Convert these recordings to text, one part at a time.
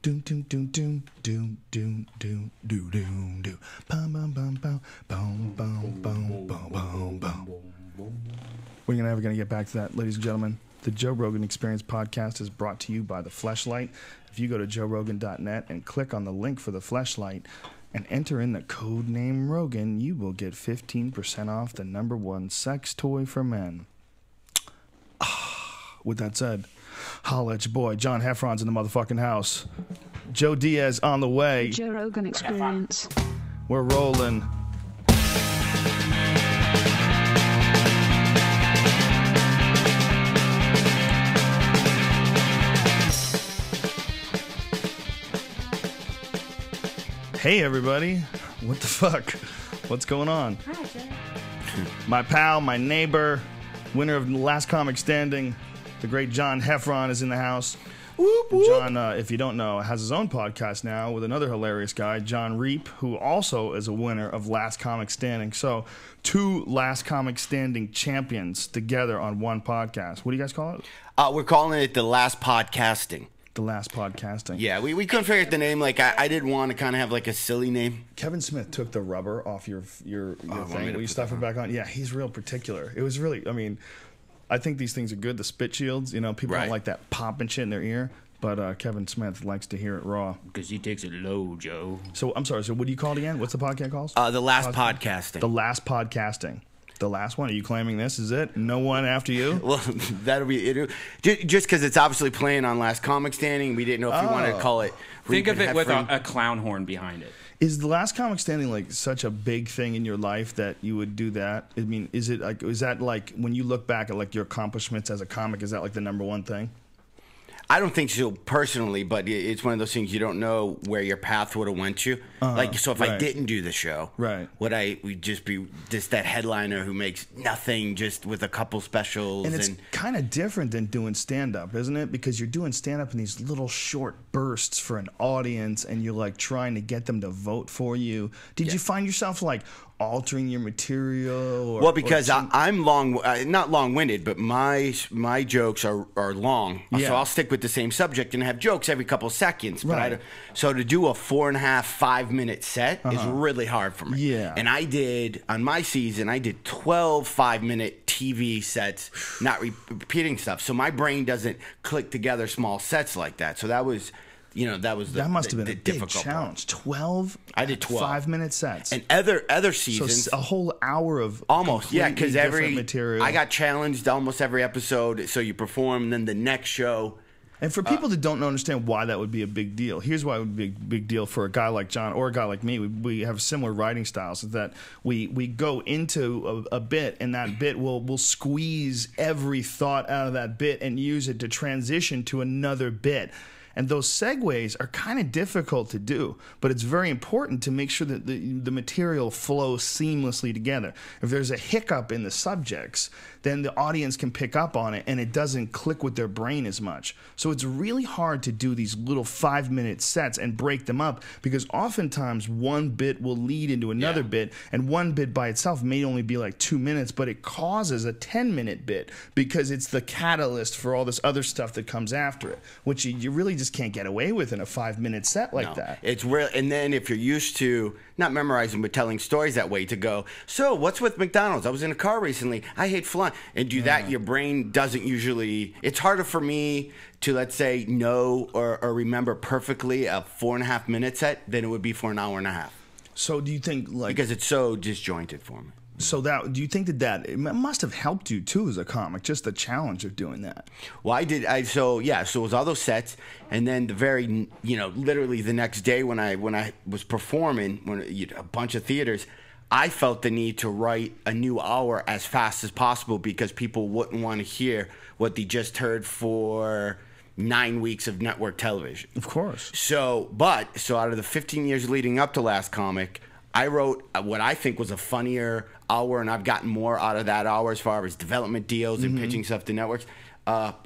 Doom doom doom doom doom doom doom doom doom doom. Bum bum bum bum bum bum bum bum bum bum. We're gonna get back to that, ladies and gentlemen. The Joe Rogan Experience podcast is brought to you by the Fleshlight. If you go to joerogan.net and click on the link for the Fleshlight and enter in the code name Rogan, you will get 15% off the #1 sex toy for men. With that said, holla at your boy. John Heffron's in the motherfucking house. Joe Diaz on the way. Joe Rogan Experience. We're rolling. Hey everybody, what the fuck? What's going on? Hi, Joe. My pal, my neighbor, winner of the Last Comic Standing, the great John Heffron is in the house. Whoop, whoop. John, if you don't know, has his own podcast now with another hilarious guy, John Reap, who also is a winner of Last Comic Standing. So, 2 Last Comic Standing champions together on one podcast. What do you guys call it? We're calling it The Last Podcasting. The Last Podcasting. Yeah, we couldn't figure out the name. Like, I didn't want to kind of have like a silly name. Kevin Smith took the rubber off your want me thing. to Will you put stuff that it back on? Yeah, he's real particular. It was really, I mean, I think these things are good. The spit shields, you know, people don't Right. like that pop and shit in their ear. But Kevin Smith likes to hear it raw. Because he takes it low, Joe. So, I'm sorry. So, what do you call it again? What's the podcast called? The Last Podcasting. The Last Podcasting. The last one? Are you claiming this? Is it? No one after you? Well, that'll be it. Just because it's obviously playing on Last Comic Standing, we didn't know if we wanted to call it. Think of it with Heffron. a clown horn behind it. Is the Last Comic Standing like such a big thing in your life that you would do that? I mean, is that like when you look back at like your accomplishments as a comic, is that like the #1 thing? I don't think so personally, but it's one of those things you don't know where your path would have went you. Like, so if I right. didn't do the show, Right. would I just be just that headliner who makes nothing just with a couple specials? And it's kind of different than doing stand-up, isn't it? Because you're doing stand-up in these little short bursts for an audience, and you're like trying to get them to vote for you. Did you find yourself like altering your material? Or, well, because I'm not long-winded, but my jokes are long, Yeah. so I'll stick with the same subject and have jokes every couple seconds. But Right. so to do a 4.5, 5-minute set is really hard for me. Yeah. And I did on my season, I did 12 5-minute TV sets, not repeating stuff. So my brain doesn't click together small sets like that. So that was. That must have been the a big difficult challenge. part. 12? I did 12. 5-minute sets. And other so seasons, a whole hour of almost, yeah, because completely different every material. I got challenged almost every episode. So you perform, and then the next show. And for people that don't understand why that would be a big deal, here's why it would be a big deal for a guy like John or a guy like me. We have similar writing styles, is that we go into a bit, and that bit will squeeze every thought out of that bit and use it to transition to another bit. And those segues are kind of difficult to do, but it's very important to make sure that the material flows seamlessly together. If there's a hiccup in the subjects, then the audience can pick up on it and it doesn't click with their brain as much. So it's really hard to do these little 5-minute sets and break them up, because oftentimes one bit will lead into another bit, and one bit by itself may only be like 2 minutes, but it causes a 10-minute bit because it's the catalyst for all this other stuff that comes after it, which you really just can't get away with in a 5-minute set like that. It's real. And then if you're used to not memorizing but telling stories that way, to go, so what's with McDonald's? I was in a car recently. I hate flying. And do that, your brain doesn't usually. It's harder for me to, let's say, know or remember perfectly a 4.5-minute set than it would be for an hour and a half. So do you think like because it's so disjointed for me. So do you think that it must have helped you too as a comic, just the challenge of doing that? Well, so it was all those sets, and then the very, literally the next day when I was performing a bunch of theaters, I felt the need to write a new hour as fast as possible because people wouldn't want to hear what they just heard for 9 weeks of network television. Of course. So out of the 15 years leading up to Last Comic, I wrote what I think was a funnier hour, and I've gotten more out of that hour as far as development deals and pitching stuff to networks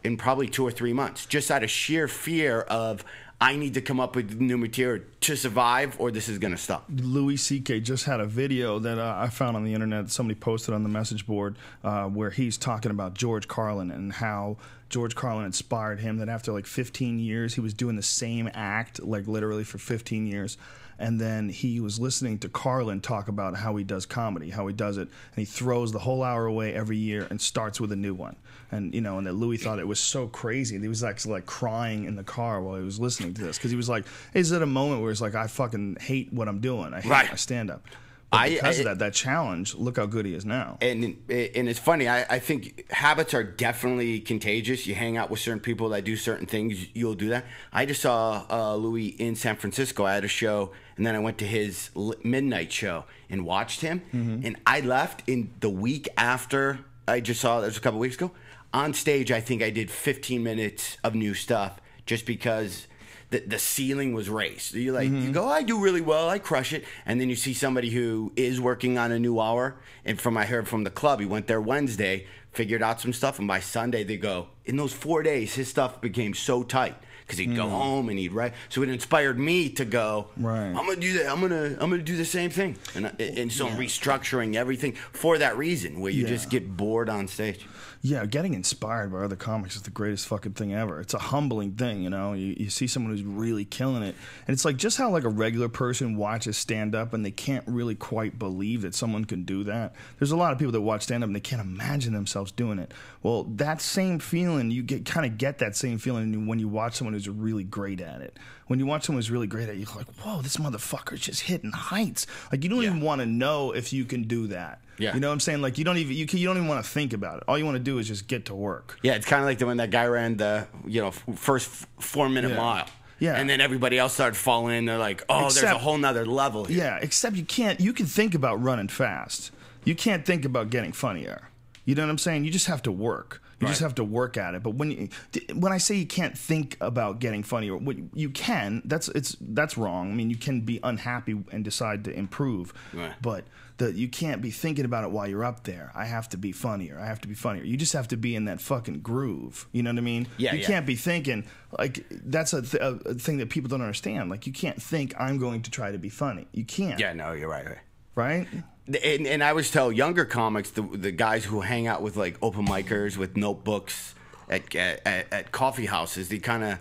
in probably 2 or 3 months, just out of sheer fear of I need to come up with new material to survive or this is going to stop. Louis C.K. just had a video that I found on the internet. Somebody posted on the message board where he's talking about George Carlin and how George Carlin inspired him, that after like 15 years, he was doing the same act, like literally for 15 years. And then he was listening to Carlin talk about how he does comedy, how he does it, and he throws the whole hour away every year and starts with a new one. And and that Louis thought it was so crazy. He was actually like crying in the car while he was listening to this, because he was like, "Is it a moment where it's like, I fucking hate what I'm doing. I hate my stand up." But because of that challenge, look how good he is now. And it's funny. I think habits are definitely contagious. You hang out with certain people that do certain things, you'll do that. I just saw Louis in San Francisco. I had a show, and then I went to his midnight show and watched him. And I left in the week after I just saw, that was a couple weeks ago. On stage, I think I did 15 minutes of new stuff just because the ceiling was raised. You you go, I do really well, I crush it, and then you see somebody who is working on a new hour. And I heard from the club, he went there Wednesday, figured out some stuff, and by Sunday they go, in those 4 days, his stuff became so tight because he'd go home and he'd write. So it inspired me to go, I'm gonna do that. I'm gonna do the same thing, and so I'm restructuring everything for that reason, where you just get bored on stage. Yeah, getting inspired by other comics is the greatest fucking thing ever. It's a humbling thing, You see someone who's really killing it, and it's like just how like a regular person watches stand up and they can't really quite believe that someone can do that. There's a lot of people that watch stand up and they can't imagine themselves doing it. Well, that same feeling, you kind of get that same feeling when you watch someone who's really great at it. When you watch someone who's really great at it, you're like, whoa, this motherfucker's just hitting heights. Like, you don't even want to know if you can do that. Yeah. You know what I'm saying? Like, you don't even want to think about it. All you want to do is just get to work. Yeah, it's kind of like when that guy ran the first 4 minute mile. Yeah. And then everybody else started falling in. They're like, there's a whole nother level here. Yeah, except you can think about running fast. You can't think about getting funnier. You know what I'm saying? You just have to work. You just have to work at it. But when I say you can't think about getting funnier, you can. That's wrong. I mean, you can be unhappy and decide to improve. Right. But you can't be thinking about it while you're up there. I have to be funnier. I have to be funnier. You just have to be in that fucking groove. You know what I mean? Yeah. You can't be thinking like that's a thing that people don't understand. Like, you can't think I'm going to try to be funny. You can't. Yeah. No, you're right. Right. And I always tell younger comics, the guys who hang out with like open micers with notebooks at coffee houses, they kind of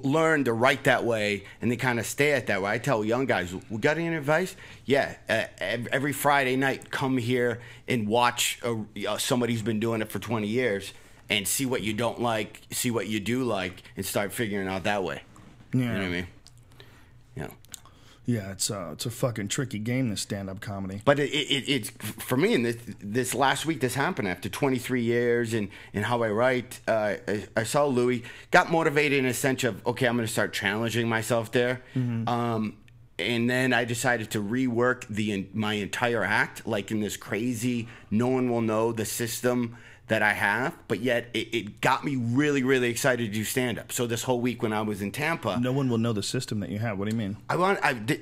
learn to write that way, and they kind of stay at that way. I tell young guys, we got any advice? Yeah, every Friday night, come here and watch somebody who's been doing it for 20 years and see what you don't like, see what you do like, and start figuring out that way. Yeah. You know what I mean? Yeah. Yeah, it's a fucking tricky game, this stand-up comedy. But it's for me, in this last week, this happened after 23 years and how I write. I saw Louis, got motivated in a sense of, okay, I'm going to start challenging myself there. And then I decided to rework my entire act, like in this crazy, no one will know the system that I have, but yet it got me really, really excited to do stand-up. So this whole week when I was in Tampa... No one will know the system that you have. What do you mean?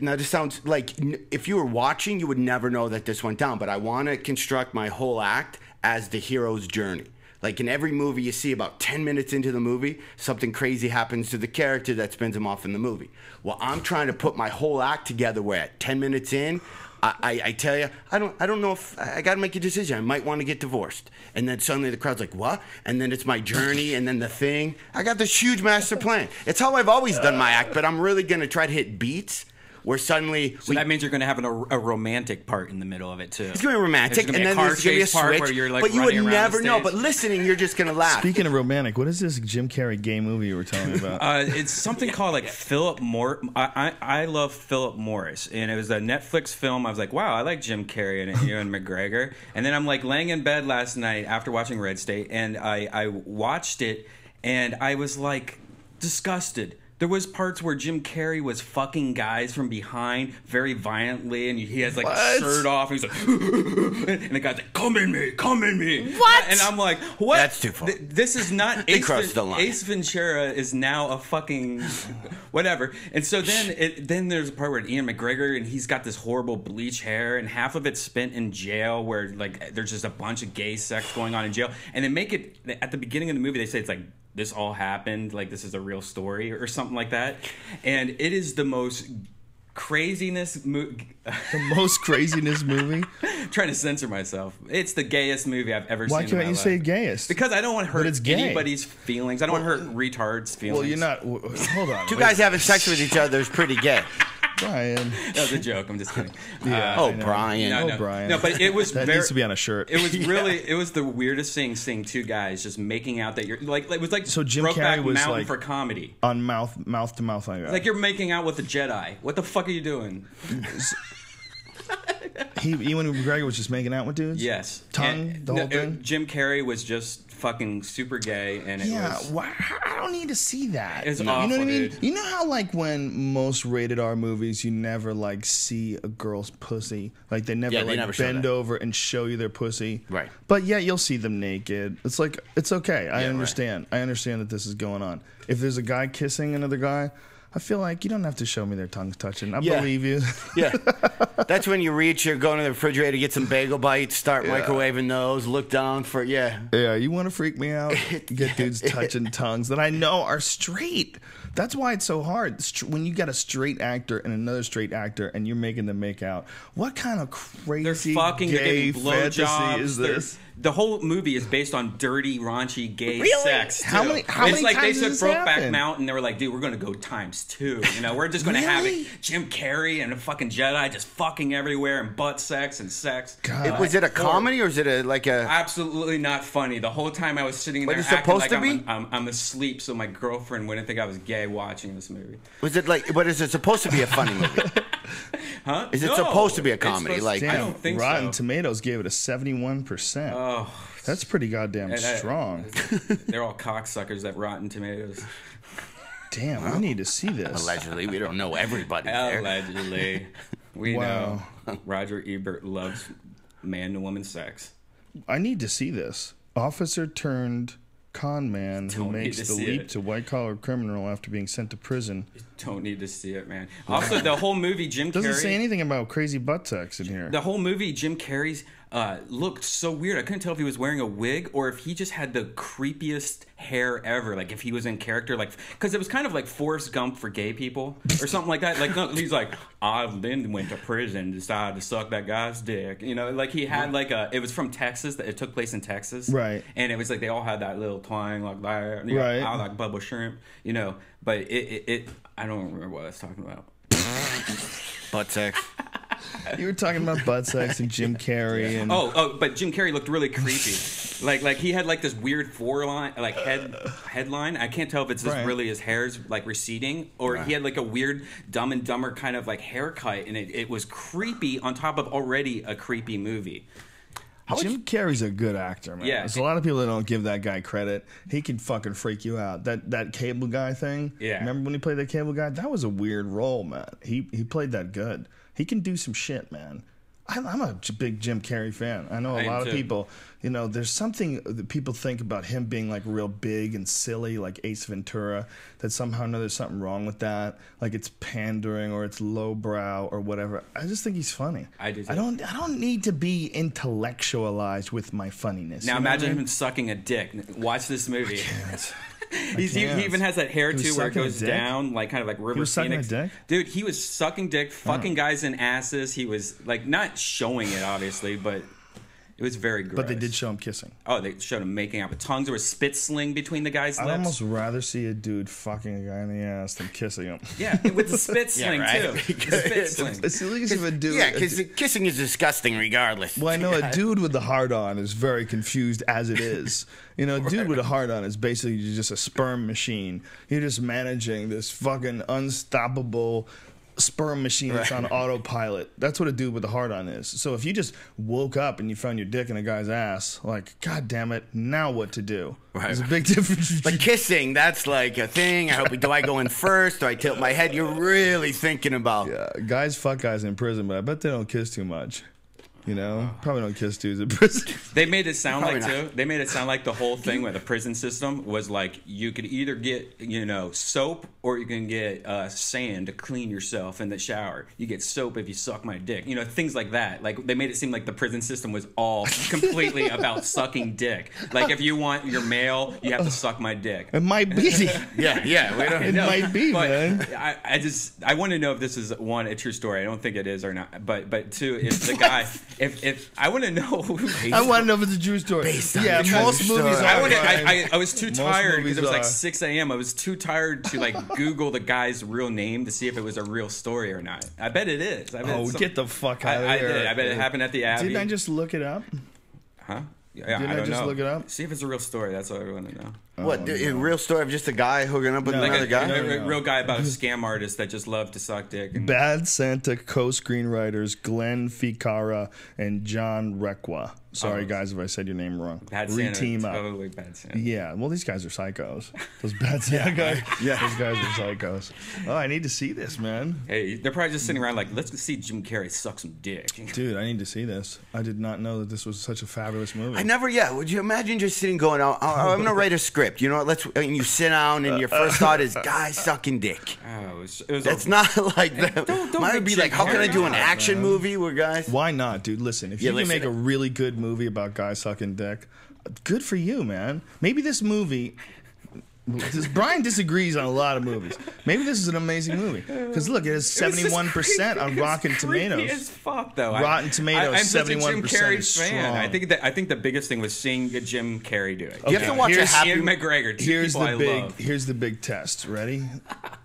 Now, this sounds like, if you were watching, you would never know that this went down, but I want to construct my whole act as the hero's journey. Like, in every movie, you see about 10 minutes into the movie, something crazy happens to the character that spins him off in the movie. Well, I'm trying to put my whole act together where at 10 minutes in, I tell you, I don't know if I got to make a decision. I might want to get divorced. And then suddenly the crowd's like, what? And then it's my journey and then the thing. I got this huge master plan. It's how I've always done my act, but I'm really going to try to hit beats where suddenly... So that means you're going to have a romantic part in the middle of it, too. It's going to be romantic, and then there's going to be a switch, where you're like, but you would never know. But listening, you're just going to laugh. Speaking of romantic, what is this Jim Carrey gay movie you were telling me about? It's something called like Philip Morris. I love Philip Morris, and it was a Netflix film. I was like, wow, I like Jim Carrey and Ewan McGregor. And then I'm like laying in bed last night after watching Red State, and I watched it, and I was like disgusted. There was parts where Jim Carrey was fucking guys from behind very violently, and he has like a shirt off, and he's like, and the guy's like, come in me. What? And I'm like, what? That's too far. This is not Ace Ventura is now a fucking whatever. And so then there's a part where Ian McGregor, and he's got this horrible bleach hair, and half of it's spent in jail, where like there's just a bunch of gay sex going on in jail, and they make it at the beginning of the movie. They say it's like, this all happened, like this is a real story or something like that. And it is the most craziness The most craziness movie? trying to censor myself. It's the gayest movie I've ever Why seen. can't in my you life. say gayest? Because I don't want to But hurt it's gay. anybody's feelings. I don't want to hurt retards' feelings. Well, you're not. Hold on. Two wait. guys having sex with each other is pretty gay. Brian. That was a joke. I'm just kidding. Yeah. Oh, I know. Brian. No, Oh, no. Brian. No, but it was That very. needs to be on a shirt. It was really. It was the weirdest thing seeing two guys just making out that you're like. It was like So Jim Brokeback Carrey was Mountain like for comedy. on mouth to mouth like that. Like you're making out with a Jedi. What the fuck are you doing? Ewan McGregor was just making out with dudes. Yes. Tongue, the whole thing? Jim Carrey was just fucking super gay, and it Yeah, was. why, I don't need to see that. It's you know awful, what I mean? dude. You know how like when most rated R movies, you never like see a girl's pussy, like they never Yeah, they like never show bend that. over and show you their pussy. Right. But yeah, you'll see them naked. It's like it's okay. I right. understand. I understand that this is going on. If there's a guy kissing another guy, I feel like you don't have to show me their tongues touching. I Yeah. believe you. Yeah. That's when you reach, you're going to the refrigerator, get some bagel bites, start microwaving those, look down for, Yeah, you want to freak me out? Get dudes touching tongues that I know are straight. That's why it's so hard. When you got a straight actor and another straight actor and you're making them make out, what kind of They're crazy fucking. They're gay getting fantasy blowjobs. is this? The whole movie is based on dirty, raunchy, gay Really? sex. Too. How many it's times like they does took this Brokeback happen? Mountain. They were like, dude, we're gonna go ×2. You know, we're just gonna have Really? it. Jim Carrey and a fucking Jedi just fucking everywhere and butt sex and sex. God. Was it a comedy or is it like a... Absolutely not funny. The whole time I was sitting But there it's acting supposed like to be? I'm asleep, so my girlfriend wouldn't think I was gay watching this movie. Was it like... But is it supposed to be a funny movie? Huh? Is it No, supposed to be a it's comedy? supposed- Like, I don't think Rotten so. Tomatoes gave it a 71%. Oh, That's pretty goddamn and I- strong. They're all cocksuckers at Rotten Tomatoes. Damn, I need to see this. allegedly, we don't know everybody there. Allegedly. We Wow. know Roger Ebert loves man to woman sex. I need to see this. Officer turned con man who Don't need makes to the see leap it. to white collar criminal after being sent to prison. Don't need to see it, man. Also, the whole movie, Jim Doesn't Carrey. say anything about crazy butt sex in here. The whole movie, Jim Carrey's looked so weird. I couldn't tell if he was wearing a wig or if he just had the creepiest hair ever. Like if he was in character, like because it was kind of like Forrest Gump for gay people or something like that. Like no, he's like, I then went to prison, decided to suck that guy's dick. You know, like he had like a. It was from Texas. It took place in Texas, Right. And it was like they all had that little twang like that. You know, Right. I like bubble shrimp. You know, but it I don't remember what I was talking about. Butt sex. You were talking about butt sex and Jim Carrey and But Jim Carrey looked really creepy. like he had like this weird foreline, like headline. I can't tell if it's just Right. really his hair's like receding, or he had like a weird Dumb and Dumber kind of like haircut, and it was creepy on top of already a creepy movie. Jim Carrey's a good actor, man. Yeah. There's a lot of people that don't give that guy credit. He can fucking freak you out. That cable guy thing. Yeah. Remember when he played that cable guy? That was a weird role, man. He played that good. He can do some shit, man. I'm a big Jim Carrey fan. I know I a am lot of too. people, you know, there's something that people think about him being like real big and silly, like Ace Ventura, that somehow or another there's something wrong with that. Like it's pandering or it's lowbrow or whatever. I just think he's funny. I do too. I don't need to be intellectualized with my funniness. Now You know what imagine I mean? him sucking a dick. Watch this movie. He can't. even has that hair He was too where it sucking a goes dick? down, like kind of like River was sucking a Phoenix. dick? Dude, he was sucking dick, fucking guys in asses. He was like not showing it obviously, but it was very gross. But they did show him kissing. Oh, they showed him making out with tongues. There was spit sling between the guy's I'd lips. almost rather see a dude fucking a guy in the ass than kissing him. Yeah, with the spit sling right. too. The spit sling. It's at least if a dude. Yeah, because kissing is disgusting regardless. Well, I know a dude with a hard on is very confused as it is. You know, a dude with a hard on is basically just a sperm machine. You're just managing this fucking unstoppable sperm machine that's on autopilot. That's what a dude with a hard on is. So if you just woke up and you found your dick in a guy's ass, like, God damn it, now what to do? Right. There's a big difference. But kissing, that's like a thing. Do I go in first? Do I tilt my head? You're really thinking about. Guys fuck guys in prison, but I bet they don't kiss too much. You know, probably don't kiss dudes in prison. They made it sound Probably like not. too. They made it sound like the whole thing with the prison system was like you could either get soap or you can get sand to clean yourself in the shower. You get soap if you suck my dick. Things like that. Like they made it seem like the prison system was all completely about sucking dick. Like if you want your mail, you have to suck my dick. It might be. Yeah. We don't. It might be, But man. I want to know if this is one, a true story. I don't think it is or not. But two, if the guy, if I want to know. I want to know if it's a true story. Based on Yeah, the true most story. movies are. I was too tired because it was like are. 6 a.m. I was too tired to like Google the guy's real name to see if it was a real story or not. I bet it is. I bet Oh, get the fuck out of I here. did. I bet it happened at the Abbey. Didn't I just look it up? Huh? Yeah, Didn't I I don't just know. look it up? See if it's a real story. That's what I want to know. What? A real story of just a guy hooking up with No. another Like guy? A real guy about a scam artist that just loved to suck dick. And Bad Santa co-screenwriters Glenn Ficarra and John Requa. Sorry, guys, if I said your name wrong. Bad Santa. Re-team up. Totally Bad Santa. Yeah, well, these guys are psychos. Those Bad Santa guys. Yeah, those guys are psychos. Oh, I need to see this, man. Hey, they're probably just sitting around like, let's see Jim Carrey suck some dick. Dude, I need to see this. I did not know that this was such a fabulous movie. I never. Yeah. Would you imagine just sitting going, I'm gonna write a script. You know what? And you sit down and your first thought is guy sucking dick. Oh, it was That's not like that. don't Mine make would be Jim like, how can I Carrey do an up, action movie where guys? Why not, dude? Listen, if Yeah, you can listen. make a really good movie about guys sucking dick, good for you, man. Maybe this movie. Brian disagrees on a lot of movies. Maybe this is an amazing movie because look, it has 71% on Rotten Tomatoes. As fuck, though. Rotten Tomatoes, I'm such a Jim 71% Carrey is fan. strong. I think the biggest thing was seeing Jim Carrey do it. You have to watch a Here's- happy. Ian McGregor, two Here's people the I big. love. Here's the big test. Ready?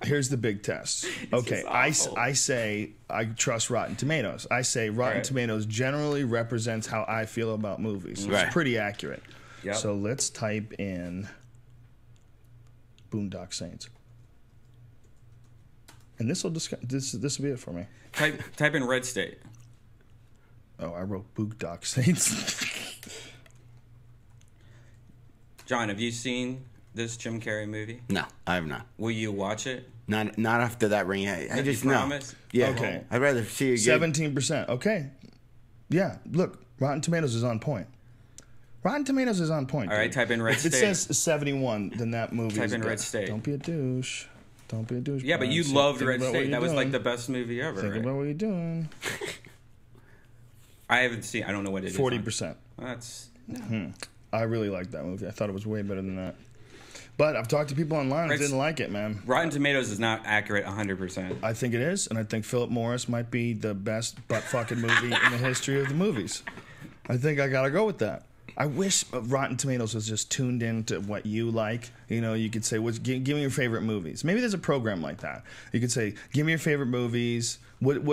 Here's the big test. Okay, is awful. I say I trust Rotten Tomatoes. I say Rotten Right. Tomatoes generally represents how I feel about movies. So Right. It's pretty accurate. Yep. So let's type in Boondock Saints, and this will this will be it for me. Type in Red State. Oh, I wrote Boondock Saints. John, have you seen this Jim Carrey movie? No, I have not. Will you watch it? Not after that ring. I You just know. promise? Yeah. Okay. I'd rather see it. 17%. Okay. Yeah. Look, Rotten Tomatoes is on point. Rotten Tomatoes is on point. All right, dude. type in Red If it State. says 71, then that movie Type is in good. Red State. Don't be a douche. Don't be a douche. Yeah, but Brian. you See, loved think Red about what State. you're That was like doing. the best movie ever. Think right? about what you're doing. I haven't seen. I don't know what it is. 40%. That's I really liked that movie. I thought it was way better than that. But I've talked to people online that Red- didn't like it, man. Rotten Tomatoes is not accurate 100%. I think it is, and I think Philip Morris might be the best butt fucking movie in the history of the movies. I think I gotta go with that. I wish Rotten Tomatoes was just tuned in to what you like. You know, you could say, give me your favorite movies. Maybe there's a program like that. You could say, give me your favorite movies. What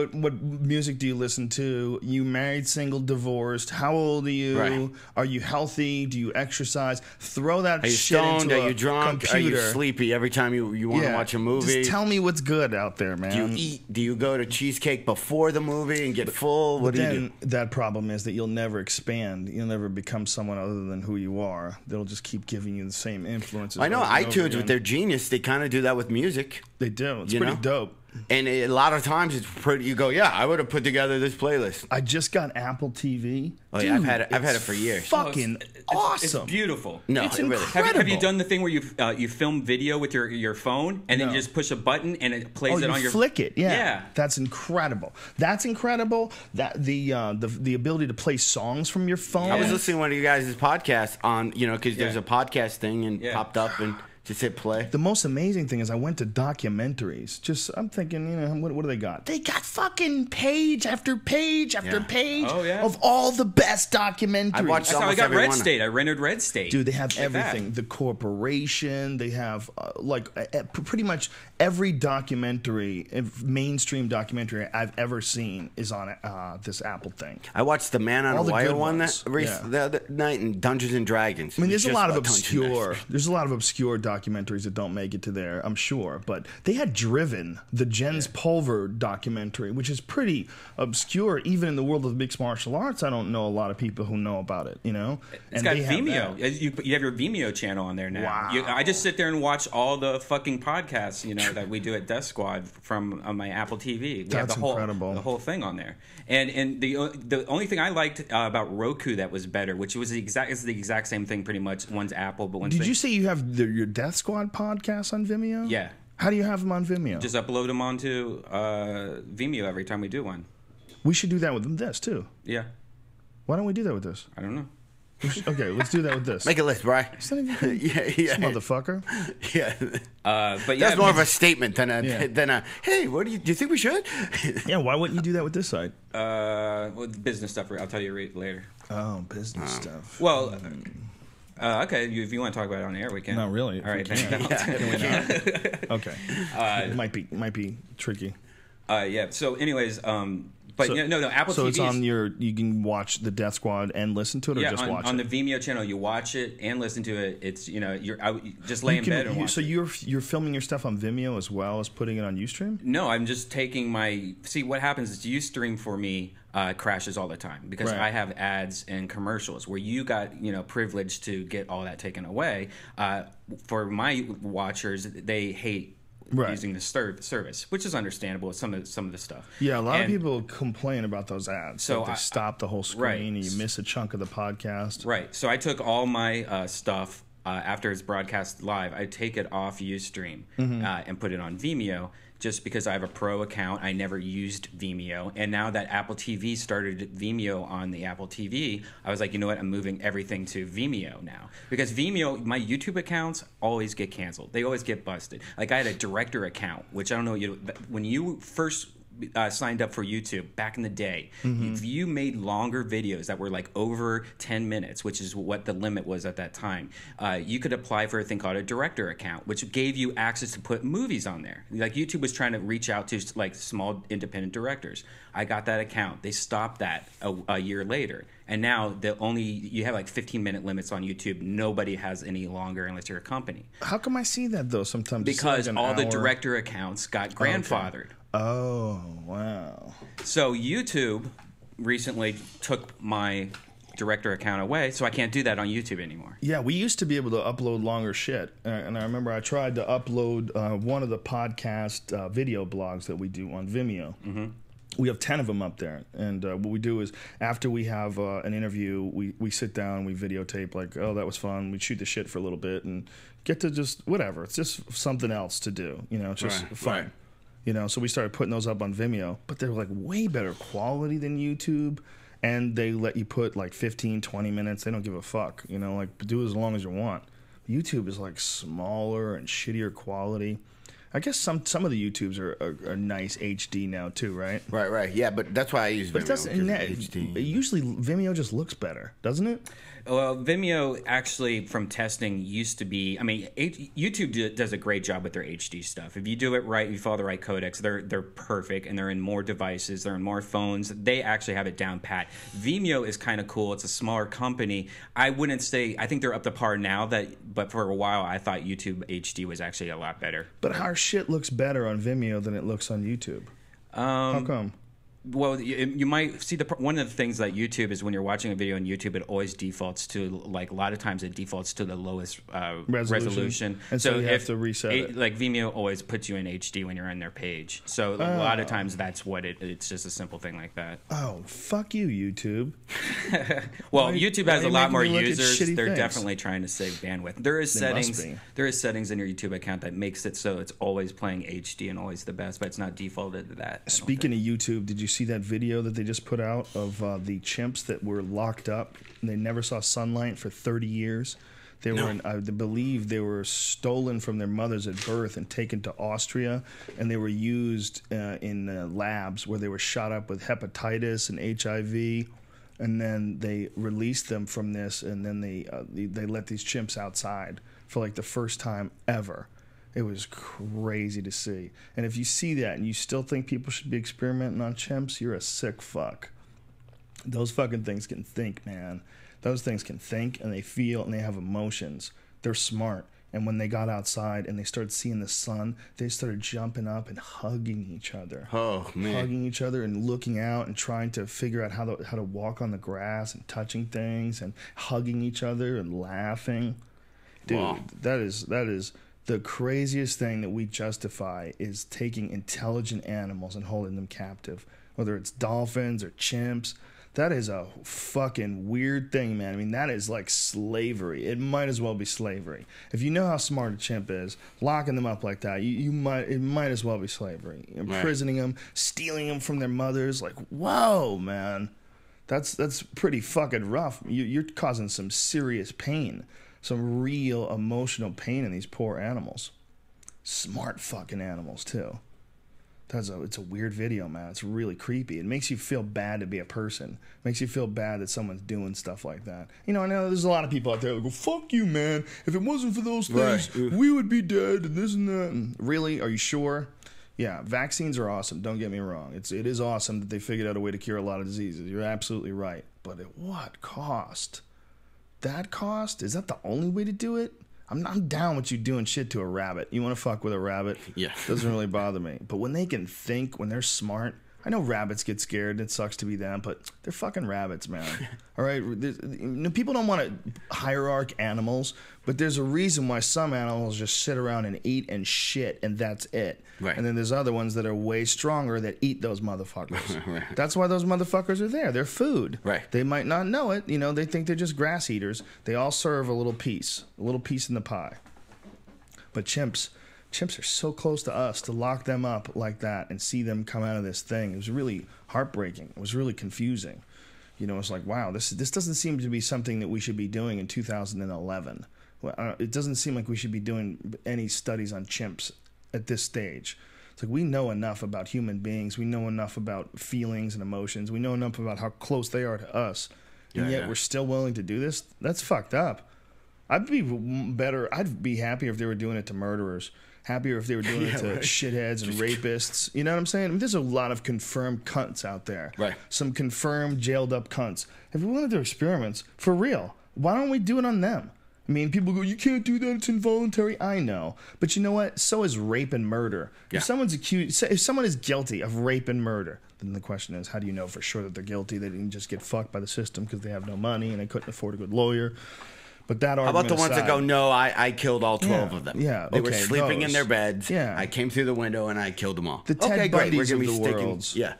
music do you listen to? You married, single, divorced? How old are you? Right. Are you healthy? Do you exercise? Throw that Are you shit stoned? into Are a you drunk? computer. Are you sleepy every time you want to watch a movie? Just tell me what's good out there, man. Do you eat? Do you go to cheesecake before the movie and get full? What do you do? Then that problem is that you'll never expand. You'll never become someone other than who you are. They'll just keep giving you the same influences. I know over and over iTunes again. with their genius. They kind of do that with music, They do. It's you pretty know? dope. and a lot of times it's pretty. You go, yeah, I would have put together this playlist. I just got Apple TV. Oh, yeah, I've Dude, had it it's for years. Fucking awesome. It's beautiful. No, It's it really. incredible. Have you done the thing where you film video with your phone and then No. you just push a button and it plays Oh, it you on your flick it, yeah. Yeah. That's incredible. That's incredible. That the ability to play songs from your phone. I was listening to one of you guys' podcasts on, because there's Yeah. a podcast thing and Yeah. popped up and just hit play. The most amazing thing is I went to documentaries. I'm thinking, what do they got? They got fucking page after page after Yeah. page Oh, yeah. of all the best documentaries. I watched That's how I almost got every Red one. State. I rented Red State. Dude, they have Like that. everything. The corporation. They have pretty much every documentary, mainstream documentary I've ever seen is on this Apple thing. I watched the Man on All a the Wire good one ones. Yeah. the other night in Dungeons and Dragons. I mean, It was there's a just lot of about Dungeons and obscure. Dragons. There's a lot of obscure documentaries that don't make it to there, I'm sure. But they had Driven, the Jens Pulver documentary, which is pretty obscure, even in the world of mixed martial arts. I don't know a lot of people who know about it, you know? It's got Vimeo. You have your Vimeo channel on there now. Wow. I just sit there and watch all the fucking podcasts, you know, that we do at Death Squad from on my Apple TV. We have That's incredible. the whole thing on there. And the only thing I liked about Roku that was better, which was the exact same thing pretty much. One's Apple, but one's Did you say you have your Death Squad podcast on Vimeo? Yeah. How do you have them on Vimeo? Just upload them onto Vimeo every time we do one. We should do that with this too. Yeah. Why don't we do that with this? I don't know. Okay, let's do that with this. Make a list, Brian. Yeah, yeah. motherfucker. Yeah. But yeah, That's more of a statement than a hey, what do you think we should? Yeah, why wouldn't you do that with this site? Well, business stuff. I'll tell you later. Oh, business stuff. Well, okay. If you want to talk about it on air, we can. Not really. All right. Okay. It might be tricky. Yeah. So, anyways, but no. Apple TV. So it's on your. You can watch the Death Squad and listen to it, or just watch it on the Vimeo channel. You watch it and listen to it. It's just lay in bed and watch. So you're filming your stuff on Vimeo as well as putting it on Ustream? No, I'm just taking my. See, what happens is Ustream for me crashes all the time because I have ads and commercials where you got privilege to get all that taken away. For my watchers, they hate. Using the service, which is understandable with some of the stuff. Yeah, a lot of people complain about those ads. So they stop the whole screen and you miss a chunk of the podcast. Right. So I took all my stuff after it's broadcast live. I take it off Ustream and put it on Vimeo. Just because I have a pro account, I never used Vimeo. And now that Apple TV started Vimeo on the Apple TV, I was like, you know what? I'm moving everything to Vimeo now. Because Vimeo, my YouTube accounts always get canceled. They always get busted. Like I had a director account, which I don't know, when you first signed up for YouTube back in the day, if you made longer videos that were like over 10 minutes, which is what the limit was at that time, you could apply for a thing called a director account, which gave you access to put movies on there. Like YouTube was trying to reach out to like small independent directors. I got that account. They stopped that a year later. And now you have like 15-minute limits on YouTube. Nobody has any longer unless you're a company. How come I see that though sometimes? Because all the director accounts got grandfathered. Oh, wow. So YouTube recently took my director account away, so I can't do that on YouTube anymore. Yeah, we used to be able to upload longer shit. And I remember I tried to upload one of the podcast video blogs that we do on Vimeo. We have 10 of them up there. And what we do is after we have an interview, we sit down, we videotape like, oh, that was fun. We shoot the shit for a little bit and get to just whatever. It's just something else to do. It's just fun. Right. So we started putting those up on Vimeo, but they're like way better quality than YouTube, and they let you put like 15, 20 minutes. They don't give a fuck, like do as long as you want. YouTube is like smaller and shittier quality. I guess some of the YouTubes are nice HD now too, right? Right. Yeah, but that's why I use Vimeo. HD. Usually Vimeo just looks better, doesn't it? Well, Vimeo actually, from testing, used to be. I mean, YouTube does a great job with their HD stuff. If you do it right, you follow the right codecs, they're perfect, and they're in more devices, they're in more phones. They actually have it down pat. Vimeo is kind of cool. It's a smaller company. I wouldn't say. I think they're up to par now. But for a while, I thought YouTube HD was actually a lot better. But our shit looks better on Vimeo than it looks on YouTube. How come? Well, you might see one of the things that YouTube is when you're watching a video on YouTube, it always defaults to a lot of times it defaults to the lowest resolution. And so you have to reset it. Like Vimeo always puts you in HD when you're on their page. So a lot of times that's what it's just a simple thing like that. Oh, fuck you, YouTube. Well, YouTube has a lot more users. They're definitely trying to save bandwidth. There is settings in your YouTube account that makes it so it's always playing HD and always the best, but it's not defaulted to that. Speaking of YouTube, did you see that video that they just put out of the chimps that were locked up and they never saw sunlight for 30 years? They were, I believe, they were stolen from their mothers at birth and taken to Austria, and they were used in labs where they were shot up with hepatitis and HIV, and then they released them from this, and then they let these chimps outside for like the first time ever. It was crazy to see. And if you see that and you still think people should be experimenting on chimps, you're a sick fuck. Those fucking things can think, man. Those things can think, and they feel, and they have emotions. They're smart. And when they got outside and they started seeing the sun, they started jumping up and hugging each other. Oh, man. Hugging each other and looking out and trying to figure out how to walk on the grass and touching things and hugging each other and laughing. Dude, wow. that is the craziest thing that we justify is taking intelligent animals and holding them captive. Whether it's dolphins or chimps. That is a fucking weird thing, man. I mean, that is like slavery. It might as well be slavery. If you know how smart a chimp is, locking them up like that, it might as well be slavery. Imprisoning them, stealing them from their mothers, like, whoa, man. That's pretty fucking rough. You're causing some serious pain, some real emotional pain in these poor animals. Smart fucking animals, too. It's a weird video, man. It's really creepy. It makes you feel bad to be a person. It makes you feel bad that someone's doing stuff like that. You know, I know there's a lot of people out there that go, fuck you, man. If it wasn't for those things, we would be dead and this and that. And really? Are you sure? Yeah, vaccines are awesome. Don't get me wrong. It is awesome that they figured out a way to cure a lot of diseases. You're absolutely right. But at what cost? That cost? Is that the only way to do it? I'm down with you doing shit to a rabbit. You want to fuck with a rabbit? Yeah. Doesn't really bother me. But when they can think, when they're smart, I know rabbits get scared. It sucks to be them, but they're fucking rabbits, man. All right? People don't want to hierarch animals, but there's a reason why some animals just sit around and eat and shit, and that's it. Right. And then there's other ones that are way stronger that eat those motherfuckers. Right. That's why those motherfuckers are there. They're food. Right. They might not know it. You know, they think they're just grass eaters. They all serve a little piece in the pie. But chimps are so close to us. To lock them up like that and see them come out of this thing, it was really heartbreaking. It was really confusing. You know, it's like, wow, this doesn't seem to be something that we should be doing in 2011. Well, it doesn't seem like we should be doing any studies on chimps at this stage. It's like we know enough about human beings. We know enough about feelings and emotions. We know enough about how close they are to us. And yet we're still willing to do this? That's fucked up. I'd be happier if they were doing it to murderers. Happier if they were doing it to shitheads and rapists. You know what I'm saying? I mean, there's a lot of confirmed cunts out there. Right. Some confirmed jailed up cunts. If we want to do experiments, for real, why don't we do it on them? I mean, people go, you can't do that, it's involuntary. I know. But you know what? So is rape and murder. Yeah. If someone is guilty of rape and murder, then the question is, how do you know for sure that they're guilty? They didn't just get fucked by the system because they have no money and they couldn't afford a good lawyer. But that How about the ones that go, no, I killed all 12 of them. Yeah, They were sleeping in their beds. Yeah. I came through the window and I killed them all. The Ted Bundys of the world. Yeah.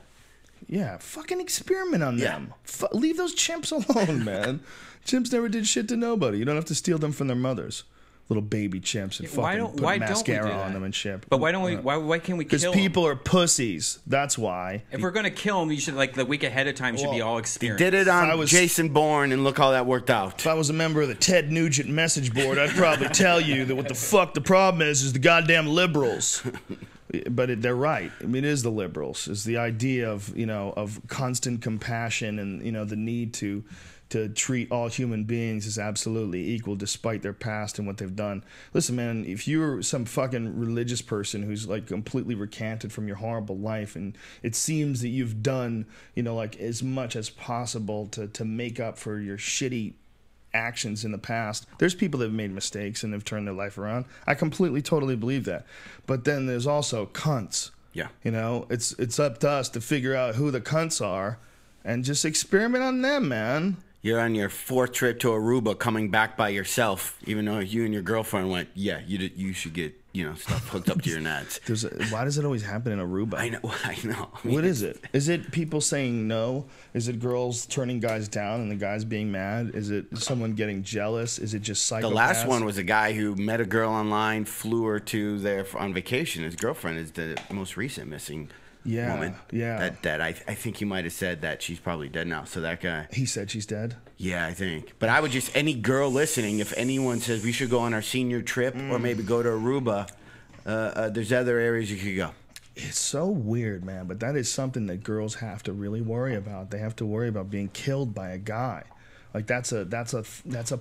Yeah, fucking experiment on them. Leave those chimps alone, man. Chimps never did shit to nobody. You don't have to steal them from their mothers. Little baby chimps and fucking put mascara on them and shit. But why don't we? Why can't we kill them? Because people are pussies. That's why. If we're gonna kill them, you should the week ahead of time should be all experienced. Did it on Jason Bourne, and look how that worked out. If I was a member of the Ted Nugent message board, I'd probably tell you that what the fuck the problem is the goddamn liberals. But they're right. I mean, it is the liberals. It's the idea of of constant compassion and the need to treat all human beings as absolutely equal despite their past and what they've done. Listen, man, if you're some fucking religious person who's completely recanted from your horrible life and it seems that you've done, as much as possible to make up for your shitty actions in the past. There's people that have made mistakes and have turned their life around. I completely, totally believe that. But then there's also cunts. Yeah. It's up to us to figure out who the cunts are and just experiment on them, man. You're on your 4th trip to Aruba, coming back by yourself, even though you and your girlfriend went, yeah, you should get stuff hooked up to your nuts. Why does it always happen in Aruba? I know. What is it? Is it people saying no? Is it girls turning guys down and the guys being mad? Is it someone getting jealous? Is it just psychopaths? The last one was a guy who met a girl online, flew her to there on vacation. His girlfriend is the most recent missing woman. Yeah. That I think you might have said that she's probably dead now. So that guy. He said she's dead? Yeah, I think. But I would just, any girl listening, if anyone says we should go on our senior trip or maybe go to Aruba, there's other areas you could go. It's so weird, man. But that is something that girls have to really worry about. They have to worry about being killed by a guy. That's a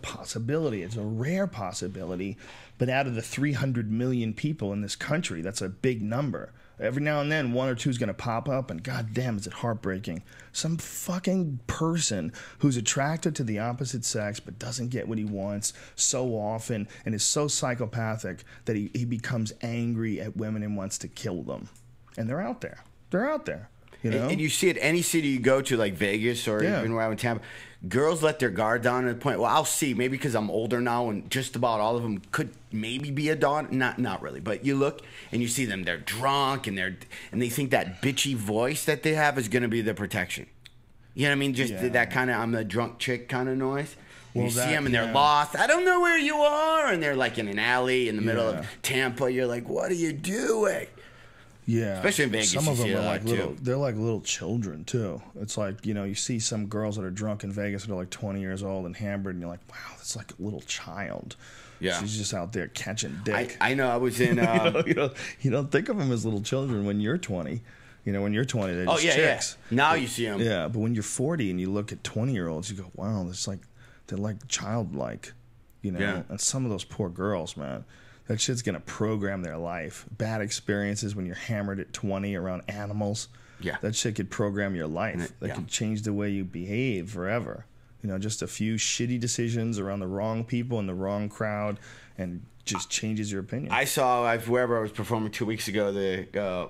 possibility. It's a rare possibility. But out of the 300 million people in this country, that's a big number. Every now and then, one or two's going to pop up, and goddamn, is it heartbreaking. Some fucking person who's attracted to the opposite sex but doesn't get what he wants so often and is so psychopathic that he becomes angry at women and wants to kill them. And they're out there. They're out there. You know? And you see it any city you go to, like Vegas or even where I'm in Tampa, girls let their guard down to the point. Well, I'll see, maybe because I'm older now, and just about all of them could maybe be a daughter. Not really, but you look and you see them. They're drunk and they think that bitchy voice that they have is going to be their protection. You know what I mean? Just that kind of I'm the drunk chick kind of noise. Well, you see them and they're lost. I don't know where you are, and they're like in an alley in the middle of Tampa. You're like, what are you doing? Yeah, especially in Vegas. Some of them are like they're like little children too. It's like, you know, you see some girls that are drunk in Vegas that are like 20 years old and hammered, and you're like, wow, that's like a little child. Yeah, she's just out there catching dick. I know. I was in. you don't think of them as little children when you're 20. You know, when you're 20, they're just chicks. Yeah. Now you see them. Yeah, but when you're 40 and you look at 20-year-olds, you go, wow, it's like they're like childlike. You know, and some of those poor girls, man. That shit's going to program their life. Bad experiences when you're hammered at 20 around animals. Yeah. That shit could program your life. That could change the way you behave forever. You know, just a few shitty decisions around the wrong people in the wrong crowd, and just changes your opinion. I saw, wherever I was performing 2 weeks ago, the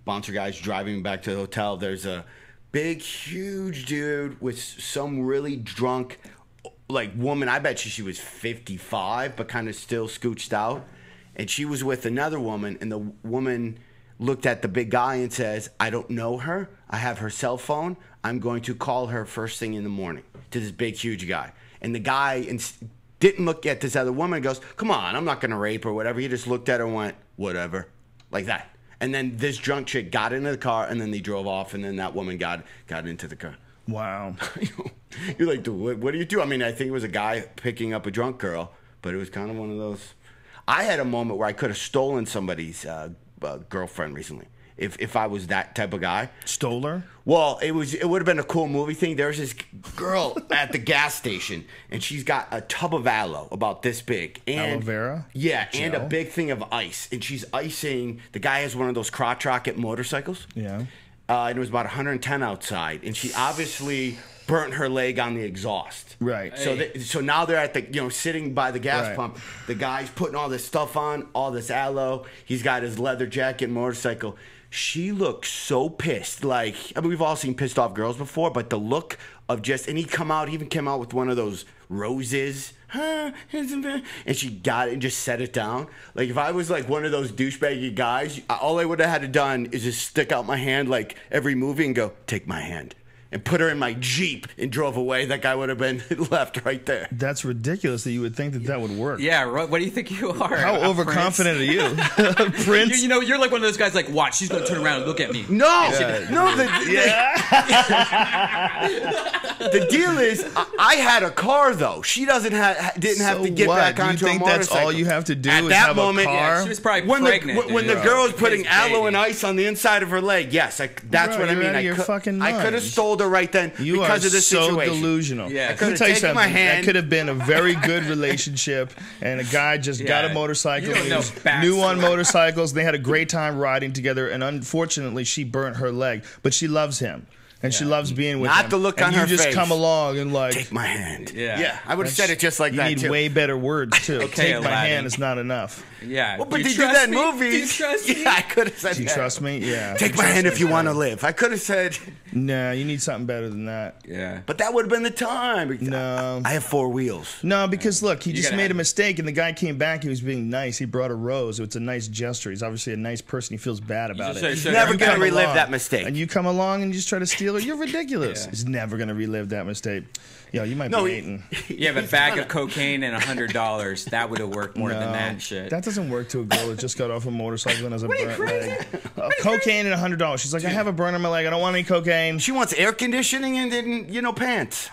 bouncer guys driving me back to the hotel. There's a big, huge dude with some really drunk like woman. I bet she was 55, but kind of still scooched out. And she was with another woman, and the woman looked at the big guy and says, I don't know her. I have her cell phone. I'm going to call her first thing in the morning, to this big, huge guy. And the guy didn't look at this other woman and goes, come on, I'm not going to rape her or whatever. He just looked at her and went, whatever, like that. And then this drunk chick got into the car, and then they drove off, and then that woman got into the car. Wow. You're like, dude, what do you do? I mean, I think it was a guy picking up a drunk girl, but it was kind of one of those. I had a moment where I could have stolen somebody's girlfriend recently. If I was that type of guy. Stole her? Well, it would have been a cool movie thing. There's this girl at the gas station, and she's got a tub of aloe about this big. And, aloe vera? Yeah, gel. And a big thing of ice. And she's icing. The guy has one of those crotch rocket motorcycles. Yeah. And it was about 110 outside. And she obviously burnt her leg on the exhaust. Right. So now they're at the, sitting by the gas pump. The guy's putting all this stuff on, all this aloe. He's got his leather jacket, motorcycle. She looked so pissed. Like, I mean, we've all seen pissed off girls before, but the look of just, and he even came out with one of those roses. And she got it and just set it down. Like, if I was like one of those douchebaggy guys, all I would have had to done is just stick out my hand like every movie and go, take my hand. And put her in my Jeep and drove away. That guy would have been left right there. That's ridiculous that you would think that would work. Yeah, what do you think you are? How overconfident are you? Prince? You're like one of those guys like, watch, she's going to turn around and look at me. No! The deal is, I had a car, though. She didn't have to get back onto a motorcycle. You think that's all you have to do is have a car? Yeah, she was probably pregnant. When the girl was putting aloe and ice on the inside of her leg, yes, that's what I mean. I could have stole her right then because of this situation. You are so delusional. Yeah. I could have taken my hand. That could have been a very good relationship, and a guy just got a motorcycle. He was new on motorcycles. They had a great time riding together, and unfortunately, she burnt her leg. But she loves him. And she loves being with him. Not the look on her face. You just come along and like... Take my hand. Yeah. I would have said it just like that, too. You need way better words, too. Okay, Take my hand is not enough. Yeah. Well, but they do that in movies. Do you trust me? Yeah, I could have said that. Do you trust me? Yeah. Take my hand if you want to live. I could have said... No, you need something better than that. Yeah. But that would have been the time. No. I have 4 wheels. No, because look, he just made a mistake, and the guy came back. He was being nice. He brought a rose. It's a nice gesture. He's obviously a nice person. He feels bad about it. He's never going to relive that mistake. And you come along and you just try to steal her. You're ridiculous. Yeah. He's never going to relive that mistake. Yo, you might be hating. You have a bag of cocaine and $100. That would have worked more than that shit. That doesn't work to a girl that just got off a motorcycle and has a burnt leg. Cocaine and $100. She's like, I have a burn on my leg. I don't want any cocaine. She wants air conditioning and then, pants.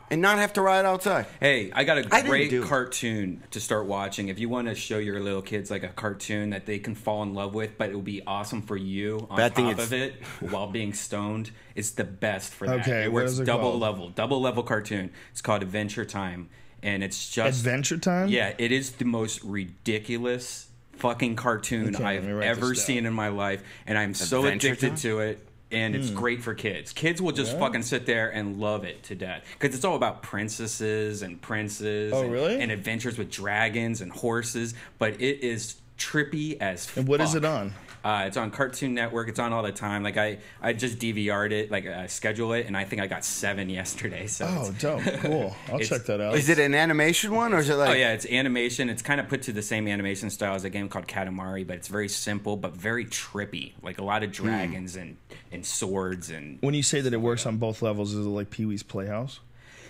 And not have to ride outside. Hey, I got a great cartoon to start watching. If you want to show your little kids like a cartoon that they can fall in love with, but it will be awesome for you on top of it while being stoned, it's the best for that. Okay, it what works is it double called? level cartoon. It's called Adventure Time, and it's just Adventure Time. Yeah, it is the most ridiculous fucking cartoon Okay, I've let me write ever this down. seen in my life, and I'm so Adventure addicted Time? to it. And it's great for kids. Kids will just fucking sit there and love it to death because it's all about princesses and princes. Oh, and, really? and adventures with dragons and horses. But it is trippy as fuck. And what is it on? It's on Cartoon Network. It's on all the time. Like I just DVR'd it, like I schedule it, and I think I got 7 yesterday. So Oh, it's, dope. Cool. I'll check that out. Is it an animation one or is it like? oh yeah, it's animation. It's kind of put to the same animation style as a game called Katamari, but it's very simple but very trippy. Like a lot of dragons and swords and When you say that it works on both levels, is it like Pee-wee's Playhouse?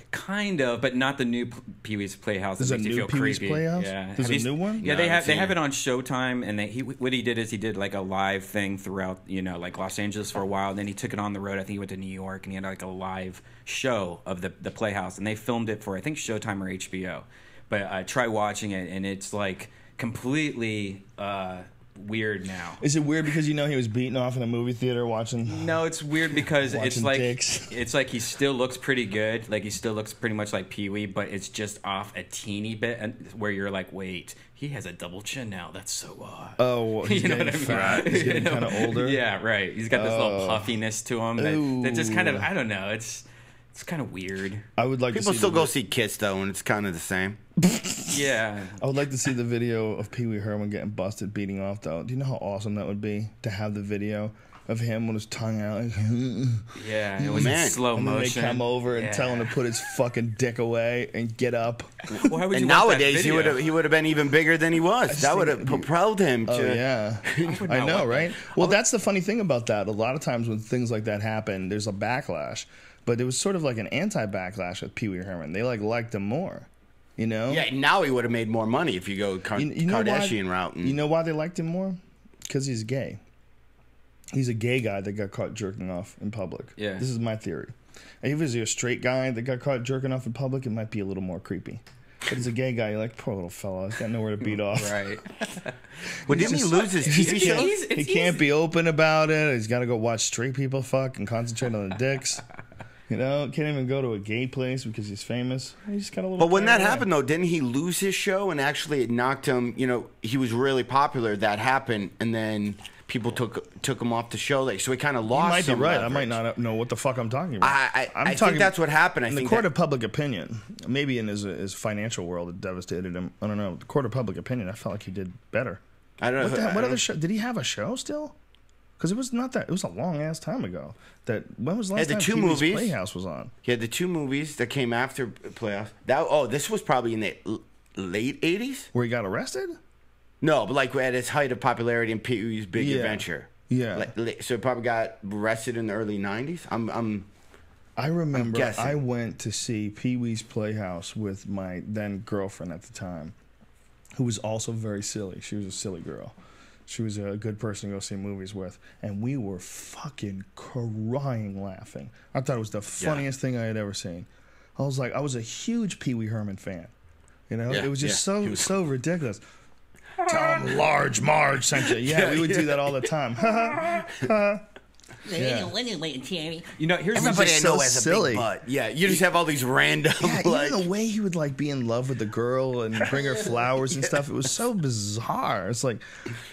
kind of, but not the new Pee-wee's Playhouse. There's that a makes you new feel Pee-wee's creepy. Playhouse? Yeah, There's Have a you- new one? Yeah, No, they I have haven't it on Showtime, and what he did is he did like a live thing throughout, like Los Angeles for a while, and then he took it on the road. I think he went to New York, and he had like a live show of the Playhouse, and they filmed it for I think Showtime or HBO. But try watching it, and it's like completely weird now. Is it weird because he was beaten off in a movie theater watching? No, it's weird because it's Watching like dicks. it's like he still looks pretty good. Like he still looks pretty much like Pee-wee, but it's just off a teeny bit, and where you're like, wait, he has a double chin now. That's so odd. Oh, well, he's You know getting what I mean? fat. He's getting kind of older. Yeah, right. He's got this little puffiness to him that just kind of, Ooh. I don't know. It's kind of weird. I would like People to see still the, go see Kiss though, and it's kind of the same. Yeah. I would like to see the video of Pee Wee Herman getting busted, beating off. Though, do you know how awesome that would be to have the video of him with his tongue out, like, Yeah. It was Man. in slow and then they motion. come over and tell him to put his fucking dick away and get up. Why would you And want that nowadays video? he would have been even bigger than he was. just That would think have it'd be- propelled him to. Oh yeah, would I not know, want right? that. Well, that's the funny thing about that. A lot of times when things like that happen, there's a backlash. But it was sort of like an anti-backlash with Pee Wee Herman. They liked him more, you know. Yeah, now he would have made more money if you go You know Kardashian why, route. And, You know why they liked him more? Because he's gay. He's a gay guy that got caught jerking off in public. Yeah. This is my theory. And if he was a straight guy that got caught jerking off in public, it might be a little more creepy. But as a gay guy, you're like, poor little fella, he's got nowhere to beat off. Right. well, didn't he lose his TV show? He can't be open about it. He's got to go watch straight people fuck and concentrate on the dicks. You know, can't even go to a gay place because he's famous. He just got a little. But when that carried away. happened, though, didn't he lose his show? And actually, it knocked him. He was really popular. That happened, and then people took him off the show. Like, so he kind of lost. You might be some right. I leverage. might not know what the fuck I'm talking about. I think that's what happened. I In the think court that- of public opinion, maybe in his financial world, it devastated him. I don't know. The court of public opinion, I felt like he did better. I don't know. What other show? Did he have a show still? Because it was not that. It was a long ass time ago. When was the last the time two Pee-wee's movies. Playhouse was on? He had the 2 movies that came after Playoffs. This was probably in the late 80s? Where he got arrested? No, but like at its height of popularity in Pee-wee's Big Yeah. Adventure. Yeah. So he probably got arrested in the early 90s? I remember guessing. I went to see Pee-wee's Playhouse with my then girlfriend at the time, who was also very silly. She was a silly girl. She was a good person to go see movies with. And we were fucking crying laughing. I thought it was the funniest thing I had ever seen. I was a huge Pee Wee Herman fan. You know, Yeah, it was just yeah. He was- so ridiculous. Tell him Large Marge sent you. Yeah, we would do that all the time. Yeah. You know, here's Everybody just I know so has a silly. big butt. Yeah, you just have all these random, Yeah, like... even the way he would be in love with the girl and bring her flowers and stuff, it was so bizarre. It's like,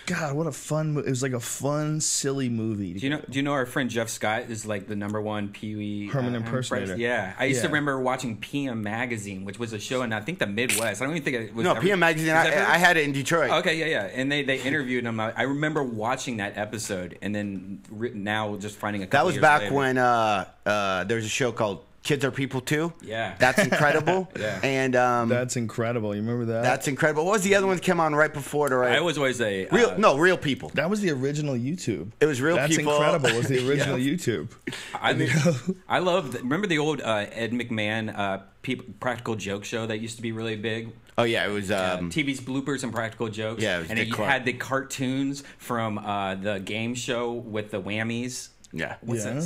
God, what a fun! It was like a fun, silly movie. Do you know our friend Jeff Scott is like the #1 Pee Wee Herman impersonator? Yeah, I used to Yeah. remember watching PM Magazine, which was a show in I think the Midwest. I don't even think it was. No, PM Magazine, was that I had it in Detroit. Okay, yeah, and they interviewed him. I remember watching that episode, and then now just finding a couple That was years back later. when there was a show called Kids Are People Too. Yeah. That's incredible. Yeah. And That's incredible. You remember that? that's incredible. What was the other one that came on right before it? I was always a Real People. That was the original YouTube. It was Real That's People. incredible. Was the original Yeah. YouTube? I mean, I love. Remember the old Ed McMahon practical joke show that used to be really big. Oh yeah, it was. TV's bloopers and practical jokes. Yeah, it was and Dick it Clark. had the cartoons from the game show with the whammies. Yeah. What's Yeah.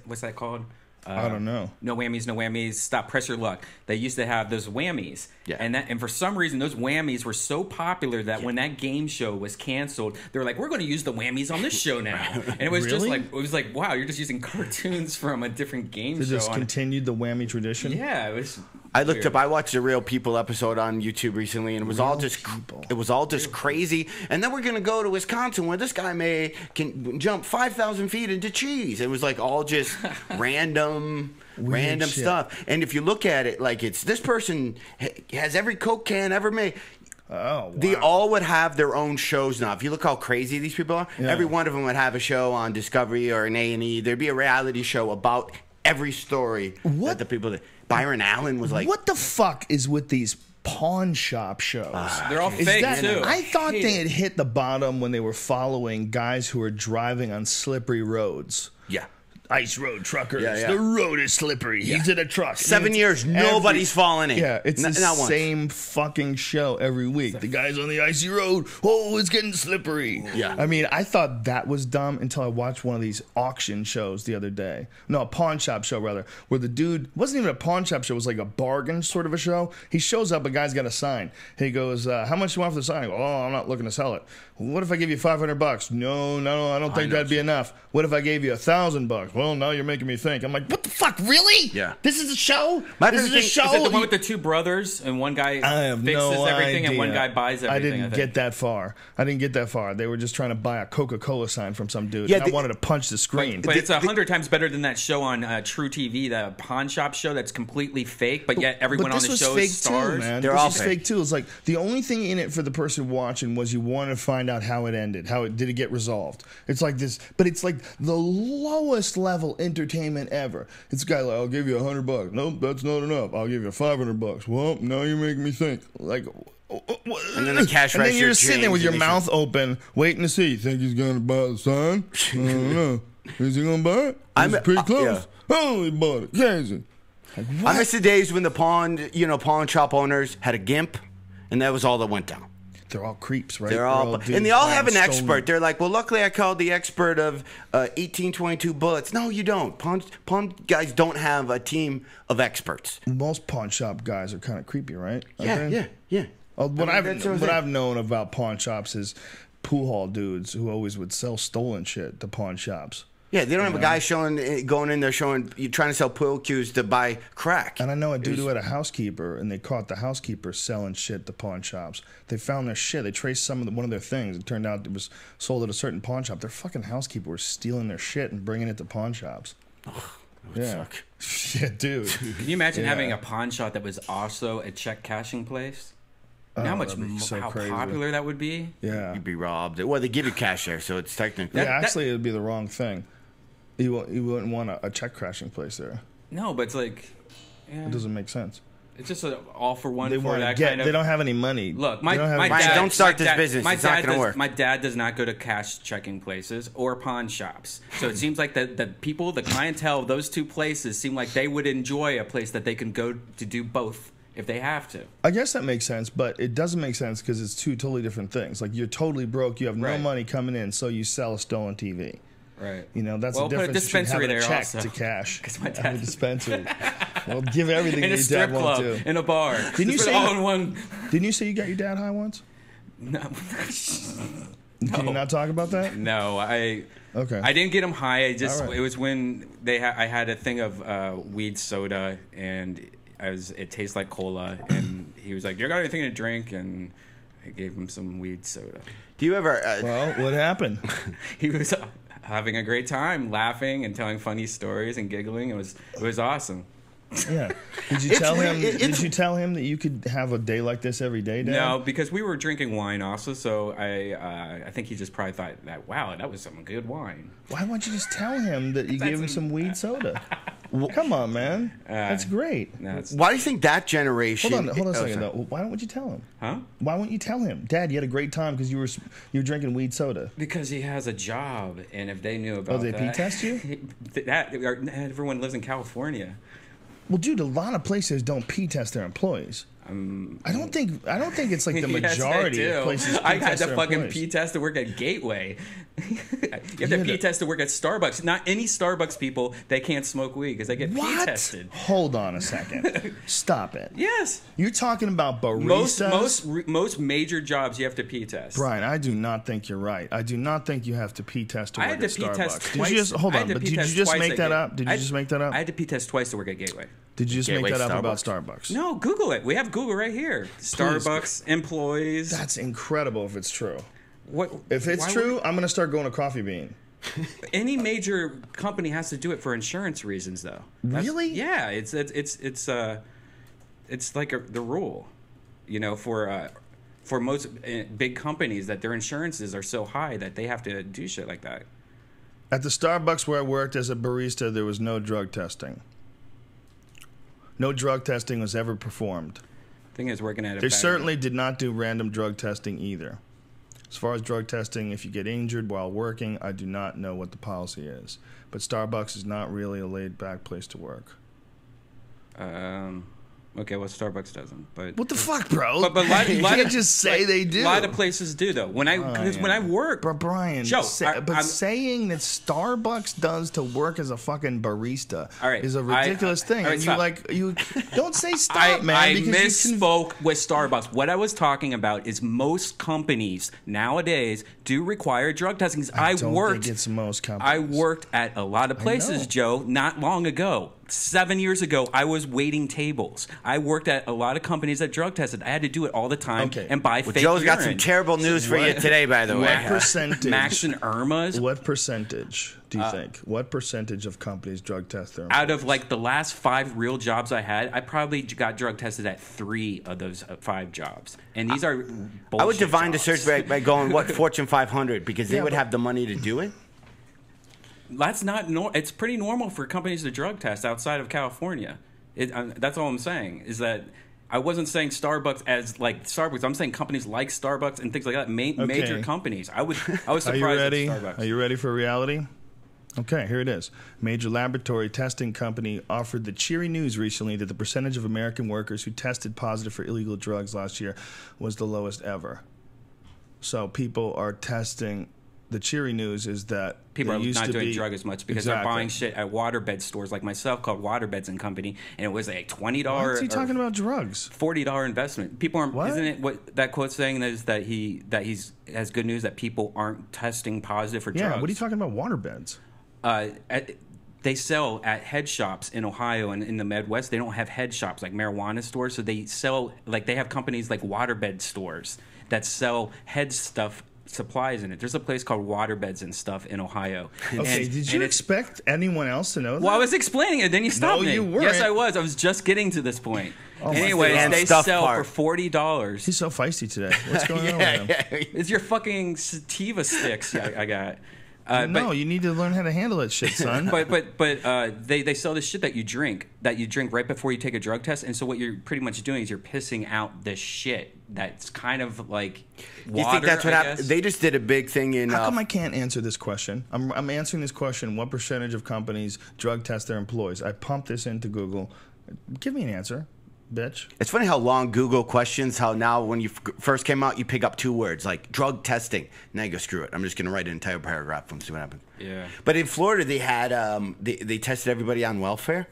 what's that called? I don't know. No whammies, no whammies. Stop, press your luck. They used to have those whammies, Yeah. and for some reason those whammies were so popular that when that game show was canceled, they were like, "We're going to use the whammies on this show now." And it was just Really? like, wow, you're just using cartoons from a different game They show. just continued the whammy tradition. Yeah, it was I looked up. I watched a Real People episode on YouTube recently, and it was all just crazy. And then we're gonna go to Wisconsin, where this guy can jump 5,000 feet into cheese. It was like all just random stuff. And if you look at it, like this person has every Coke can ever made. Oh, wow. They all would have their own shows now. If you look how crazy these people are, every one of them would have a show on Discovery or an A&E. There'd be a reality show about every story that the people that Byron Allen was like. What the fuck is with these pawn shop shows? They're all fake too. I thought they had hit the bottom when they were following guys who were driving on slippery roads. Yeah. Ice road truckers. Yeah. The road is slippery. He's in a truck. 7 years, nobody's falling in. Yeah, it's the not once. same fucking show every week. The guy's on the icy road. Oh, it's getting slippery. Yeah. I mean, I thought that was dumb until I watched one of these auction shows the other day. No, a pawn shop show, rather, where the dude, wasn't even a pawn shop show, it was like a bargain sort of a show. He shows up, a guy's got a sign. He goes, how much do you want for the sign? I go, oh, I'm not looking to sell it. What if I give you $500? No, I don't think that'd be enough. What if I gave you $1,000? Well, now you're making me think. I'm like, what the fuck, really? Yeah. This is a show? This is a show? Is it the one with the two brothers and one guy fixes everything and one guy buys everything? I didn't get that far. They were just trying to buy a Coca-Cola sign from some dude. Yeah, and I wanted to punch the screen. But it's 100 times better than that show on True TV, the pawn shop show that's completely fake, but yet everyone on the show is stars. Too, man. They're this all is fake too. It's like the only thing in it for the person watching was you wanted to find out how it ended. Did it get resolved? It's like this, but it's like the lowest level entertainment ever. It's a guy like, I'll give you $100. Nope, that's not enough. I'll give you $500. Well, now you're making me think. Like, and then the cash register. And then you're just sitting there with your change, mouth open, waiting to see. You think he's gonna buy the sign? I don't know. Is he gonna buy it? It's pretty close. Oh, he bought it. Crazy. Like, I miss the days when the pawn shop owners had a gimp, and that was all that went down. They're all creeps, right? They're all and they all have an expert. They're like, well, luckily I called the expert of 1822 bullets. No, you don't. Pawn guys don't have a team of experts. Most pawn shop guys are kind of creepy, right? Yeah. What I've known about pawn shops is pool hall dudes who always would sell stolen shit to pawn shops. Yeah, they don't have a guy going in there showing you trying to sell pool cues to buy crack. And I know a dude who had a housekeeper, and they caught the housekeeper selling shit to pawn shops. They found their shit. They traced one of their things. It turned out it was sold at a certain pawn shop. Their fucking housekeeper was stealing their shit and bringing it to pawn shops. Oh, that would suck. Shit, dude. Can you imagine having a pawn shop that was also a check cashing place? How popular that would be? Yeah. You'd be robbed. Well, they give you cash there, so it's technically... Actually, it would be the wrong thing. You wouldn't want a check crashing place there. No, but it's like... Yeah. It doesn't make sense. It's just an all for one they for that kind of... They don't have any money. Look, my dad... Don't start this business. It's not going to work. My dad does not go to cash checking places or pawn shops. So it seems like the people, the clientele of those two places seem like they would enjoy a place that they can go to do both if they have to. I guess that makes sense, but it doesn't make sense because it's two totally different things. Like, you're totally broke. You have no money coming in, so you sell a stolen TV. Right. You know, that's the difference between having a check to cash. Because my dad a dispensary. Well, give everything in that a your strip dad won't club, do. in a bar. Didn't you say all in one? Didn't you say you got your dad high once? No. Did you not talk about that? No, Okay. I didn't get him high. It Right. was when I had a thing of weed soda, and it tastes like cola, and he was like, "You got anything to drink?" And I gave him some weed soda. Do you ever... Well, what happened? He was having a great time, laughing and telling funny stories and giggling. It was awesome. Yeah. Did you tell him? Did you tell him that you could have a day like this every day, Dad? No, because we were drinking wine also. So I think he just probably thought that, wow, that was some good wine. Why won't you just tell him that you gave him some weed soda? Come on, man. That's great. No, why do you think that generation... Hold on a second, though. Why don't you tell him? Huh? Why won't you tell him? Dad, you had a great time because you were drinking weed soda. Because he has a job, and if they knew about they that... P-test you? Everyone lives in California. Well, dude, a lot of places don't P-test their employees. I don't think it's like the majority of places. I had to fucking employees. P-test to work at Gateway. You have to P-test to work at Starbucks. Not any Starbucks people, they can't smoke weed because they get P-tested. Hold on a second. Stop it. Yes. You're talking about baristas? Most major jobs you have to P-test. Brian, I do not think you're right. I do not think you have to P-test to work at Starbucks. Did you just make that up? Did you just make that up? I had to P-test twice to work at Gateway. Did you just make Gateway that up about Starbucks. Starbucks? No, Google it. We have Google right here. Starbucks employees. That's incredible if it's true. What If it's why true, I'm going to start going to Coffee Bean. any major company has to do it for insurance reasons, though. Really? Yeah, it's like the rule, you know, for most big companies that their insurances are so high that they have to do shit like that. At the Starbucks where I worked as a barista, there was no drug testing. No drug testing was ever performed. Thing is, working at a They factory- certainly did not do random drug testing either. As far as drug testing, if you get injured while working, I do not know what the policy is. But Starbucks is not really a laid-back place to work. Okay, well, Starbucks doesn't, but What the fuck, bro? But you can't just say they do. A lot of places do, though. When I work, But Brian, Joe, saying that Starbucks does to work as a fucking barista All right, is a ridiculous thing. all right, And stop. you don't say stop, man. I because you misspoke with Starbucks. What I was talking about is most companies nowadays do require drug testing. I don't think it's most companies. I worked at a lot of places, know. Joe, not long ago. 7 years ago, I was waiting tables. I worked at a lot of companies that drug tested. I had to do it all the time Okay. and buy Well, fake Joe's got some urine. terrible news for you today, by the way. What percentage? Max and Irma's. What percentage do you think? What percentage of companies drug test their Out of employees? like the last 5 real jobs I had, I probably got drug tested at 3 of those 5 jobs. And these are bullshit I would divine the jobs. search by going, what, Fortune 500? Because they Yeah, would but- have the money to do it. That's not it's pretty normal for companies to drug test outside of California. That's all I'm saying is that I wasn't saying Starbucks as like Starbucks. I'm saying companies like Starbucks and things like that. Major companies. I was surprised Are you ready? at Starbucks. Are you ready for reality? Okay, here it is. Major laboratory testing company offered the cheery news recently that the percentage of American workers who tested positive for illegal drugs last year was the lowest ever. So people are testing. The cheery news is that People there are used not to doing be- drug as much because Exactly. they're buying shit at waterbed stores like myself called Waterbeds and Company, and it was like $20 Why is he or talking about drugs? $40 investment. People aren't. What? Isn't it what that quote's saying is that he's has good news that people aren't testing positive for Yeah, drugs. what are you talking about? Waterbeds. They sell at head shops in Ohio and in the Midwest. They don't have head shops like marijuana stores, so they sell like they have companies like waterbed stores that sell head stuff supplies in it. There's a place called Waterbeds and stuff in Ohio. Okay, And- did and you it's- expect anyone else to know that? Well, I was explaining it, then you stopped me. you weren't. Yes, I was. I was just getting to this point. my Anyways, God. they Stuff sell part. for $40. He's so feisty today. What's going on with him? It's your fucking sativa sticks I got. No, you need to learn how to handle that shit, son. But they sell this shit that you drink right before you take a drug test, and so what you're pretty much doing is you're pissing out this shit that's kind of like water. You think that's what I happened? guess. They just did a big thing in. How come I can't answer this question? I'm answering this question. What percentage of companies drug test their employees? I pumped this into Google. Give me an answer, bitch. It's funny how long Google questions, how now when you first came out, you pick up 2 words like drug testing. Now you go, screw it. I'm just going to write an entire paragraph and see what happens. Yeah. But in Florida, they had, they tested everybody on welfare.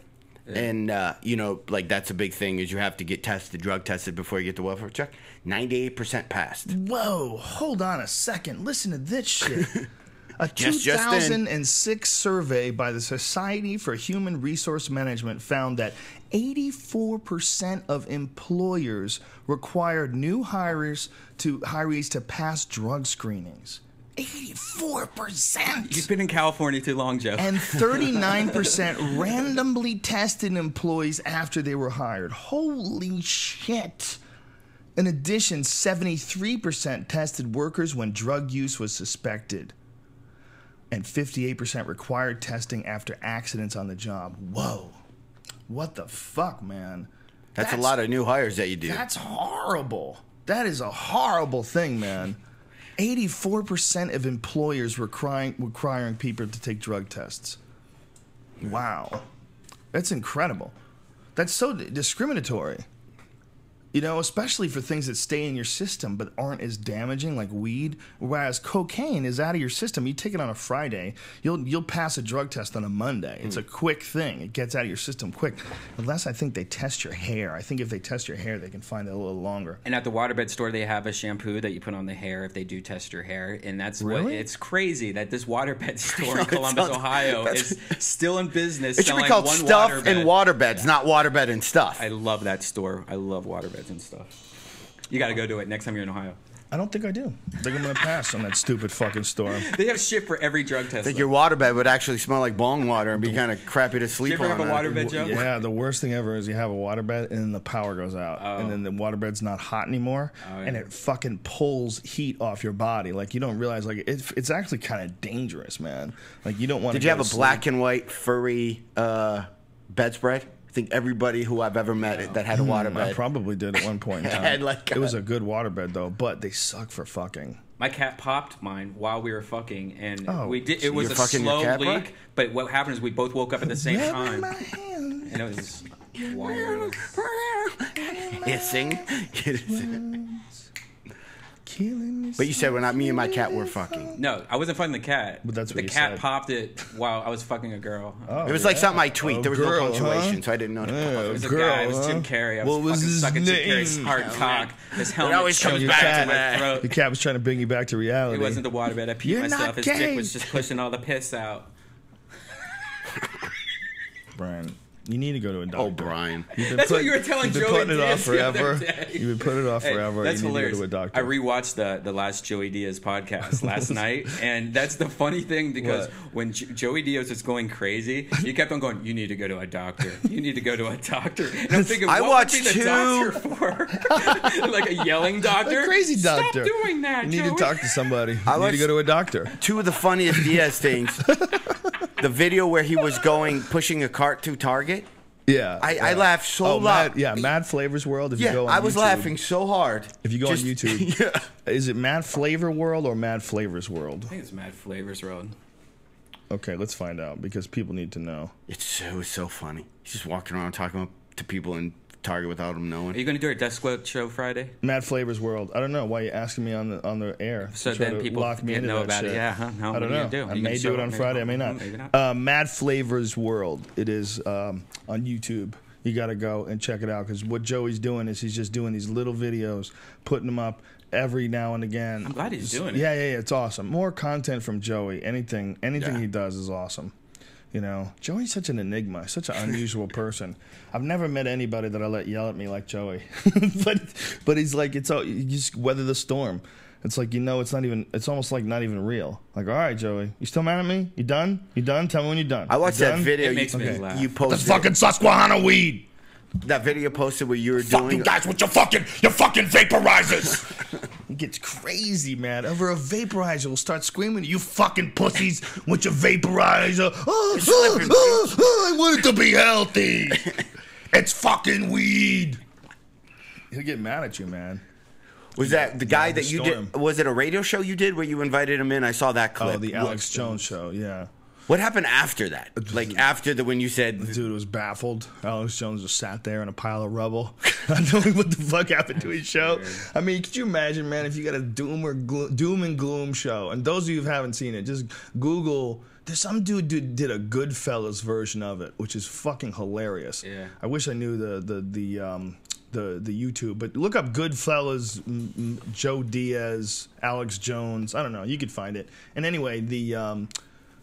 Yeah. And, you know, like that's a big thing is you have to get tested, drug tested before you get the welfare check. 98% passed. Whoa, hold on a second. Listen to this shit. A Just in. 2006 survey by the Society for Human Resource Management found that 84% of employers required new hirees to pass drug screenings. 84%! You've been in California too long, Joe. And 39% randomly tested employees after they were hired. Holy shit! In addition, 73% tested workers when drug use was suspected. And 58% required testing after accidents on the job. Whoa. What the fuck, man? That's a lot of new hires that you do. That's horrible. That is a horrible thing, man. 84% of employers requiring people to take drug tests. Wow. That's incredible. That's so discriminatory. You know, especially for things that stay in your system but aren't as damaging, like weed. Whereas cocaine is out of your system. You take it on a Friday, you'll pass a drug test on a Monday. It's a quick thing. It gets out of your system quick. Unless I think they test your hair. I think if they test your hair, they can find it a little longer. And at the waterbed store, they have a shampoo that you put on the hair if they do test your hair. And that's what it's crazy that this waterbed store in Columbus, Ohio is still in business. It should be called Stuff and Waterbeds, not Waterbed and Stuff. I love that store. I love waterbeds and stuff. You got to go to it next time you're in Ohio. I don't think I do. I think I'm going to pass on that stupid fucking store. They have shit for every drug test. I think your waterbed would actually smell like bong water and be kind of crappy to sleep on. Did you ever have a waterbed, Joe? Yeah, the worst thing ever is you have a waterbed and then the power goes out. And then the waterbed's not hot anymore. And it fucking pulls heat off your body. Like, you don't realize, like, it's actually kind of dangerous, man. Like, you don't want to. Did you have a black and white furry bedspread? I think everybody who I've ever met that had a waterbed. I probably did at one point in time. It was a good waterbed though, but they suck for fucking. My cat popped mine while we were fucking, and we did. So it was a slow leak, but what happened is we both woke up at the same time, and it was wild. Hissing. But you said when me and my cat were fucking. No, I wasn't fucking the cat. But that's what the cat popped it while I was fucking a girl. It was like something I tweet. There was no punctuation, so I didn't know. It was a guy. It was Jim Carrey. I was fucking sucking Jim Carrey's hard cock. His helmet always comes back to my throat. The cat was trying to bring you back to reality. It wasn't the waterbed. I peed myself. His dick was just pushing all the piss out. Brian. You need to go to a doctor. Oh, Brian. That's what you were telling Joey. You've been putting it off forever. You've been putting it off forever. That's you need hilarious. to go to a doctor. I rewatched the last Joey Diaz podcast last night, and that's the funny thing because when Joey Diaz was going crazy, he kept on going, "You need to go to a doctor. You need to go to a doctor." And I'm thinking, what would be the doctor for? Like a yelling doctor? A crazy doctor. Stop doing that, You need Joey. to talk to somebody. You need to go to a doctor. Two of the funniest Diaz things. The video where he was pushing a cart to Target. Yeah, I laughed so loud. Mad Flavors World. If you go on I was YouTube, laughing so hard. If you go on YouTube, is it Mad Flavor World or Mad Flavors World? I think it's Mad Flavors World. Okay, let's find out because people need to know. It was so funny. He's just walking around talking to people in Target without them knowing. Are you going to do a Death Squad show Friday? Mad Flavors World. I don't know why you're asking me on the air. So then people can know about it. Yeah, huh? No, I don't know. I may do it on Friday. I may not. Maybe not. Mad Flavors World. It is on YouTube. You got to go and check it out because what Joey's doing is he's just doing these little videos, putting them up every now and again. I'm glad he's doing it. Yeah, it's awesome. More content from Joey. Anything he does is awesome. You know, Joey's such an enigma, such an unusual person. I've never met anybody that I let yell at me like Joey. but he's like, you just weather the storm. It's like, it's almost like not even real. Like, all right, Joey, you still mad at me? You done? Tell me when you're done. I watched that video. It makes me laugh. You posted. The fucking Susquehanna weed. That video posted where you were Fuck doing. you guys with your fucking vaporizers. He gets crazy, man. Over a vaporizer, will start screaming, "You fucking pussies with your vaporizer! I want it to be healthy. It's fucking weed." He'll get mad at you, man. Was that the guy that you did? Was it a radio show you did where you invited him in? I saw that clip. Oh, the Alex Jones show, yeah. What happened after that? Like after when you said... The dude was baffled. Alex Jones just sat there in a pile of rubble, not knowing what the fuck happened to his show. I mean, could you imagine, man, if you got a doom and gloom show, and those of you who haven't seen it, just Google... There's some dude did a Goodfellas version of it, which is fucking hilarious. Yeah. I wish I knew the YouTube, but look up Goodfellas, Joe Diaz, Alex Jones. I don't know. You could find it. And anyway,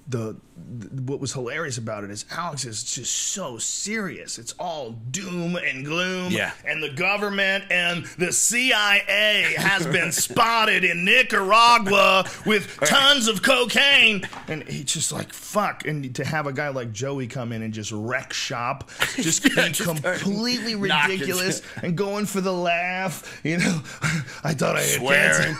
what was hilarious about it is Alex is just so serious. It's all doom and gloom. Yeah. And the government and the CIA has been spotted in Nicaragua with tons of cocaine. And he's just like, fuck. And to have a guy like Joey come in and just wreck shop, just be completely ridiculous and going for the laugh. You know, I thought I had cancer.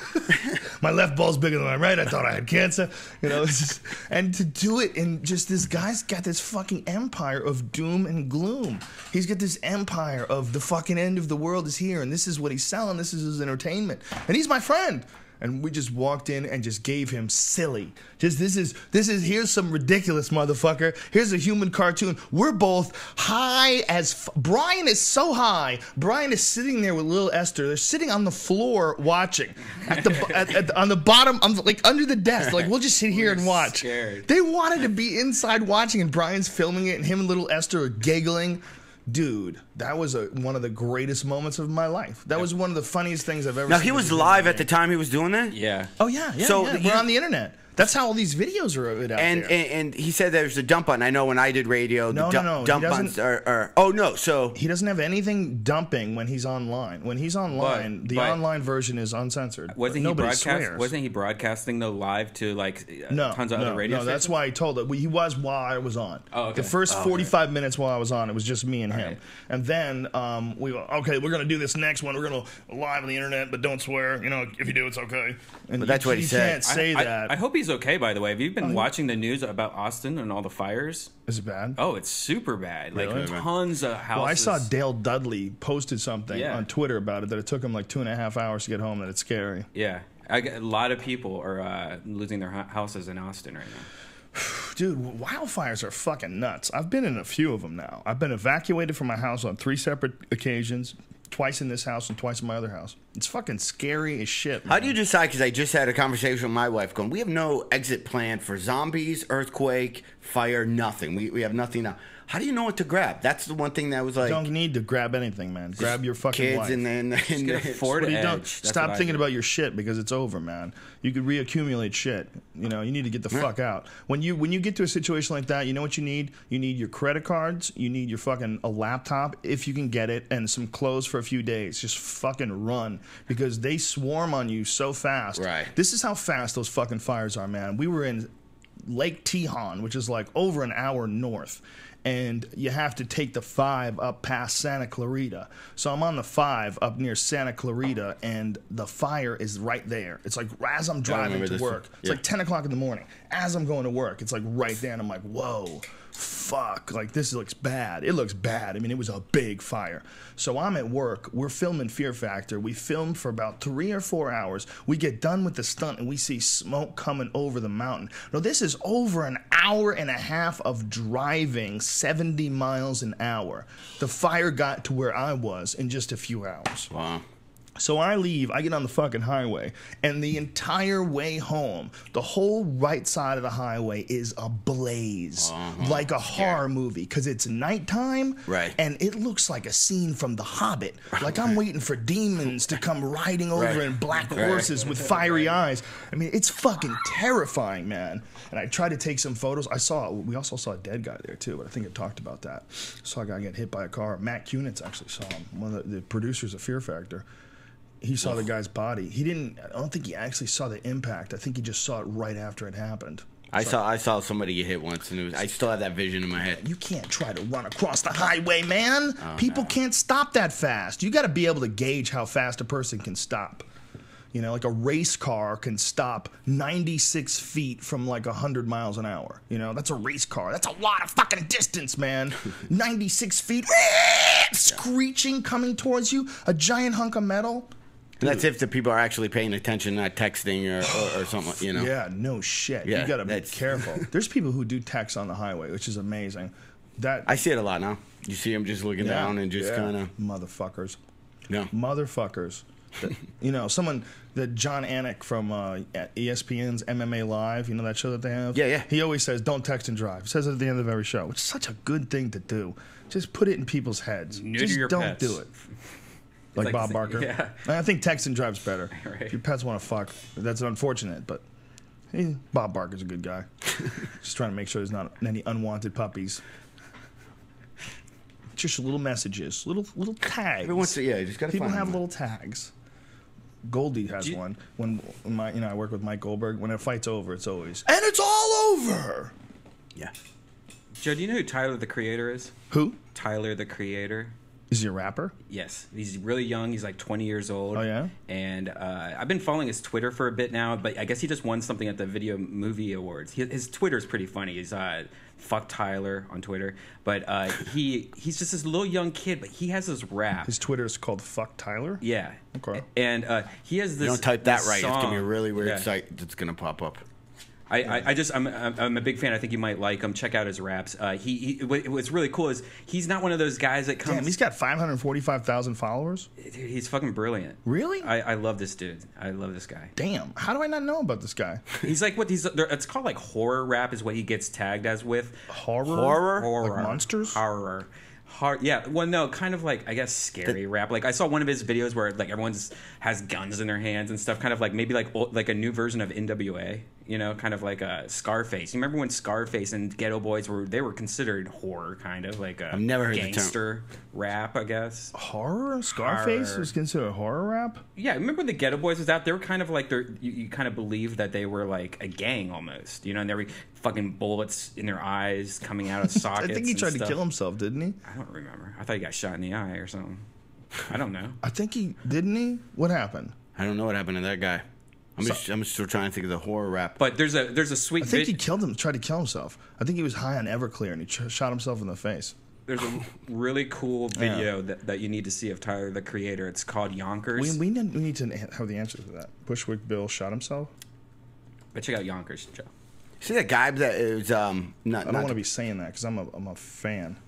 My left ball's bigger than my right. I thought I had cancer. You know, it's just, and to do it, and just this guy's got this fucking empire of doom and gloom. He's got this empire of the fucking end of the world is here, and this is what he's selling. This is his entertainment, and he's my friend. And we just walked in and just gave him silly. Just this is here's some ridiculous motherfucker. Here's a human cartoon. We're both high as Brian is so high. Brian is sitting there with little Esther. They're sitting on the floor watching on the bottom, like under the desk. Like we'll just sit here and watch. Scared. They wanted to be inside watching, and Brian's filming it, and him and little Esther are giggling. Dude, that was one of the greatest moments of my life. That was one of the funniest things I've ever seen. Now, he was live at the time he was doing that? Yeah. Oh, yeah. So we're on the internet. That's how all these videos are out there. And he said there's a dump button. I know when I did radio, No. dump buttons are... Oh, no, so... He doesn't have anything dumping when he's online. When he's online, the online version is uncensored. Wasn't he broadcasting though live to like tons of other radio stations? No, that's why I told it. He was while I was on. Oh, okay. The first 45 minutes while I was on, it was just me and him. Right. And then we were, okay, we're going to do this next one. We're going to live on the internet, but don't swear. You know, if you do, it's okay. And but that's what he said. You can't say that. I hope he's okay, by the way. Have you been watching the news about Austin and all the fires? Is it bad? Oh, it's super bad. Like Really? tons of houses. Well, I saw Dale Dudley posted something on Twitter about it, that it took him like 2.5 hours to get home, that it's scary. Yeah. A lot of people are losing their houses in Austin right now. Dude, wildfires are fucking nuts. I've been in a few of them now. I've been evacuated from my house on 3 separate occasions, twice in this house and twice in my other house. It's fucking scary as shit, man. How do you decide? Because I just had a conversation with my wife going, we have no exit plan for zombies, earthquake, fire, nothing. We have nothing now. How do you know what to grab? That's the one thing that was like... You don't need to grab anything, man. Grab your fucking kids wife. and then... Just get a Ford Edge. Stop thinking about your shit, because it's over, man. You could reaccumulate shit. You know, you need to get the fuck out. When you get to a situation like that, you know what you need? You need your credit cards. You need your fucking a laptop, if you can get it, and some clothes for a few days. Just fucking run, because they swarm on you so fast. Right. This is how fast those fucking fires are, man. We were in Lake Tejon, which is like over an hour north. And you have to take the 5 up past Santa Clarita. So I'm on the 5 up near Santa Clarita, and the fire is right there. It's like as I'm driving to work. It's like 10 o'clock in the morning. As I'm going to work, it's like right there, and I'm like, whoa, fuck. Like, this looks bad. It looks bad. I mean, it was a big fire. So I'm at work. We're filming Fear Factor. We filmed for about 3 or 4 hours. We get done with the stunt, and we see smoke coming over the mountain. Now, this is over an hour and a half of driving 70 miles an hour. The fire got to where I was in just a few hours. Wow. So I leave, I get on the fucking highway, and the entire way home, the whole right side of the highway is ablaze, like a horror movie, because it's nighttime, and it looks like a scene from The Hobbit. Like I'm waiting for demons to come riding over in black horses with fiery eyes. I mean, it's fucking terrifying, man. And I tried to take some photos. We also saw a dead guy there, too, but I think I talked about that. Saw a guy get hit by a car. Matt Kunitz actually saw him, one of the producers of Fear Factor. He saw the guy's body. I don't think he actually saw the impact. I think he just saw it right after it happened. I saw somebody get hit once, and I still have that vision in my head. You can't try to run across the highway, man. People can't stop that fast. You got to be able to gauge how fast a person can stop. You know, like a race car can stop 96 feet from like 100 miles an hour. You know, that's a race car. That's a lot of fucking distance, man. 96 feet, screeching, coming towards you. A giant hunk of metal. And that's if the people are actually paying attention, not texting or something, you know? Yeah, no shit. You got to be careful. There's people who do text on the highway, which is amazing. I see it a lot now. You see them just looking down and just kind of... Motherfuckers. Yeah. Motherfuckers. You know, John Anik from ESPN's MMA Live, you know that show that they have? Yeah. He always says, don't text and drive. He says it at the end of every show, which is such a good thing to do. Just put it in people's heads. Just don't do it. Like Bob Barker. Yeah. I think text and drive's better. Right. If your pets want to fuck, that's unfortunate, but Bob Barker's a good guy. Just trying to make sure there's not any unwanted puppies. Just little messages, little tags. You just gotta People find have them. little tags. Goldie has one. When I work with Mike Goldberg. When a fight's over, it's always, and it's all over. Yeah. Joe, do you know who Tyler the Creator is? Who? Tyler the Creator. Is he a rapper? Yes, he's really young. He's like 20 years old. Oh, yeah? And I've been following his Twitter for a bit now, but I guess he just won something at the Video Movie Awards. His Twitter's pretty funny. He's Fuck Tyler on Twitter. But he's just this little young kid, but he has this rap. His Twitter is called Fuck Tyler? Yeah. Okay. And he has this. You don't type that this right. It's gonna be a song. really weird Yeah. site that's gonna pop up. I'm a big fan. I think you might like him. Check out his raps. What's really cool is he's not one of those guys that comes. Damn, he's got 545,000 followers? Dude, he's fucking brilliant. Really? I love this dude. I love this guy. Damn. How do I not know about this guy? He's like what he's. It's called like horror rap is what he gets tagged as with. Horror? Like monsters? Horror. Yeah, well, no, kind of like I guess scary rap. Like I saw one of his videos where like everyone's has guns in their hands and stuff. Kind of like maybe like a new version of NWA. You know, kind of like a Scarface. You remember when Scarface and Ghetto Boys were considered horror, kind of like a I've never heard gangster rap, I guess. Horror? Scarface Horror. was considered horror rap? Yeah, remember when the Ghetto Boys was out? They were kind of like you kind of believed that they were like a gang almost. You know, and there were fucking bullets in their eyes coming out of sockets. I think he and tried to stuff. kill himself, didn't he? I don't remember. I thought he got shot in the eye or something. I don't know. I think he didn't he? What happened? I don't know what happened to that guy. I'm still trying to think of the horror rap. But there's a sweet. I think he tried to kill himself. I think he was high on Everclear and he shot himself in the face. There's a really cool video that you need to see of Tyler the Creator. It's called Yonkers. We need to have the answer to that. Bushwick Bill shot himself? But check out Yonkers, Joe. See that guy that is I don't want to be saying that because I'm a fan.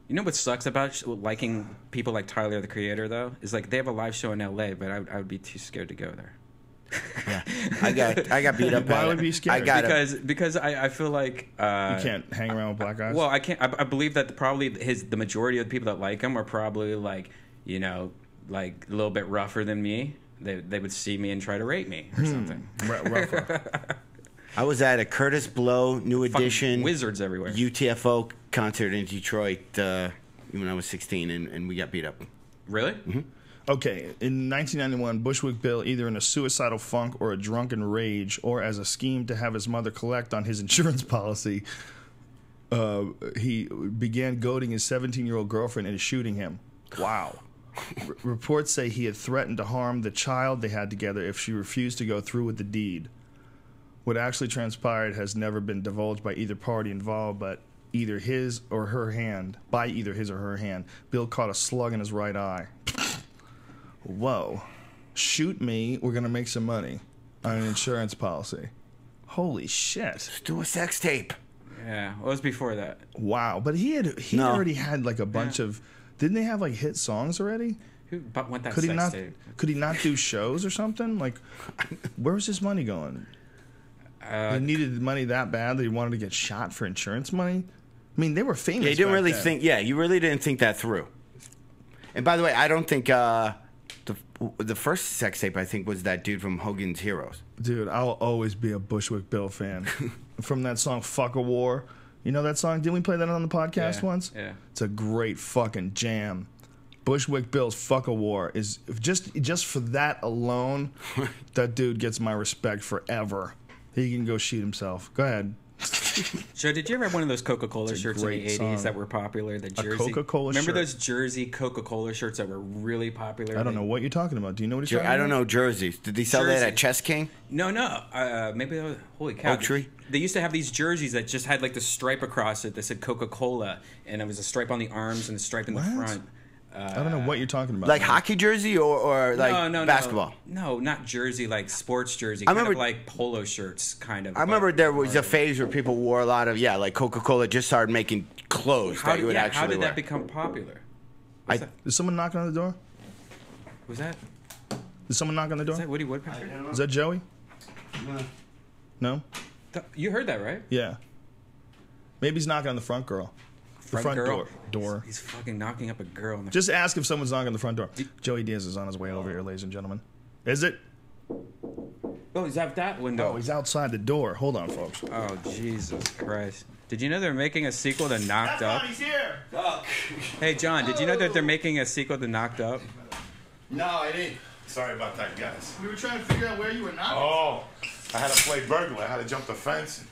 You know what sucks about liking people like Tyler the Creator though is like they have a live show in LA, but I would be too scared to go there. Yeah, I got beat up. Why would you be scared? Because I feel like you can't hang around with black guys. Well, I can't. I believe that probably the majority of the people that like him are probably like like a little bit rougher than me. They would see me and try to rape me or something. Rougher. I was at a Curtis Blow New Edition wizards everywhere. UTFO concert in Detroit when I was 16, and we got beat up. Really? Mm-hmm. Okay, in 1991, Bushwick Bill, either in a suicidal funk or a drunken rage, or as a scheme to have his mother collect on his insurance policy, he began goading his 17-year-old girlfriend into shooting him. Wow. Reports say he had threatened to harm the child they had together if she refused to go through with the deed. What actually transpired has never been divulged by either party involved, but either his or her hand, Bill caught a slug in his right eye. Whoa. Shoot me, we're going to make some money on an insurance policy. Holy shit. Let's do a sex tape. Yeah, what was before that? Wow, but he already had like a bunch of, didn't they have like hit songs already? Who went that Could he sex not? tape? Could he not do shows or something? Like, where's his money going? He needed money that bad that he wanted to get shot for insurance money. I mean, they were famous. Yeah, you didn't back really then. think. Yeah, you really didn't think that through. And by the way, I don't think the first sex tape I think was that dude from Hogan's Heroes. Dude, I'll always be a Bushwick Bill fan. From that song "Fuck a War," you know that song? Didn't we play that on the podcast once? Yeah. It's a great fucking jam. Bushwick Bill's "Fuck a War" is just for that alone. That dude gets my respect forever. He can go shoot himself. Go ahead. Joe, did you ever have one of those Coca-Cola It's a shirts in the great 80s song. that were popular? The jersey. Coca-Cola Remember shirt? those jersey Coca-Cola shirts that were really popular? I don't know what you're talking about. Do you know what he's talking I about? don't know jerseys. Did they sell that Jersey. at Chess King? No. Maybe that was, holy cow. Oak Tree? They used to have these jerseys that just had like the stripe across it that said Coca-Cola, and it was a stripe on the arms and a stripe in the What? front. I don't know what you're talking about. Like hockey jersey or like basketball? No, not jersey, like sports jersey. I Kind remember- of like polo shirts, kind of. I remember there was a phase where people wore a lot of like Coca-Cola just started making clothes that you would actually how did wear. that become popular? What's that? Is someone knocking on the door? Was that? Did someone knock on the door? Is that Woody Woodpecker? Is that Joey? No? You heard that, right? Yeah. Maybe he's knocking on the front girl. The front girl? door. He's fucking knocking up a girl. In the Just ask if someone's knocking on the front door. Joey Diaz is on his way over here, ladies and gentlemen. Is it? Oh, he's out that window. Oh, he's outside the door. Hold on, folks. Oh, Jesus Christ. Did you know they're making a sequel to Knocked Up? He's here. Hey, John, did you know that they're making a sequel to Knocked Up? No, I didn't. Sorry about that, guys. We were trying to figure out where you were knocking. Oh, I had to play burglar. I had to jump the fence.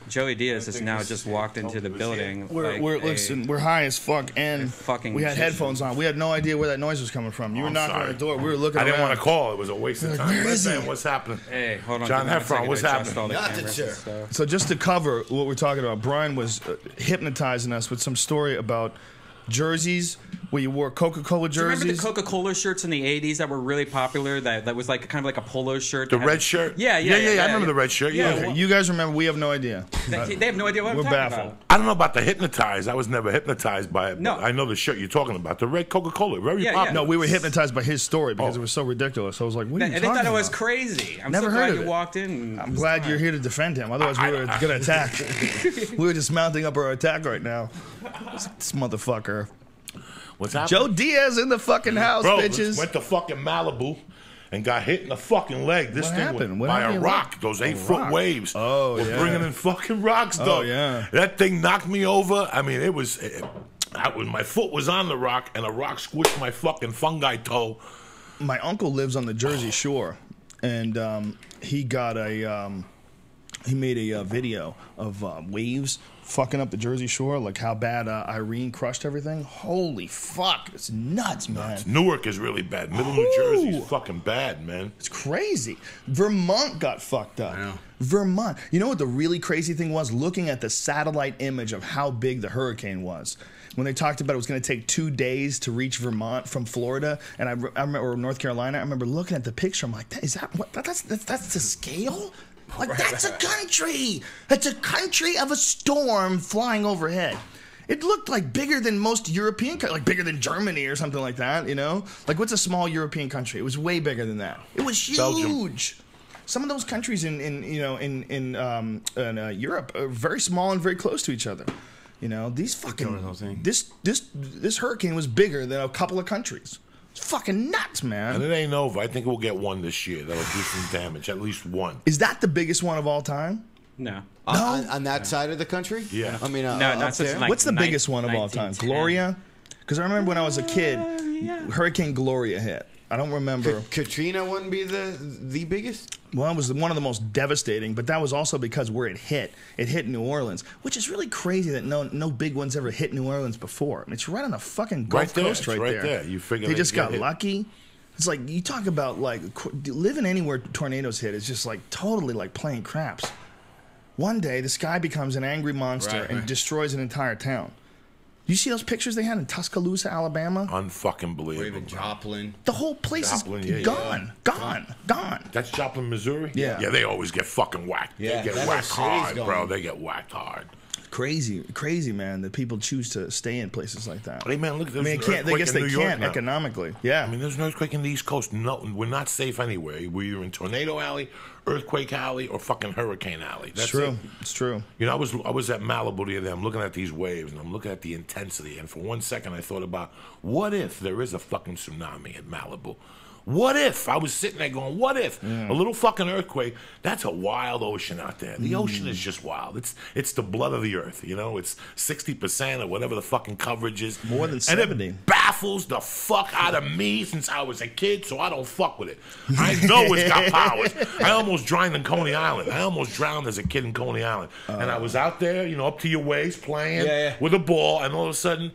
Joey Diaz has now just walked into the building. We're high as fuck, and we had headphones on. We had no idea where that noise was coming from. You were knocking on the door. We were looking. I didn't around. want to call. It was a waste of time. Where is he? What's happening? Hey, hold on. John Heffron, what's happening? Nothing, sir. So just to cover what we're talking about, Brian was hypnotizing us with some story about jerseys where you wore Coca-Cola jerseys. Remember the Coca-Cola shirts in the 80s that were really popular? That was like kind of like a polo shirt. The red shirt? Yeah. I remember the red shirt. Yeah. Okay, you guys remember? We have no idea. They have no idea what We're I'm talking baffled. about. I don't know about the hypnotized. I was never hypnotized by it. No. I know the shirt you're talking about. The red Coca-Cola. Very popular. No, we were hypnotized by his story because it was so ridiculous. I was like, what are you And talking they thought about? it was crarazy. I'm Never so heard glad of you it. walked in. I'm glad you're here to defend him. Otherwise, we were going to attack. We were just mounting up our attack right now. This motherfucker. What's happening? Joe Diaz in the fucking house, Bro, bitches. went to fucking Malibu and got hit in the fucking leg. This What thing happened? went What by happened a to your rock. leg? Those A 8-foot rock. waves. Oh, We're yeah. bringing in fucking rocks, though. Yeah. That thing knocked me over. I mean, my foot was on the rock, and a rock squished my fucking fungi toe. My uncle lives on the Jersey Shore, and he got he made a video of waves fucking up the Jersey Shore, like how bad Irene crushed everything. Holy fuck, it's nuts, man. Newark is really bad. Middle New Jersey is fucking bad, man. It's crazy. Vermont got fucked up. I know. Vermont. You know what the really crazy thing was? Looking at the satellite image of how big the hurricane was. When they talked about it was going to take 2 days to reach Vermont from Florida, and I remember, or North Carolina, I remember looking at the picture. I'm like, is that what? That's the scale? Like, that's a country. That's a country of a storm flying overhead. It looked like bigger than most European countries, like bigger than Germany or something like that, you know? Like, what's a small European country? It was way bigger than that. It was huge. Belgium. Some of those countries in Europe are very small and very close to each other. You know, these fucking this hurricane was bigger than a couple of countries. It's fucking nuts, man. And it ain't over. I think we'll get one this year that'll do some damage. At least one. Is that the biggest one of all time? No. On that side of the country? Yeah. I mean, No, up not since there? like What's the biggest one of all time? 1910. Gloria? Because I remember when I was a kid, Hurricane Gloria hit. I don't remember. Katrina wouldn't be the biggest? Well, it was one of the most devastating, but that was also because where it hit New Orleans, which is really crazy that no big ones ever hit New Orleans before. It's right on the fucking Gulf Right there. Coast It's right right there. there. You figure they they'd just get got hit. lucky. It's like, you talk about like living anywhere tornadoes hit is just like totally like playing craps. One day the sky becomes an angry monster and destroys an entire town. You see those pictures they had in Tuscaloosa, Alabama? Unfucking Or believable. even Joplin. The whole place Joplin, is yeah, gone. That's Joplin, Missouri? Yeah. Yeah, they always get fucking whacked. Yeah, They get that whacked whole city's hard, gone. bro. They get whacked hard. Crazy, man, that people choose to stay in places like that. Hey, man, look at this. I mean, I guess they can't economically. Yeah. I mean, there's an earthquake in the East Coast. No, we're not safe anywhere. We're either in Tornado Alley, Earthquake Alley, or fucking Hurricane Alley. That's It's true. it. It's true. You know, I was at Malibu the other day. I'm looking at these waves, and I'm looking at the intensity. And for 1 second, I thought about, what if there is a fucking tsunami at Malibu? What if? I was sitting there going, what if? A little fucking earthquake. That's a wild ocean out there. The ocean is just wild. It's the blood of the earth, you know? It's 60% or whatever the fucking coverage is. More than And 70. it baffles the fuck out of me since I was a kid, so I don't fuck with it. I know it's got powers. I almost drowned in Coney Island. I almost drowned as a kid in Coney Island. And I was out there, you know, up to your waist playing with a ball, and all of a sudden,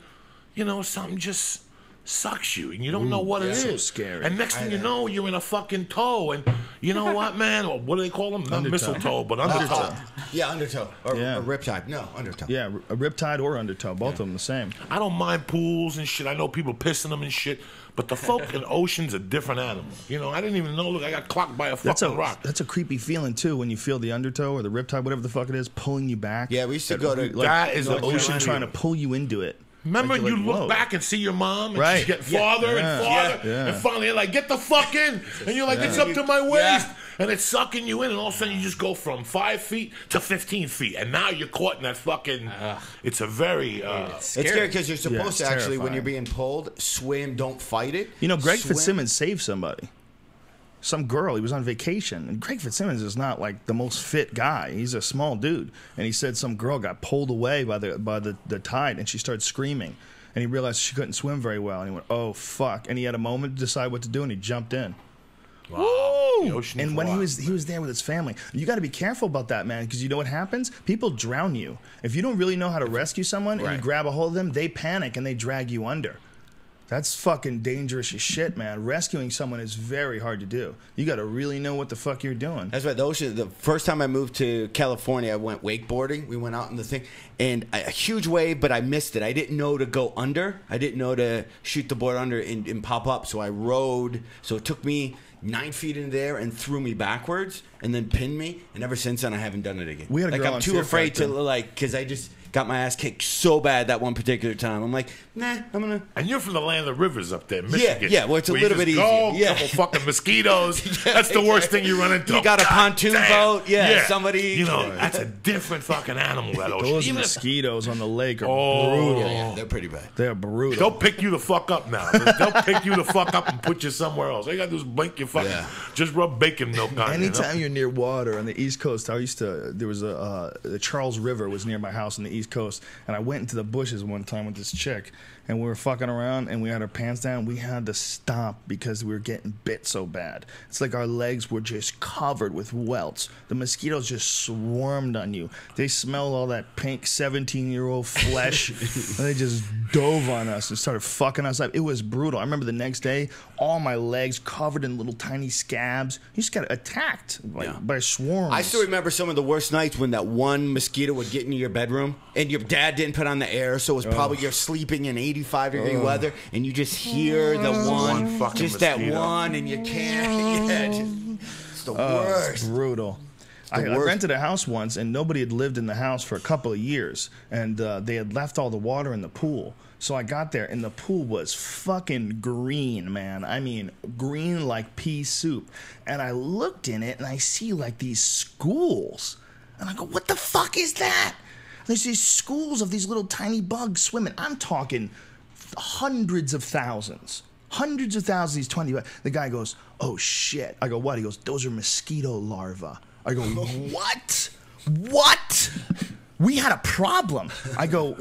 you know, something just sucks you, and you don't know what it is. so scary. And next thing you know, you're in a fucking toe, and you know what, man? Or what do they call them? Not Undertow. mistletoe, but undertow. Yeah, undertow. Or Yeah. riptide. No, undertow. Yeah, a riptide or undertow, both of them the same. I don't mind pools and shit. I know people pissing them and shit, but the fucking ocean's a different animal. You know, I didn't even know. Look, I got clocked by a fucking rock. That's a creepy feeling too when you feel the undertow or the riptide, whatever the fuck it is, pulling you back. Yeah, we used to go to... That is the a ocean giant- trying to pull you into it. Remember, Like, you're you like, look whoa. back and see your mom, and Right. she's getting farther and farther, Yeah. and finally you're like, get the fuck in, and you're like, it's up to my waist, and it's sucking you in, and all of a sudden you just go from 5 feet to 15 feet, and now you're caught in that fucking. It's a very. It's scary because you're supposed it's to actually, when terrifying. you're being pulled, swim, don't fight it. You know, Greg Swim. Fitzsimmons saved somebody. Some girl, he was on vacation, and Greg Fitzsimmons is not like the most fit guy. He's a small dude, and he said some girl got pulled away by the tide, and she started screaming, and he realized she couldn't swim very well, and he went, "Oh fuck!" And he had a moment to decide what to do, and he jumped in. Wow. the ocean And for when a he while. was there with his family, you got to be careful about that, man, because you know what happens? People drown you. If you don't really know how to rescue someone and you grab a hold of them, they panic and they drag you under. That's fucking dangerous as shit, man. Rescuing someone is very hard to do. You got to really know what the fuck you're doing. That's right. The first time I moved to California, I went wakeboarding. We went out in the thing, and a huge wave, but I missed it. I didn't know to go under. I didn't know to shoot the board under and pop up. So I rode. So it took me 9 feet in there and threw me backwards, and then pinned me. And ever since then, I haven't done it again. We had a girl I'm on too Fear afraid Factor. to because I just got my ass kicked so bad that one particular time. I'm like, nah, I'm gonna. And you're from the land of rivers up there, Michigan. Yeah, well, it's a where you little just bit go, easier. Yeah. couple fucking mosquitoes. Yeah, That's the worst exactly. thing you run into. You got a God pontoon damn. boat. Yeah, somebody. You know, that's a different fucking animal, that ocean. Those Even if- mosquitoes on the lake are Oh. brutal. Yeah, they're pretty bad. They're brutal. They'll pick you the fuck up now. They'll pick you the fuck up and put you somewhere else. All you gotta do is blink your fucking. Yeah. Just rub bacon milk on Anytime you. you're near water on the East Coast, there was the Charles River was near my house on the East Coast, and I went into the bushes one time with this chick, and we were fucking around, and we had our pants down. We had to stop because we were getting bit so bad. It's like our legs were just covered with welts. The mosquitoes just swarmed on you. They smelled all that pink 17-year-old flesh, and they just dove on us and started fucking us up. It was brutal. I remember the next day, all my legs covered in little tiny scabs. You just got attacked by swarms. I still remember some of the worst nights when that one mosquito would get into your bedroom, and your dad didn't put on the air, so it was probably you're sleeping in 85-degree weather, and you just hear the one fucking just mosquito. that one, and you can't. Yeah, it's the worst. It's brutal. I worst. rented a house once, and nobody had lived in the house for a couple of years, and they had left all the water in the pool. So I got there, and the pool was fucking green, man. I mean, green like pea soup. And I looked in it, and I see like these schools, and I go, "What the fuck is that?" There's these schools of these little tiny bugs swimming. I'm talking hundreds of thousands. Hundreds of thousands of these 20 bugs. The guy goes, "Oh, shit." I go, "What?" He goes, "Those are mosquito larvae." I go, "What? What?" We had a problem. I go,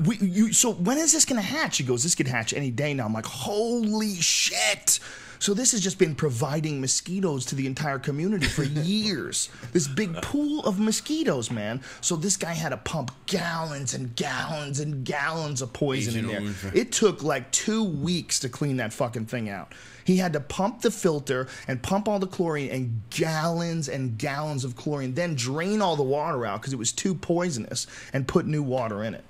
so when is this going to hatch? He goes, "This could hatch any day now." I'm like, holy shit. So this has just been providing mosquitoes to the entire community for years. This big pool of mosquitoes, man. So this guy had to pump gallons and gallons and gallons of poison in there. It took like 2 weeks to clean that fucking thing out. He had to pump the filter and pump all the chlorine and gallons of chlorine, then drain all the water out because it was too poisonous and put new water in it.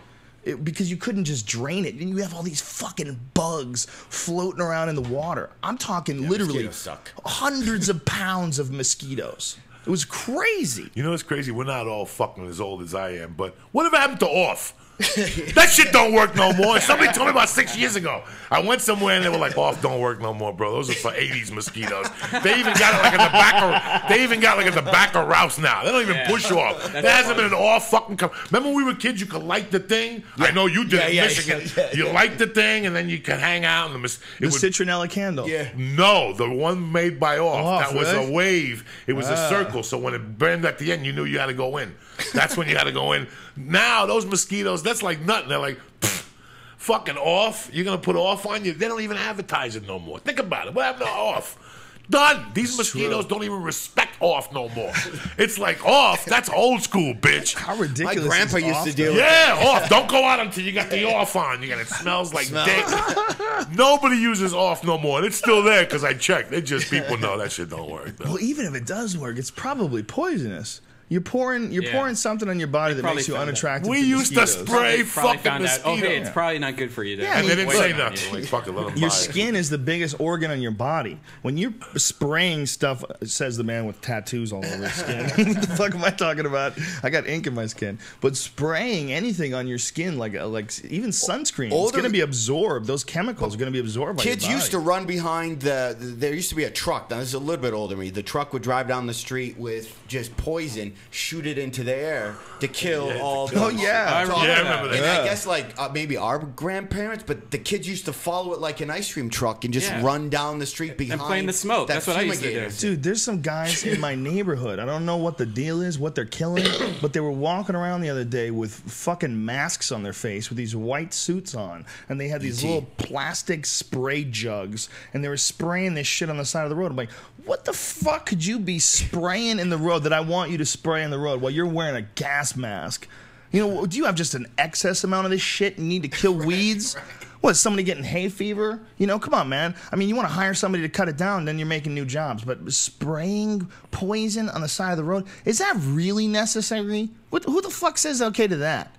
Because you couldn't just drain it. And you have all these fucking bugs floating around in the water. I'm talking literally mosquitoes suck. hundreds of pounds of mosquitoes. It was crazy. You know what's crazy? We're not all fucking as old as I am, but whatever happened to off? That shit don't work no more. Somebody told me about 6 years ago. I went somewhere and they were like, "Off don't work no more, bro. Those are for '80s mosquitoes." They even got it like at the back of Rouse now. They don't even push off. There hasn't been an off fucking. Remember when we were kids? You could light the thing. I know you did in Michigan. You light the thing and then you can hang out and The citronella candle. Yeah. No, the one made by Off. Off, That was really? a wave. It was a circle. So when it burned at the end, you knew you had to go in. That's when you had to go in. Now those mosquitoes, that's like nothing. They're like, fucking Off. You're gonna put Off on you? They don't even advertise it no more. Think about it. What happened to Off? Done. These mosquitoes don't even respect Off no more. It's like Off. That's old school, bitch. How My ridiculous grandpa is used Off, to though? deal with Yeah, Off. Don't go out until you got the Off on. It smells like dick. Nobody uses Off no more. And it's still there because I checked. It just people know that shit don't work. Though. Well, even if it does work, it's probably poisonous. You're pouring something on your body that probably makes you found that. unattractive. We to used to mosquitoes. spray Probably fucking found out, mosquitoes. okay, it's probably not good for you. Yeah, And they didn't Wait, say wait, nothing. Like, fuck it, let them Your buy it. skin is the biggest organ on your body. When you're spraying stuff, says the man with tattoos all over his skin. What the fuck am I talking about? I got ink in my skin. But spraying anything on your skin, like even sunscreen, it's Older- going to be absorbed. Those chemicals are going to be absorbed by your Kids body. used to run behind there used to be a truck. Now, this is a little bit older than me. The truck would drive down the street with just poison, shoot it into the air to kill all the... Oh, yeah. I remember I remember that. And Yeah. I guess like maybe our grandparents, but the kids used to follow it like an ice cream truck and just Yeah. run down the street behind play in the smoke. that That's what I used to do. fumigator. Dude, there's some guys in my neighborhood. I don't know what the deal is, what they're killing, but they were walking around the other day with fucking masks on their face with these white suits on. And they had these ET. little plastic spray jugs. And they were spraying this shit on the side of the road. I'm like, what the fuck could you be spraying in the road that I want you to spray in the road while you're wearing a gas mask? You know, do you have just an excess amount of this shit and need to kill weeds? What, is somebody getting hay fever? You know, come on, man. I mean, you want to hire somebody to cut it down, then you're making new jobs. But spraying poison on the side of the road, is that really necessary? Who the fuck says okay to that?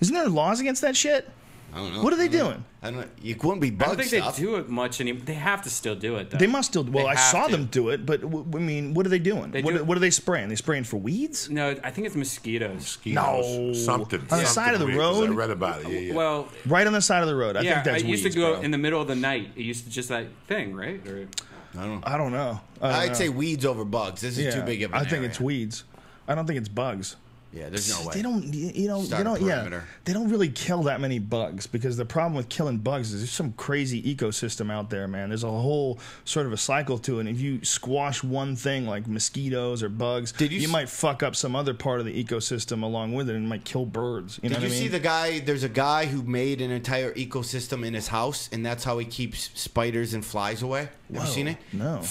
Isn't there laws against that shit? I don't know. What are they doing? I don't know. It wouldn't be bug I don't think stuff. they do it much anymore. They have to still do it, though. They must still. Well, They I have saw to. them do it, but I mean, what are they doing? They What do it- are they spraying? They spraying for weeds? No, I think it's mosquitoes. Mosquitoes, something On the side of the weird, 'cause I road? read about it. Yeah. Well, Right on the side of the road. I yeah, think that's it used weeds, to go bro. in the middle of the night. It used to just that thing, right? Or, I don't know. I don't I'd know. say weeds over bugs. This is too big of an I think area. it's weeds. I don't think it's bugs. Yeah, there's no way. They don't, Start a perimeter. they don't really kill that many bugs because the problem with killing bugs is there's some crazy ecosystem out there, man. There's a whole sort of a cycle to it. And if you squash one thing like mosquitoes or bugs, you might fuck up some other part of the ecosystem along with it and might kill birds. You know Did you what I mean? see the guy? There's a guy who made an entire ecosystem in his house, and that's how he keeps spiders and flies away. Have you seen it? No.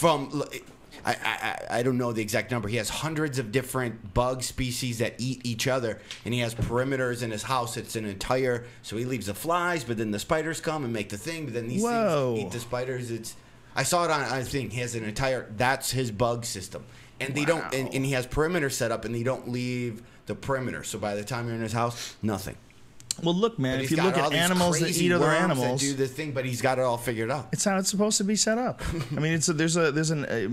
I don't know the exact number. He has hundreds of different bug species that eat each other, and he has perimeters in his house. It's an entire. So he leaves the flies, but then the spiders come and make the thing. But then these Whoa. things eat the spiders. I saw it on a thing. He has an entire. That's his bug system, and they don't. And he has perimeter set up, and they don't leave the perimeter. So by the time you're in his house, nothing. Well, look, man, But if he's you got look all at these animals that crazy eat other worms animals, that do this thing, but he's got it all figured out. it's how it's supposed to be set up. I mean,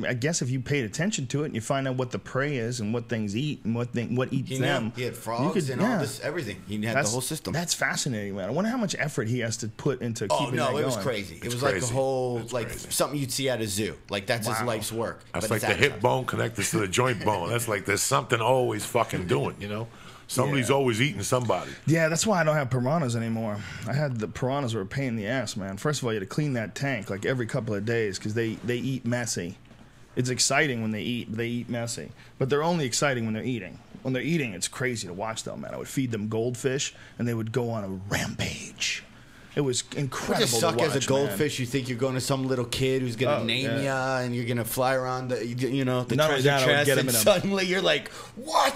I guess if you paid attention to it and you find out what the prey is and what things eat and what eats He them, He had frogs and all this, everything. He had the whole system. That's fascinating, man. I wonder how much effort he has to put into Oh keeping no, that it was going. crazy. It It's was like a crazy. whole, It's like crazy. something you'd see at a zoo. Like that's his life's work. That's But like it's the hip advertised. bone connected to the joint bone. That's like there's something always fucking doing, you know? Somebody's always eating somebody. Yeah, that's why I don't have piranhas anymore. I had the piranhas were a pain in the ass, man. First of all, you had to clean that tank like every couple of days because they eat messy. It's exciting when they eat, but they eat messy. But they're only exciting when they're eating. When they're eating, it's crazy to watch them, man. I would feed them goldfish, and they would go on a rampage. It was incredible It just suck to watch, as a goldfish. You think you're going to some little kid who's going to name ya, and you're going to fly around the the Not only treasure that, I would chest, get him and in a- suddenly you're like, what?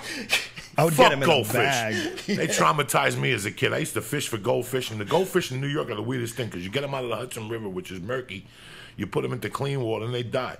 I would Fuck get them in a goldfish. bag. They traumatized me as a kid. I used to fish for goldfish, and the goldfish in New York are the weirdest thing because you get them out of the Hudson River, which is murky. You put them into clean water, and they die.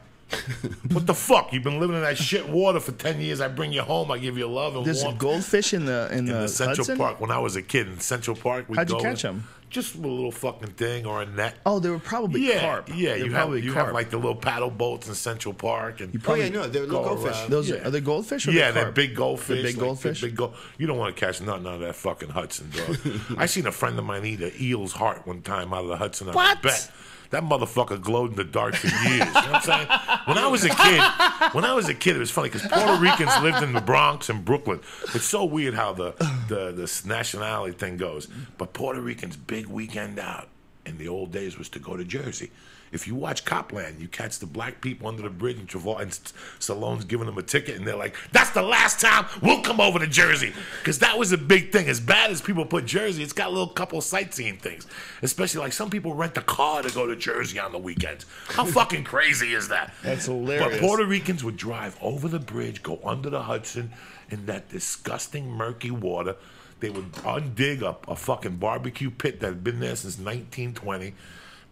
What the fuck? You've been living in that shit water for 10 years. I bring you home. I give you love and There's warmth. goldfish in the Central Hudson? Park. When I was a kid in Central Park, we'd How'd you go catch in- 'em? Just with a little fucking thing or a net. Oh, they were probably carp. Yeah, They're you probably have carp. like the little paddle boats in Central Park, and Oh yeah, no, they're little go goldfish. around. Those Yeah. are they goldfish or Yeah, they're they're big goldfish. They're big goldfish? You don't want to catch nothing out of that fucking Hudson, dog. I seen a friend of mine eat an eel's heart one time out of the Hudson. What? I bet. That motherfucker glowed in the dark for years. You know what I'm saying? When I was a kid, it was funny because Puerto Ricans lived in the Bronx and Brooklyn. It's so weird how the nationality thing goes. But Puerto Ricans' big weekend out in the old days was to go to Jersey. If you watch Copland, you catch the black people under the bridge and Travolta and Stallone's giving them a ticket, and they're like, "That's the last time we'll come over to Jersey," because that was a big thing. As bad as people put Jersey, it's got a little couple sightseeing things. Especially like some people rent a car to go to Jersey on the weekends. How fucking crazy is that? That's hilarious. But Puerto Ricans would drive over the bridge, go under the Hudson in that disgusting murky water. They would undig a fucking barbecue pit that had been there since 1920.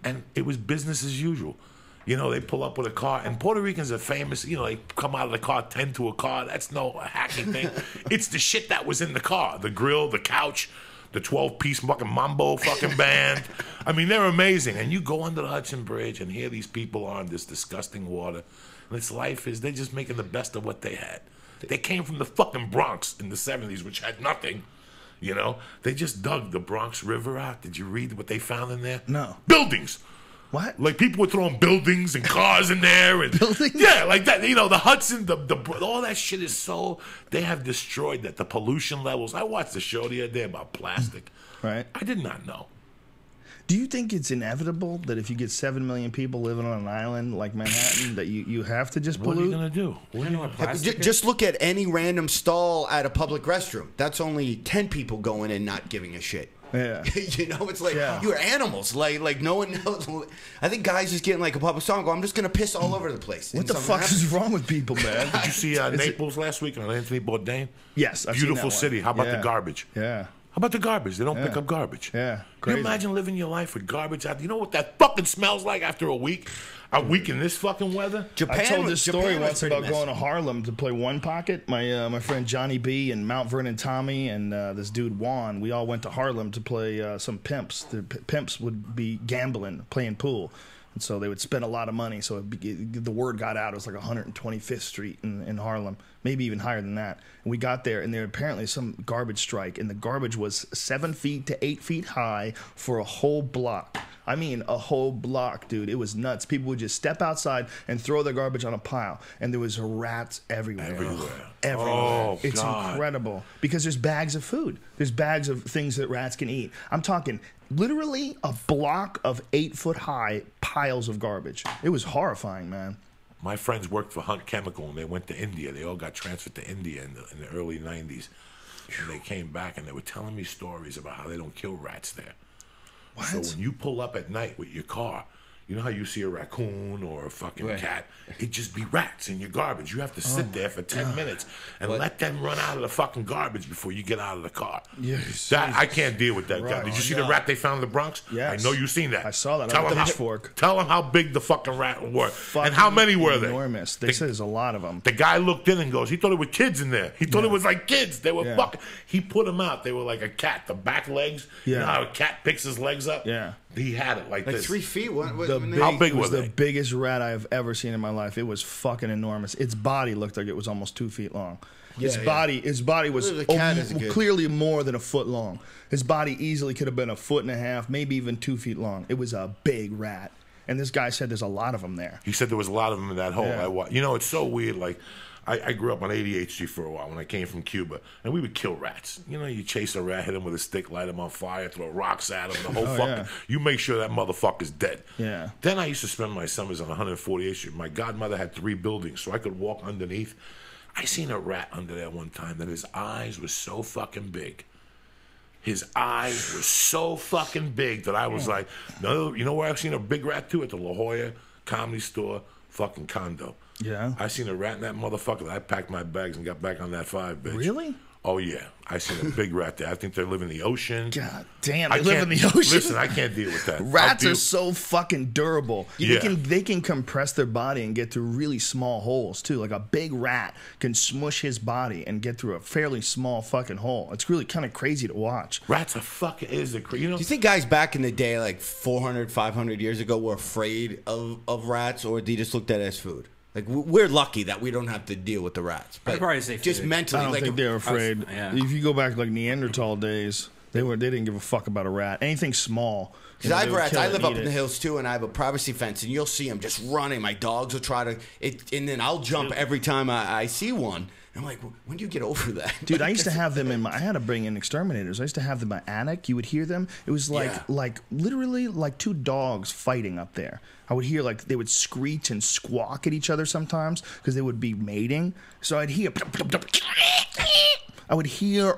And it was business as usual. You know, they pull up with a car. And Puerto Ricans are famous. You know, they come out of the car, tend to a car. That's no hacking thing. It's the shit that was in the car. The grill, the couch, the 12-piece fucking mambo fucking band. I mean, they're amazing. And you go under the Hudson Bridge, and here these people are in this disgusting water. And its life is, they're just making the best of what they had. They came from the fucking Bronx in the 70s, which had nothing. You know, they just dug the Bronx River out. Did you read what they found in there? No. Buildings. What? Like people were throwing buildings and cars in there, and Buildings? yeah, like that. You know, the Hudson, all that shit is so. They have destroyed that. The pollution levels. I watched the show the other day about plastic. Right. I did not know. Do you think it's inevitable that if you get 7 million people living on an island like Manhattan, that you have to just What are you pollute? gonna do? What are you gonna Plastic is- Just look at any random stall at a public restroom. That's only 10 people going in not giving a shit. Yeah. You know, it's like Yeah. you're animals. Like no one knows. I think guys just getting like a public stall and go, I'm just gonna piss all over the place. What And the something fuck happens. is wrong with people, man? Did you see Naples last week on Anthony Bourdain? Yes, I've seen Beautiful that one. city. How about Yeah. the garbage? Yeah. How about the garbage? They don't pick Yeah. up garbage. Yeah, Can crazy. you imagine living your life with garbage out? You know what that fucking smells like after a week? A week in this fucking weather? Japan, I told this story Japan was once pretty about going to messy. Harlem to play One Pocket. My friend Johnny B and Mount Vernon Tommy and this dude Juan, we all went to Harlem to play some pimps. The pimps would be gambling, playing pool. And so they would spend a lot of money. So the word got out. It was like 125th Street in Harlem, maybe even higher than that. And we got there, and there apparently some garbage strike, and the garbage was 7 feet to 8 feet high for a whole block. I mean, a whole block, dude. It was nuts. People would just step outside and throw their garbage on a pile, and there was rats everywhere. Everywhere. Oh, It's God. incredible because there's bags of food. There's bags of things that rats can eat. I'm talking literally a block of 8 foot high piles of garbage. It was horrifying, man. My friends worked for Hunt Chemical, and they went to India. They all got transferred to India in the early 90s. And they came back, and they were telling me stories about how they don't kill rats there. What? So when you pull up at night with your car, you know how you see a raccoon or a fucking Right. cat? It just be rats in your garbage. You have to sit there for 10 minutes and let them run out of the fucking garbage before you get out of the car. Yes. That I can't deal with that guy. Right. Did you see the rat they found in the Bronx? Yes. I know you've seen that. I saw that. I Tell went them to how, Pitchfork. tell them how big the fucking rat were. Fucking And how many were they? Enormous. They said there's a lot of them. The guy looked in and goes, he thought it were kids in there. He thought it was like kids. They were Yeah. fucking. He put them out. They were like a cat. The back legs. You Yeah. know how a cat picks his legs up? Yeah. He had it like Like this. 3 feet. What, The when big, they- How big it was were the they? biggest rat I've ever seen in my life. It was fucking enormous. Its body looked like it was almost 2 feet long. His body was The cat is good. clearly more than a foot long. His body easily could have been a foot and a half, maybe even 2 feet long. It was a big rat. And this guy said there's a lot of them there. He said there was a lot of them in that hole. Yeah. You know, it's so weird. Like, I grew up on 88th Street for a while when I came from Cuba, and we would kill rats. You know, you chase a rat, hit him with a stick, light him on fire, throw rocks at him, the whole fucking. yeah. You make sure that motherfucker's dead. Yeah. Then I used to spend my summers on 148th Street. My godmother had 3 buildings, so I could walk underneath. I seen a rat under there one time that his eyes were so fucking big. His eyes were so fucking big that I was like, no, you know where I've seen a big rat too? At the La Jolla Comedy Store fucking condo. Yeah. I seen a rat in that motherfucker. I packed my bags and got back on that 5, bitch. Really? Oh, yeah. I seen a big rat there. I think they live in the ocean. God damn, I they live in the can't- ocean. Listen, I can't deal with that. Rats I'll are deal- so fucking durable. Yeah. They can compress their body and get through really small holes too. Like a big rat can smush his body and get through a fairly small fucking hole. It's really kind of crazy to watch. Rats are fucking, you know, Do you think guys back in the day, like 400, 500 years ago, were afraid of rats, or they just looked at it as food? Like, we're lucky that we don't have to deal with the rats. But I'd probably say just food. mentally, I don't like think they were afraid. yeah. If you go back like Neanderthal days, they didn't give a fuck about a rat. Anything small. Because I have they would rats. kill I it live and up eat in the it. hills too, and I have a privacy fence, and you'll see them just running. My dogs will try to, and then I'll jump every time I see one. I'm like, when do you get over that? Dude, I used to have them I had to bring in exterminators. I used to have them in my attic. You would hear them. It was like literally like 2 dogs fighting up there. I would hear like they would screech and squawk at each other sometimes because they would be mating. So I'd hear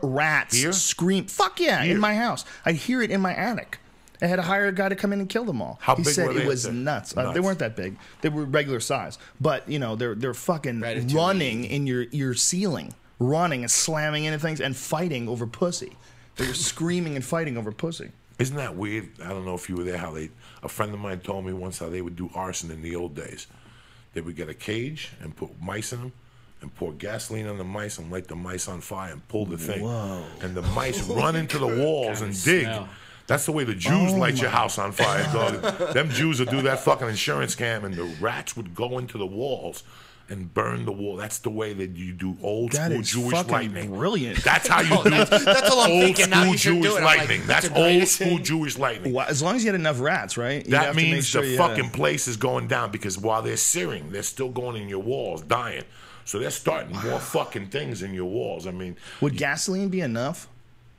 rats Here? scream. Fuck yeah, Here? in my house. I'd hear it in my attic. I had to hire a guy to come in and kill them all. How He big said were they it up was there? nuts. Nuts. They weren't that big. They were regular size. But you know, they're fucking Ratatouille. running in your ceiling, running and slamming into things and fighting over pussy. They were screaming and fighting over pussy. isn't that weird? I don't know if you were there, a friend of mine told me once how they would do arson in the old days. They would get a cage and put mice in them and pour gasoline on the mice and light the mice on fire and pull the thing. Whoa. And the mice run into the walls and dig. smell. That's the way the Jews light your house on fire, dog. Them Jews would do that fucking insurance scam, and the rats would go into the walls and burn the wall. That's the way that you do old That school is Jewish fucking lightning. brilliant. That's how you do That's all I'm old thinking now. school You should do Jewish it. I'm like, lightning. that's That's the old greatest school thing. Jewish lightning. Well, as long as you had enough rats, right? You That have to make means sure the you fucking place is going down because while they're searing, they're still going in your walls, dying. So they're starting more fucking things in your walls. I mean, Would gasoline be enough?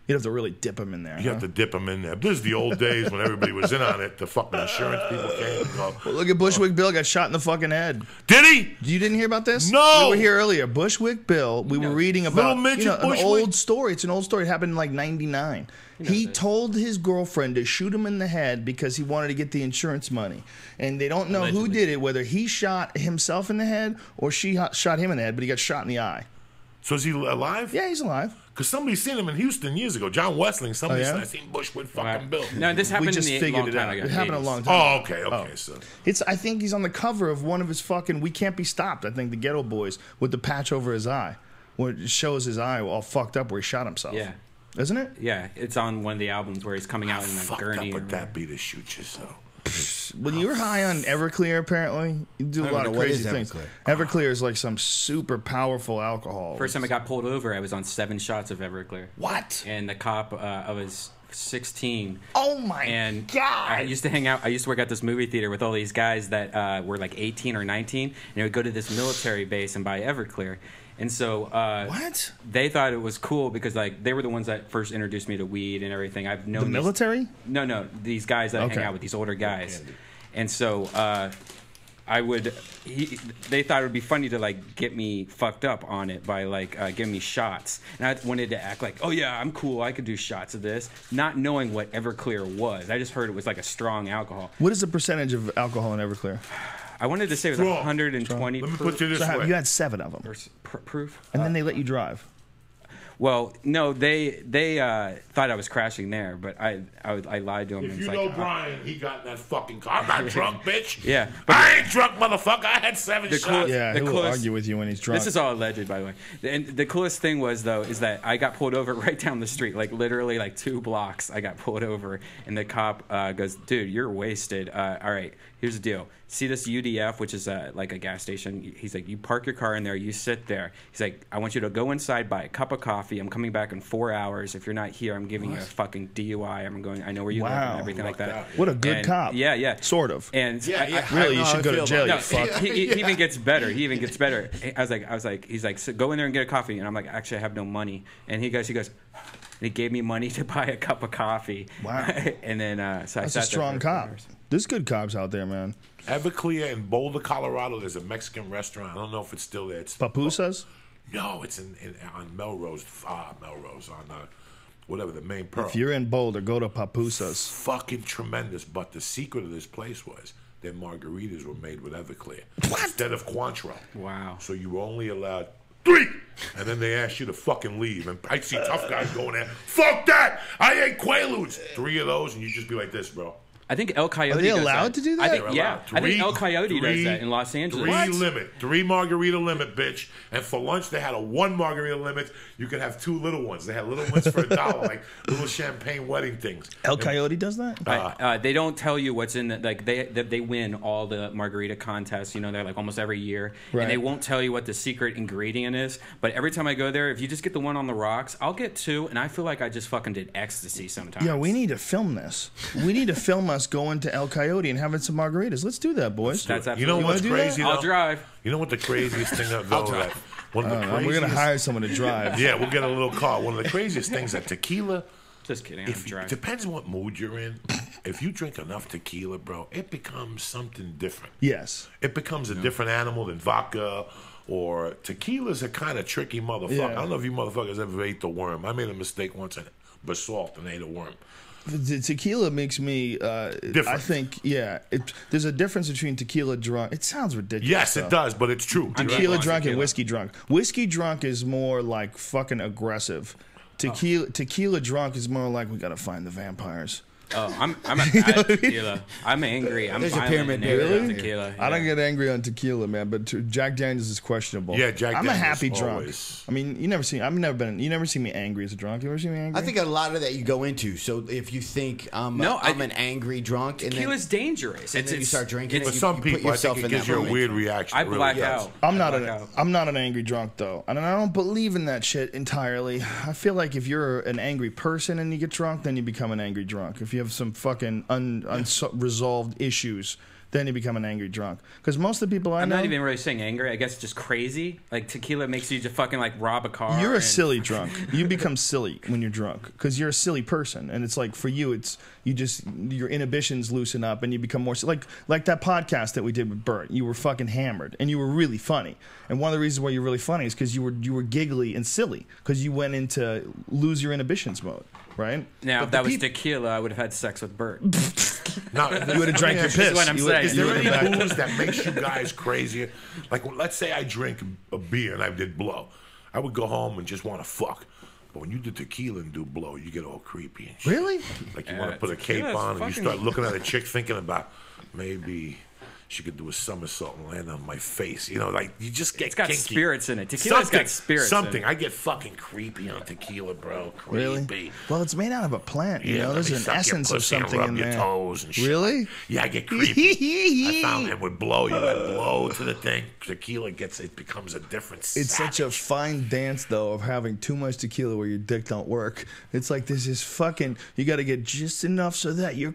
You'd have to really dip them in there. you have to dip them in there. This is the old days when everybody was in on it. The fucking insurance people came and go, Well, look at Bushwick Bill got shot in the fucking head. did he? You didn't hear about this? No. We were here earlier. Bushwick Bill. We were reading Little about midget an Bushwick. old story. It's an old story. It happened in like '99. He told his girlfriend to shoot him in the head because he wanted to get the insurance money. And they don't know who Allegedly. did it, whether he shot himself in the head or she shot him in the head, but he got shot in the eye. So is he alive? Yeah, he's alive. Because somebody seen him in Houston years ago. John Westling, somebody Oh, yeah? said, I seen Bushwick fucking Bill. No, this We happened just in the figured long it time out. ago. It happened a 80s. long time ago. Oh, okay, okay. So I think he's on the cover of one of his fucking We Can't Be Stopped, I think, the Ghetto Boys, with the patch over his eye, where it shows his eye all fucked up where he shot himself. Yeah. Isn't it? Yeah, it's on one of the albums where he's coming out in a fucked gurney. up or would that be to shoot yourself? When you're high on Everclear, apparently, you do a I lot don't of know, what crazy is things. Everclear? Everclear is like some super powerful alcohol. First time I got pulled over, I was on 7 shots of Everclear. What? And the cop, I was 16. Oh my And god! I used to hang out. I used to work at this movie theater with all these guys that were like 18 or 19, and they would go to this military base and buy Everclear. And so What? they thought it was cool because like they were the ones that first introduced me to weed and everything. I've known The these- military? No, these guys that I hang Okay. out with, these older guys. And so they thought it would be funny to like get me fucked up on it by like giving me shots. And I wanted to act like, oh yeah, I'm cool, I could do shots of this, not knowing what Everclear was. I just heard it was like a strong alcohol. What is the percentage of alcohol in Everclear? I wanted to say it was Strong. 120 Let me put you this So way. you had 7 of them, proof. and then they let you drive. Well, no, they thought I was crashing there, but I lied to them. If and you it's know like, Brian, he got in that fucking car. I'm not drunk, bitch. Yeah, I ain't drunk, motherfucker. I had 7 The shots. cool- Yeah, The he will coolest- argue with you when he's drunk. This is all alleged, by the way. And the coolest thing was, though, is that I got pulled over right down the street, like literally like 2 blocks. I got pulled over, and the cop goes, "Dude, you're wasted. All right, here's the deal. See this UDF, which is like a gas station. He's like, you park your car in there, you sit there. He's like, I want you to go inside, buy a cup of coffee. I'm coming back in 4 hours. If you're not here, I'm giving you a fucking DUI. I'm going. I know where you live Wow. and everything like that. What a good And- cop. Yeah, yeah. Sort of. And Really, you know how should I go to feel jail, about you no, fuck. he even gets better. He even gets better. I was like, he's like, so go in there and get a coffee. And I'm like, actually, I have no money. And he goes, and he gave me money to buy a cup of coffee. Wow. And then, so I That's sat a strong there for cop. hours. There's good cops out there, man. Everclear in Boulder, Colorado, there's a Mexican restaurant. I don't know if it's still there. It's Papusas? No, it's on Melrose. Melrose on whatever the main pearl. If you're in Boulder, go to Papusas. Fucking tremendous. But the secret of this place was their margaritas were made with Everclear instead of Cointreau. Wow. So you were only allowed 3, and then they asked you to fucking leave. And I see tough guys going there. Fuck that! I ate Quaaludes. 3 of those, and you just be like this, bro. I think El Coyote Are they does allowed that. to do that? I think, They're yeah. allowed. I think El Coyote does Three- that in Los Angeles. 3 limit, 3 margarita limit, bitch. And for lunch, they had a 1 margarita limit. You could have 2 little ones. They had little ones for $1, like little champagne wedding things. El Coyote does that? They don't tell you what's in the, like they win all the margarita contests, you know, they're like almost every year. Right. And they won't tell you what the secret ingredient is. But every time I go there, if you just get the one on the rocks, I'll get 2, and I feel like I just fucking did ecstasy sometimes. Yeah, we need to film this. We need to film us going to El Coyote and having some margaritas. Let's do that, boys. That's absolutely You know what's do that? crazy? I'll though? drive. You know what the craziest thing though? That one of the craziest. We're going to hire someone to drive. Yeah, we'll get a little car. One of the craziest things that tequila. Just kidding, I'm If it driving. depends on what mood you're in. If you drink enough tequila, bro, it becomes something different. Yes. It becomes a different animal than vodka. Or tequila's a kind of tricky motherfucker. Yeah. I don't know if you motherfuckers ever ate the worm. I made a mistake once and basalt and ate a worm. The tequila makes me. I think, yeah. There's a difference between tequila drunk. It sounds ridiculous. Yes, though. it does, but it's true. Tequila on drunk and tequila. whiskey drunk. Whiskey drunk is more like fucking aggressive. Tequila drunk is more like we gotta find the vampires. Oh, I'm at tequila. I'm angry. I'm There's your violent pyramid and angry there. with tequila. I don't Yeah. get angry on tequila, man, but Jack Daniels is questionable. Yeah, Jack I'm Daniels a happy drunk. always. I mean, you never seen me angry as a drunk. You ever seen me angry? I think a lot of that you go into. So if you think I'm an angry drunk, and Tequila's dangerous. then you start drinking, For you some put people, I yourself think it in gives that you a moment. weird reaction. I It really black does. out. I'm not an angry drunk though, and I don't believe in that shit entirely. I feel like if you're an angry person and you get drunk, then you become an angry drunk. If you have some fucking unresolved issues, then you become an angry drunk. Because most of the people I'm know, not even really saying angry. I guess just crazy. Like tequila makes you just fucking like rob a car. you're a and- silly drunk. You become silly when you're drunk because you're a silly person, and it's like for you, it's your inhibitions loosen up and you become more like that podcast that we did with Bert. You were fucking hammered and you were really funny. And one of the reasons why you're really funny is because you were giggly and silly because you went into lose your inhibitions mode, right? Now, But if the that was peop- tequila, I would have had sex with Bert. Now, you would have drank your Is piss. what I'm You would- saying. Is you there would any have- booze that makes you guys crazier? Like, let's say I drink a beer and I did blow. I would go home and just want to fuck. But when you do tequila and do blow, you get all creepy and shit. Really? Like, you want to put a cape tequila's on and you fucking- start looking at a chick thinking about maybe she could do a somersault and land on my face. You know, like, you just get It's got kinky. spirits in it. Tequila's got spirits in Something. it. I get fucking creepy on tequila, bro. Creepy. Really? Well, it's made out of a plant. You know, let there's me an suck your essence of pussy and something rub in your there. toes and shit. Really? Yeah, I get creepy. I found it would blow. You gotta blow to the thing. Tequila becomes a different. It's such a savage. fine dance, though, of having too much tequila where your dick don't work. It's like this is fucking. You got to get just enough so that you're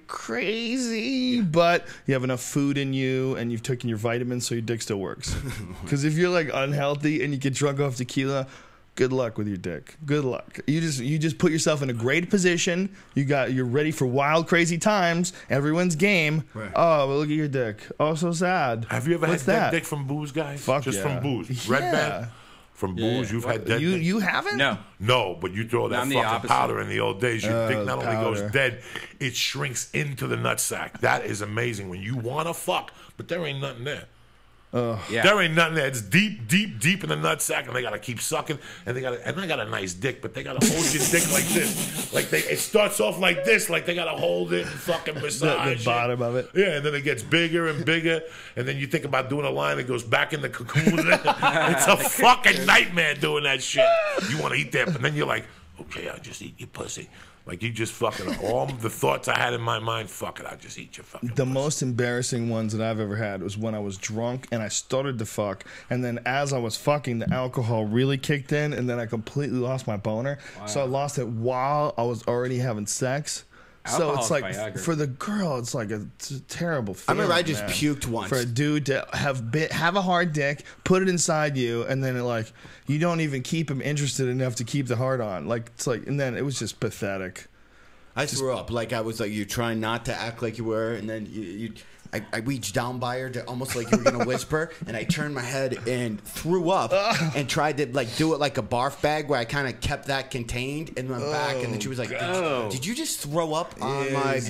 crazy, but you have enough food in you and you've taken your vitamins, so your dick still works. Because if you're like unhealthy and you get drunk off tequila, good luck with your dick. Good luck. You just put yourself in a great position. You're ready for wild, crazy times. Everyone's game. Right. Oh, but look at your dick. Oh, so sad. Have you ever What's had that? dead dick from booze, guys? Fuck Just yeah. from booze. Yeah. Redban. From booze, you've had dead dick? You haven't? No. No, but you throw that I'm the fucking opposite. powder in the old days. Your dick not only powder. goes dead, it shrinks into the nutsack. That is amazing when you want to fuck, but there ain't nothing there. Yeah. There ain't nothing there. It's deep, deep, deep in the nutsack, and they gotta keep sucking. And I got a nice dick, but they gotta hold your dick like this. Like it starts off like this, like they gotta hold it and fucking massage The bottom of it. Yeah, and then it gets bigger and bigger, and then you think about doing a line that goes back in the cocoon. It's a fucking nightmare doing that shit. You want to eat that, but then you're like, okay, I'll just eat your pussy. Like you just fucking all the thoughts I had in my mind. Fuck it, I'll just eat your fucking. The pussy. most embarrassing ones that I've ever had was when I was drunk and I started to fuck, and then as I was fucking, the alcohol really kicked in, and then I completely lost my boner. So I lost it while I was already having sex. So Alcohol's it's like Viagra. for the girl, it's like it's a terrible I feeling. remember I just man. puked once. For a dude to have a hard dick, put it inside you, and then you don't even keep him interested enough to keep the heart on. And then it was just pathetic. I threw up. Like I was like, you're trying not to act like you were, and then I reached down by her to almost like you were gonna whisper, and I turned my head and threw up and tried to like do it like a barf bag where I kind of kept that contained and went back, and then she was like, "Did you just throw up on my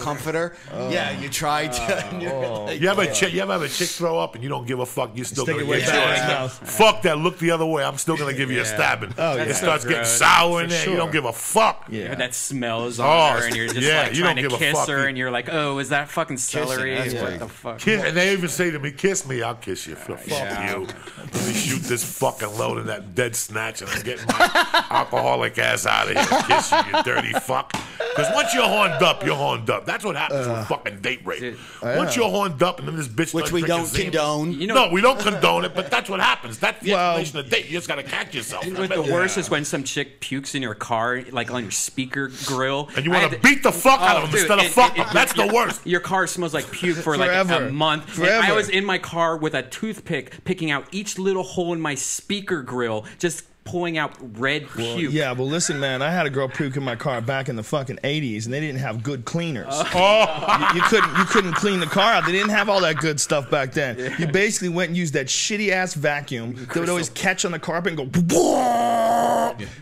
comforter?" Yeah, you tried to. and you're like, You ever have a chick throw up and you don't give a fuck? You still Stick gonna it way get back in yours. his mouth. Fuck that. Look the other way. I'm still gonna give you a stabbing. It so starts getting gross. sour in For there. sure. You don't give a fuck. Yeah. That smells on Oh, her, and you're just yeah, like you trying don't to give a kiss fuck. her, and you're like, "Oh, is that fucking celery? that's What great. the fuck?" And they even say to me, "Kiss me, I'll kiss you." Fuck Yeah. you. Let me shoot this fucking load in that dead snatch, and I'm getting my alcoholic ass out of here. Kiss you, you dirty fuck. Because once you're horned up, you're horned up. That's what happens with fucking date rape. Once you're horned up, and then this bitch which starts we drinking don't Zima- condone. You know, No, we don't condone it, but that's what happens. That's the Well- explanation of date. You just gotta catch yourself. What the worst is when some chick pukes in your car, like on your speaker grill, And you want to beat the fuck out of them dude, instead of and- fuck and- them. That's the worst. Your car smells like puke for like a Forever. month. And Forever. I was in my car with a toothpick, picking out each little hole in my speaker grill, just pulling out red puke. Yeah, well, listen, man, I had a girl puke in my car back in the fucking 80s, and they didn't have good cleaners. You couldn't clean the car out. They didn't have all that good stuff back then. You basically went and used that shitty ass vacuum that would always catch on the carpet and go,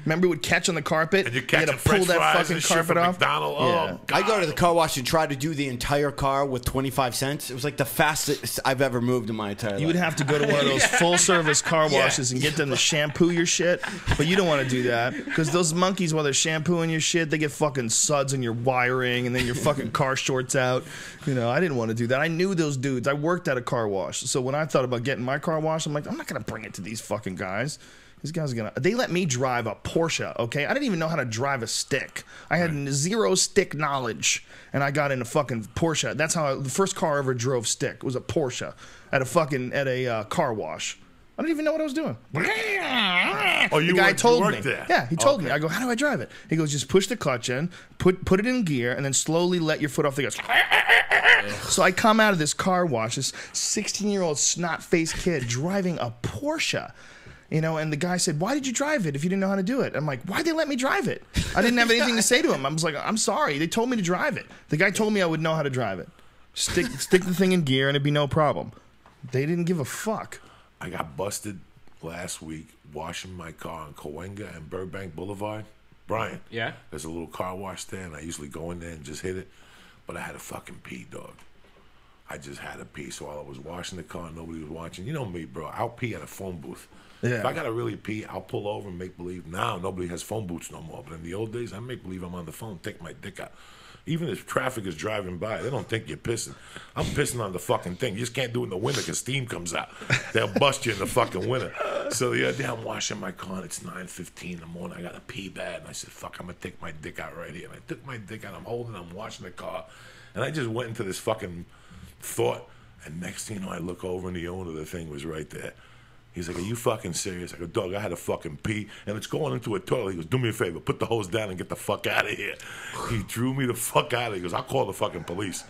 Remember, it would catch on the carpet. And you had catch to a French pull that fries fucking and shit carpet from off. McDonald's. Yeah. Oh, God. I go to the car wash and try to do the entire car with 25 cents. It was like the fastest I've ever moved in my entire life. You would have to go to one of those full-service car Yeah. washes and get them to shampoo your shit, but you don't want to do that because those monkeys, while they're shampooing your shit, they get fucking suds in your wiring, and then your fucking car shorts out. You know, I didn't want to do that. I knew those dudes. I worked at a car wash, so when I thought about getting my car washed, I'm like, I'm not gonna bring it to these fucking guys. These guys are gonna. They let me drive a Porsche. Okay, I didn't even know how to drive a stick. I had zero stick knowledge, and I got in a fucking Porsche. That's how the first car I ever drove stick was a Porsche at a car wash. I didn't even know what I was doing. Oh, The guy told me. there. Yeah, he told me. I go, how do I drive it? He goes, just push the clutch in, put it in gear, and then slowly let your foot off the gas. So I come out of this car wash, this 16-year-old snot-faced kid driving a Porsche. You know, and the guy said, why did you drive it if you didn't know how to do it? I'm like, why'd they let me drive it? I didn't have anything to say to him. I was like, I'm sorry. They told me to drive it. The guy told me I would know how to drive it. Stick the thing in gear and it'd be no problem. They didn't give a fuck. I got busted last week washing my car on Cahuenga and Burbank Boulevard. Brian, Yeah. there's a little car wash there, and I usually go in there and just hit it. But I had a fucking pee, dog. I just had a pee. So while I was washing the car, nobody was watching. You know me, bro. I'll pee at a phone booth. Yeah. If I gotta really pee, I'll pull over and make believe. Now nobody has phone booths no more. But in the old days, I make believe I'm on the phone, take my dick out. Even if traffic is driving by, they don't think you're pissing. I'm pissing on the fucking thing. You just can't do it in the winter because steam comes out. They'll bust you in the fucking winter. So the other day I'm washing my car and it's 9:15 in the morning. I got to pee bad. And I said, fuck, I'm going to take my dick out right here. And I took my dick out. I'm washing the car. And I just went into this fucking thought. And next thing you know, I look over and the owner of the thing was right there. He's like, are you fucking serious? I go, dog, I had a fucking pee, and it's going into a toilet. He goes, do me a favor, put the hose down and get the fuck out of here. He drew me the fuck out of here. He goes, I'll call the fucking police.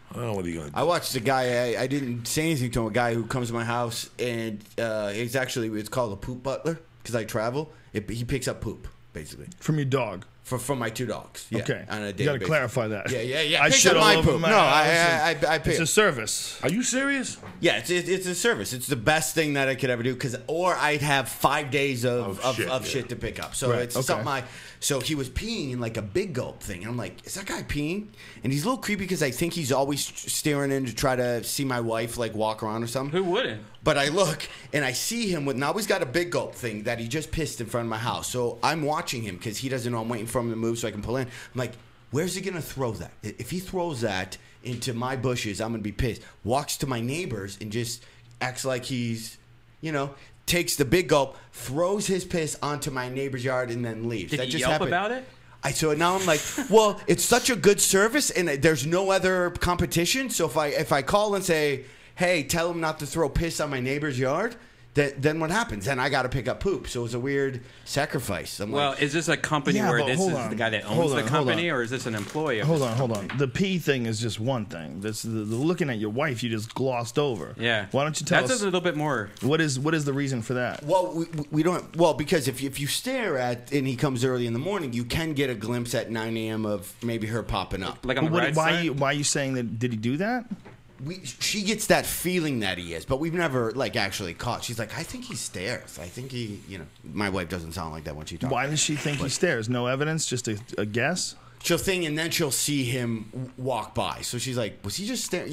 I don't know what are you going to do. I watched a guy, I didn't say anything to him, a guy who comes to my house, and it's called a poop butler, because I travel. He picks up poop, basically. From your dog. From my two dogs. Yeah, Okay. on a You daily got to basis. clarify that. Yeah. I Picks shit up all my over poop. my No, house. I pay. It's a service. Are you serious? Yeah, it's a service. It's the best thing that I could ever do or I'd have 5 days of shit to pick up. So Right, it's okay. something so he was peeing in like a big gulp thing. And I'm like, is that guy peeing? And he's a little creepy because I think he's always staring in to try to see my wife like walk around or something. Who wouldn't? But I look and I see him now he's got a big gulp thing that he just pissed in front of my house. So I'm watching him because he doesn't know I'm waiting for him to move so I can pull in. I'm like, where's he going to throw that? If he throws that into my bushes, I'm going to be pissed. Walks to my neighbors and just acts like he's, takes the big gulp, throws his piss onto my neighbor's yard, and then leaves. Did that he just yelp happened. about it? So now I'm like, well, it's such a good service, and there's no other competition. So if I call and say, hey, tell him not to throw piss on my neighbor's yard, then what happens? Then I got to pick up poop. So it was a weird sacrifice. Well, is this a company Yeah, where but this hold is on. the guy that Hold owns on, the hold company, on. or is this an employee? Of Hold this on, hold company? on. The pee thing is just one thing. That's the looking at your wife. You just glossed over. Yeah. Why don't you tell That's us a little bit more. what is the reason for that? Well, we don't. Well, because if you stare at and he comes early in the morning, you can get a glimpse at 9 a.m. of maybe her popping up. Like on But the right side? why are you saying that? Did he do that? She gets that feeling that he is, but we've never actually caught. She's like, I think he stares. I think he, my wife doesn't sound like that when she talks. Why does she think he stares? No evidence, just a guess. She'll think, and then she'll see him walk by. So she's like, was he just staring?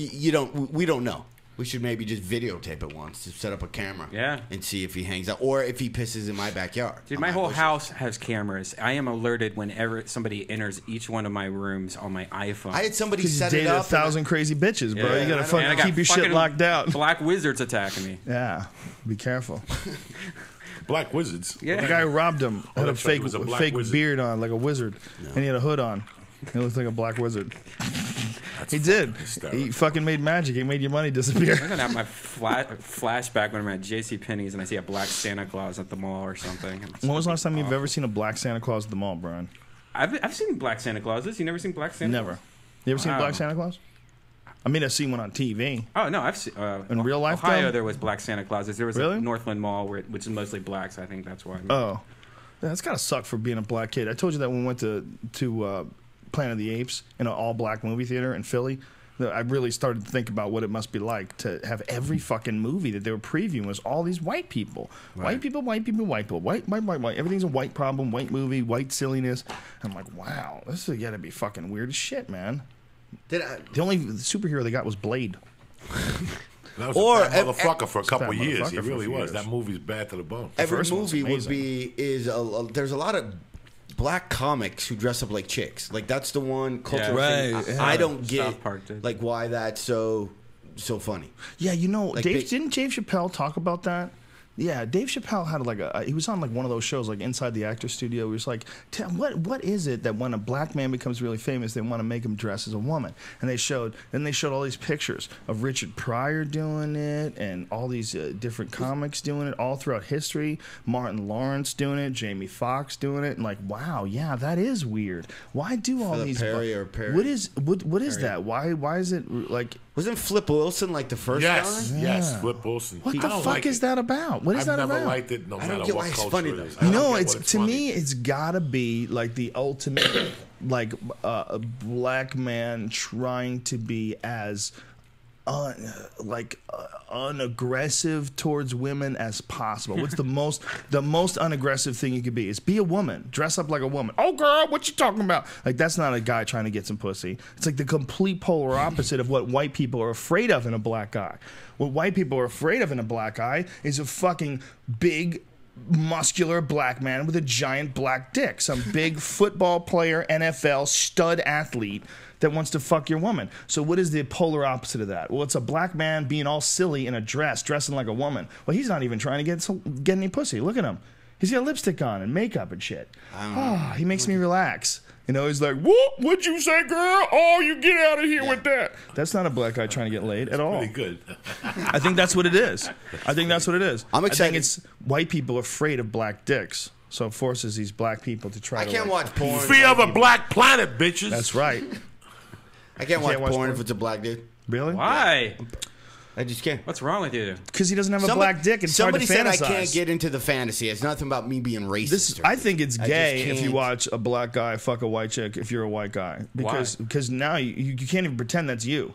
We don't know. We should maybe just videotape it once to set up a camera. Yeah. And see if he hangs out or if he pisses in my backyard. Dude, on my whole bushes. house has cameras. I am alerted whenever somebody enters each one of my rooms on my iPhone. I had somebody Because you set it dated up. 1,000 crazy bitches, bro. Yeah, You gotta and I fucking got keep your shit fucking locked out. Black wizards attacking me. Yeah, be careful. Black wizards. Yeah. The guy who robbed him had a that's right, fake he was a black fake wizard. beard on, like a wizard, and he had a hood on. He looked like a black wizard. He did. hysterical. He fucking made magic. He made your money disappear. I'm gonna have my flashback when I'm at J.C. Penney's and I see a black Santa Claus at the mall or something. When was the last time you've ever seen a black Santa Claus at the mall, Brian? I've seen black Santa Clauses. You never seen black Santa? Never. You ever seen a Wow. black Santa Claus? I mean, I've seen one on TV. Oh no, I've seen. In real life, Ohio, though? there was black Santa Clauses. There was Really? a Northland Mall which is mostly black, so I think that's why. Oh, that's gotta suck for being a black kid. I told you that when we went to Planet of the Apes in an all-black movie theater in Philly. I really started to think about what it must be like to have every fucking movie that they were previewing was all these white people. Right. White people, white people, white people. White. Everything's a white problem, white movie, white silliness. I'm like, wow, this has got to be fucking weird as shit, man. The only superhero they got was Blade. That was Or a bad motherfucker for a couple bad years. motherfucker He for a really few was. years. That movie's bad to the bone. Every first one's movie would amazing. be there's a lot of black comics who dress up like chicks. Like that's the one cultural Yeah. thing. Right, I don't get South Park did. like why that's so funny. Yeah, you know, Like didn't Dave Chappelle talk about that? Yeah, Dave Chappelle had he was on like one of those shows like Inside the Actor Studio. He was like, what is it that when a black man becomes really famous, they want to make him dress as a woman? And they showed all these pictures of Richard Pryor doing it and all these different comics doing it all throughout history. Martin Lawrence doing it, Jamie Foxx doing it, and like, wow, yeah, that is weird. Why do all Philip these? Perry or Perry? What is that? Why is it like? Wasn't Flip Wilson like the first Yes, guy? yes, Flip Wilson. What I the don't fuck like is it. that about? What is I've that never about? liked it, no I don't matter get what why it's culture funny, it though. is. I You don't know, get it's what to funny. me, it's gotta be like the ultimate, like a black man trying to be as unaggressive towards women as possible. What's the most unaggressive thing you could be is be a woman, dress up like a woman. Oh girl, what you talking about? Like that's not a guy trying to get some pussy. It's like the complete polar opposite of what white people are afraid of in a black guy. What white people are afraid of in a black guy is a fucking big muscular black man with a giant black dick. Some big football player, NFL stud athlete that wants to fuck your woman. So what is the polar opposite of that? Well, it's a black man being all silly in a dress, dressing like a woman. Well, he's not even trying to get any pussy. Look at him. He's got lipstick on and makeup and shit. Oh, he makes me relax. You know, he's like, what'd you say, girl? Oh, you get out of here with that. That's not a black guy trying to get laid at all. Pretty good. I think that's what it is. I think I'm excited. I think it's white people afraid of black dicks. So it forces these black people to try I to can't like, watch porn. Fear of a black planet, bitches. That's right. I can't watch watch porn porn. if it's a black dude. Really? Why? I just can't. What's wrong with you? Because he doesn't have a black dick. It's hard to somebody fantasize. said I can't get into the fantasy. It's nothing about me being racist. I think it's I gay just if you can't. watch a black guy fuck a white chick if you're a white guy. Because now you can't even pretend that's you.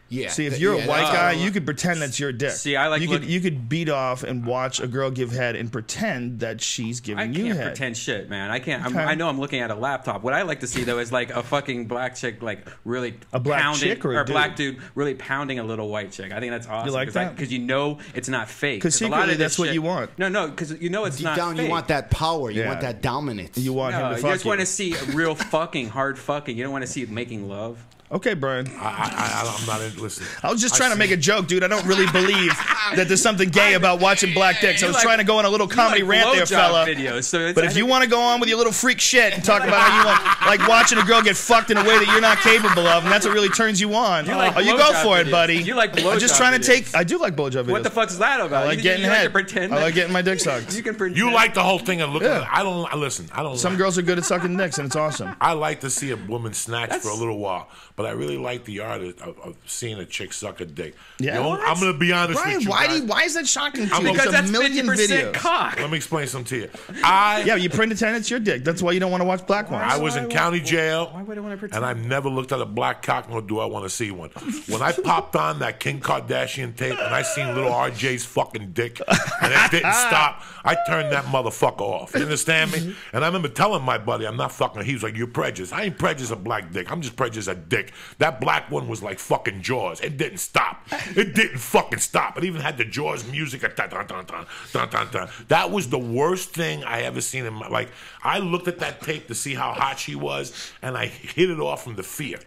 Yeah. See, if you're a white guy, you could pretend that's your dick. See, I like you could beat off and watch a girl give head and pretend that she's I giving you can't head. pretend shit, man. I can't. Okay. I know I'm looking at a laptop. What I like to see though is like a fucking black chick, like really A black pounding, chick or a dude? black dude really pounding a little white chick. I think that's awesome. You like that? Because you know it's not fake. 'Cause a lot secretly of this that's what shit- you want. No, because you know it's Deep not down, fake. you want that power. You Yeah. want that dominance. You want him No, to you fuck just want to see real fucking hard fucking. You don't want to see making love. Okay, Brian. I'm not in. Listen. I was just trying to make a joke, dude. I don't really believe that there's something gay about watching black dicks. I You was like- trying to go on a little comedy like rant there, blowjob fella. videos, so it's- But I if you think- want to go on with your little freak shit and talk about how you want, like watching a girl get fucked in a way that you're not capable of, and that's what really turns you on, You like you go blowjob for it, videos. buddy. You like I'm just blowjob trying to videos. take. I do like blowjob videos. What the fuck's that about? I like getting you head. Like to pretend I that- like getting my dick sucked. You can pretend. You like the whole thing and look Yeah. at it. I don't listen. I don't. Some girls are good at sucking dicks, and it's awesome. I like to see a woman snatch for a little while, but I really like the art of seeing a chick suck a dick. Yeah. You know, I'm gonna be honest Brian, with you. why guys. is that shocking to I'm you? because There's a that's million 50% videos. cock. Let me explain something to you. I Yeah, you pretend it's your dick. That's why you don't want to watch black ones. I was in county jail, why would I wanna pretend? and I've never looked at a black cock, nor do I want to see one. When I popped on that Kim Kardashian tape and I seen little RJ's fucking dick, and it didn't stop, I turned that motherfucker off. You understand me? And I remember telling my buddy, I'm not fucking. He was like, "You're prejudiced." I ain't prejudiced a black dick. I'm just prejudiced a dick. That black one was like fucking Jaws. It didn't stop. It didn't fucking stop. It even had the Jaws music. Dun, dun, dun, dun, dun, dun, dun. That was the worst thing I ever seen in my like. I looked at that tape to see how hot she was, and I hit it off from the fear.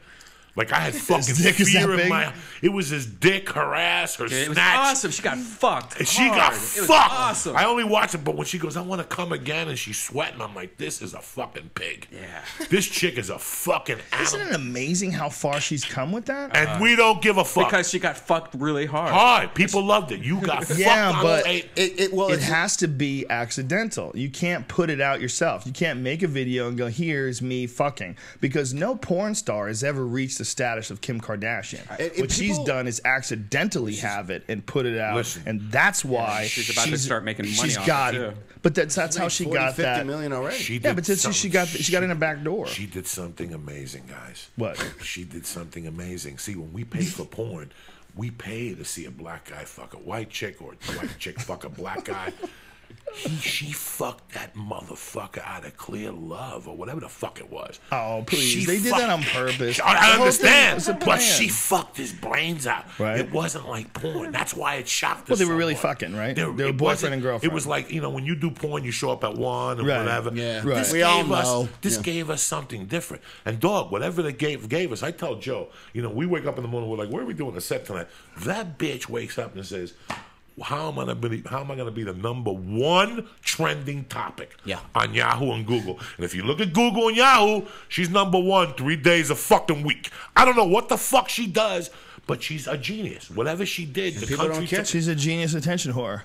Like I had fucking dick is that fear in big? my. It was his dick, her ass, her It was snatch. awesome. She got fucked. And she got hard. It fucked. was awesome. I only watch it, but when she goes, "I want to come again," and she's sweating, I'm like, "This is a fucking pig." Yeah. This chick is a fucking Isn't animal, it amazing how far she's come with that? and we don't give a fuck. Because she got fucked really hard. Hard, people loved it. You got Yeah, fucked. but It it has to be accidental. You can't put it out yourself. You can't make a video and go, "Here's me fucking," because no porn star has ever reached the status of Kim Kardashian. And what she's done is accidentally have it and put it out, Listen. and that's why she's about to start making money she's off got it, it. too. But that's how she 40, got 50 that. million already. She Yeah, did but that's she got in a back door. She did something amazing, guys. What? She did something amazing. See, when we pay for porn, we pay to see a black guy fuck a white chick or a white chick fuck a black guy. She fucked that motherfucker out of clear love or whatever the fuck it was. Oh, please. She They did that on fucked- purpose. I The whole understand, thing was a but plan. she fucked his brains out. Right. It wasn't like porn. That's why it shocked us. Well, they were so really much. fucking, right? They were it boyfriend wasn't- and girlfriend. It was like, when you do porn, you show up at 1 and Right. whatever. Yeah. Right. This We all gave us know. this Yeah. gave us something different. And dog, whatever they gave us, I tell Joe, we wake up in the morning, we're like, where are we doing a set tonight? That bitch wakes up and says, how am I gonna be the number one trending topic on Yahoo and Google? And if you look at Google and Yahoo, she's number one 3 days a fucking week. I don't know what the fuck she does, but she's a genius. Whatever she did, the people don't country care. took. She's a genius attention whore.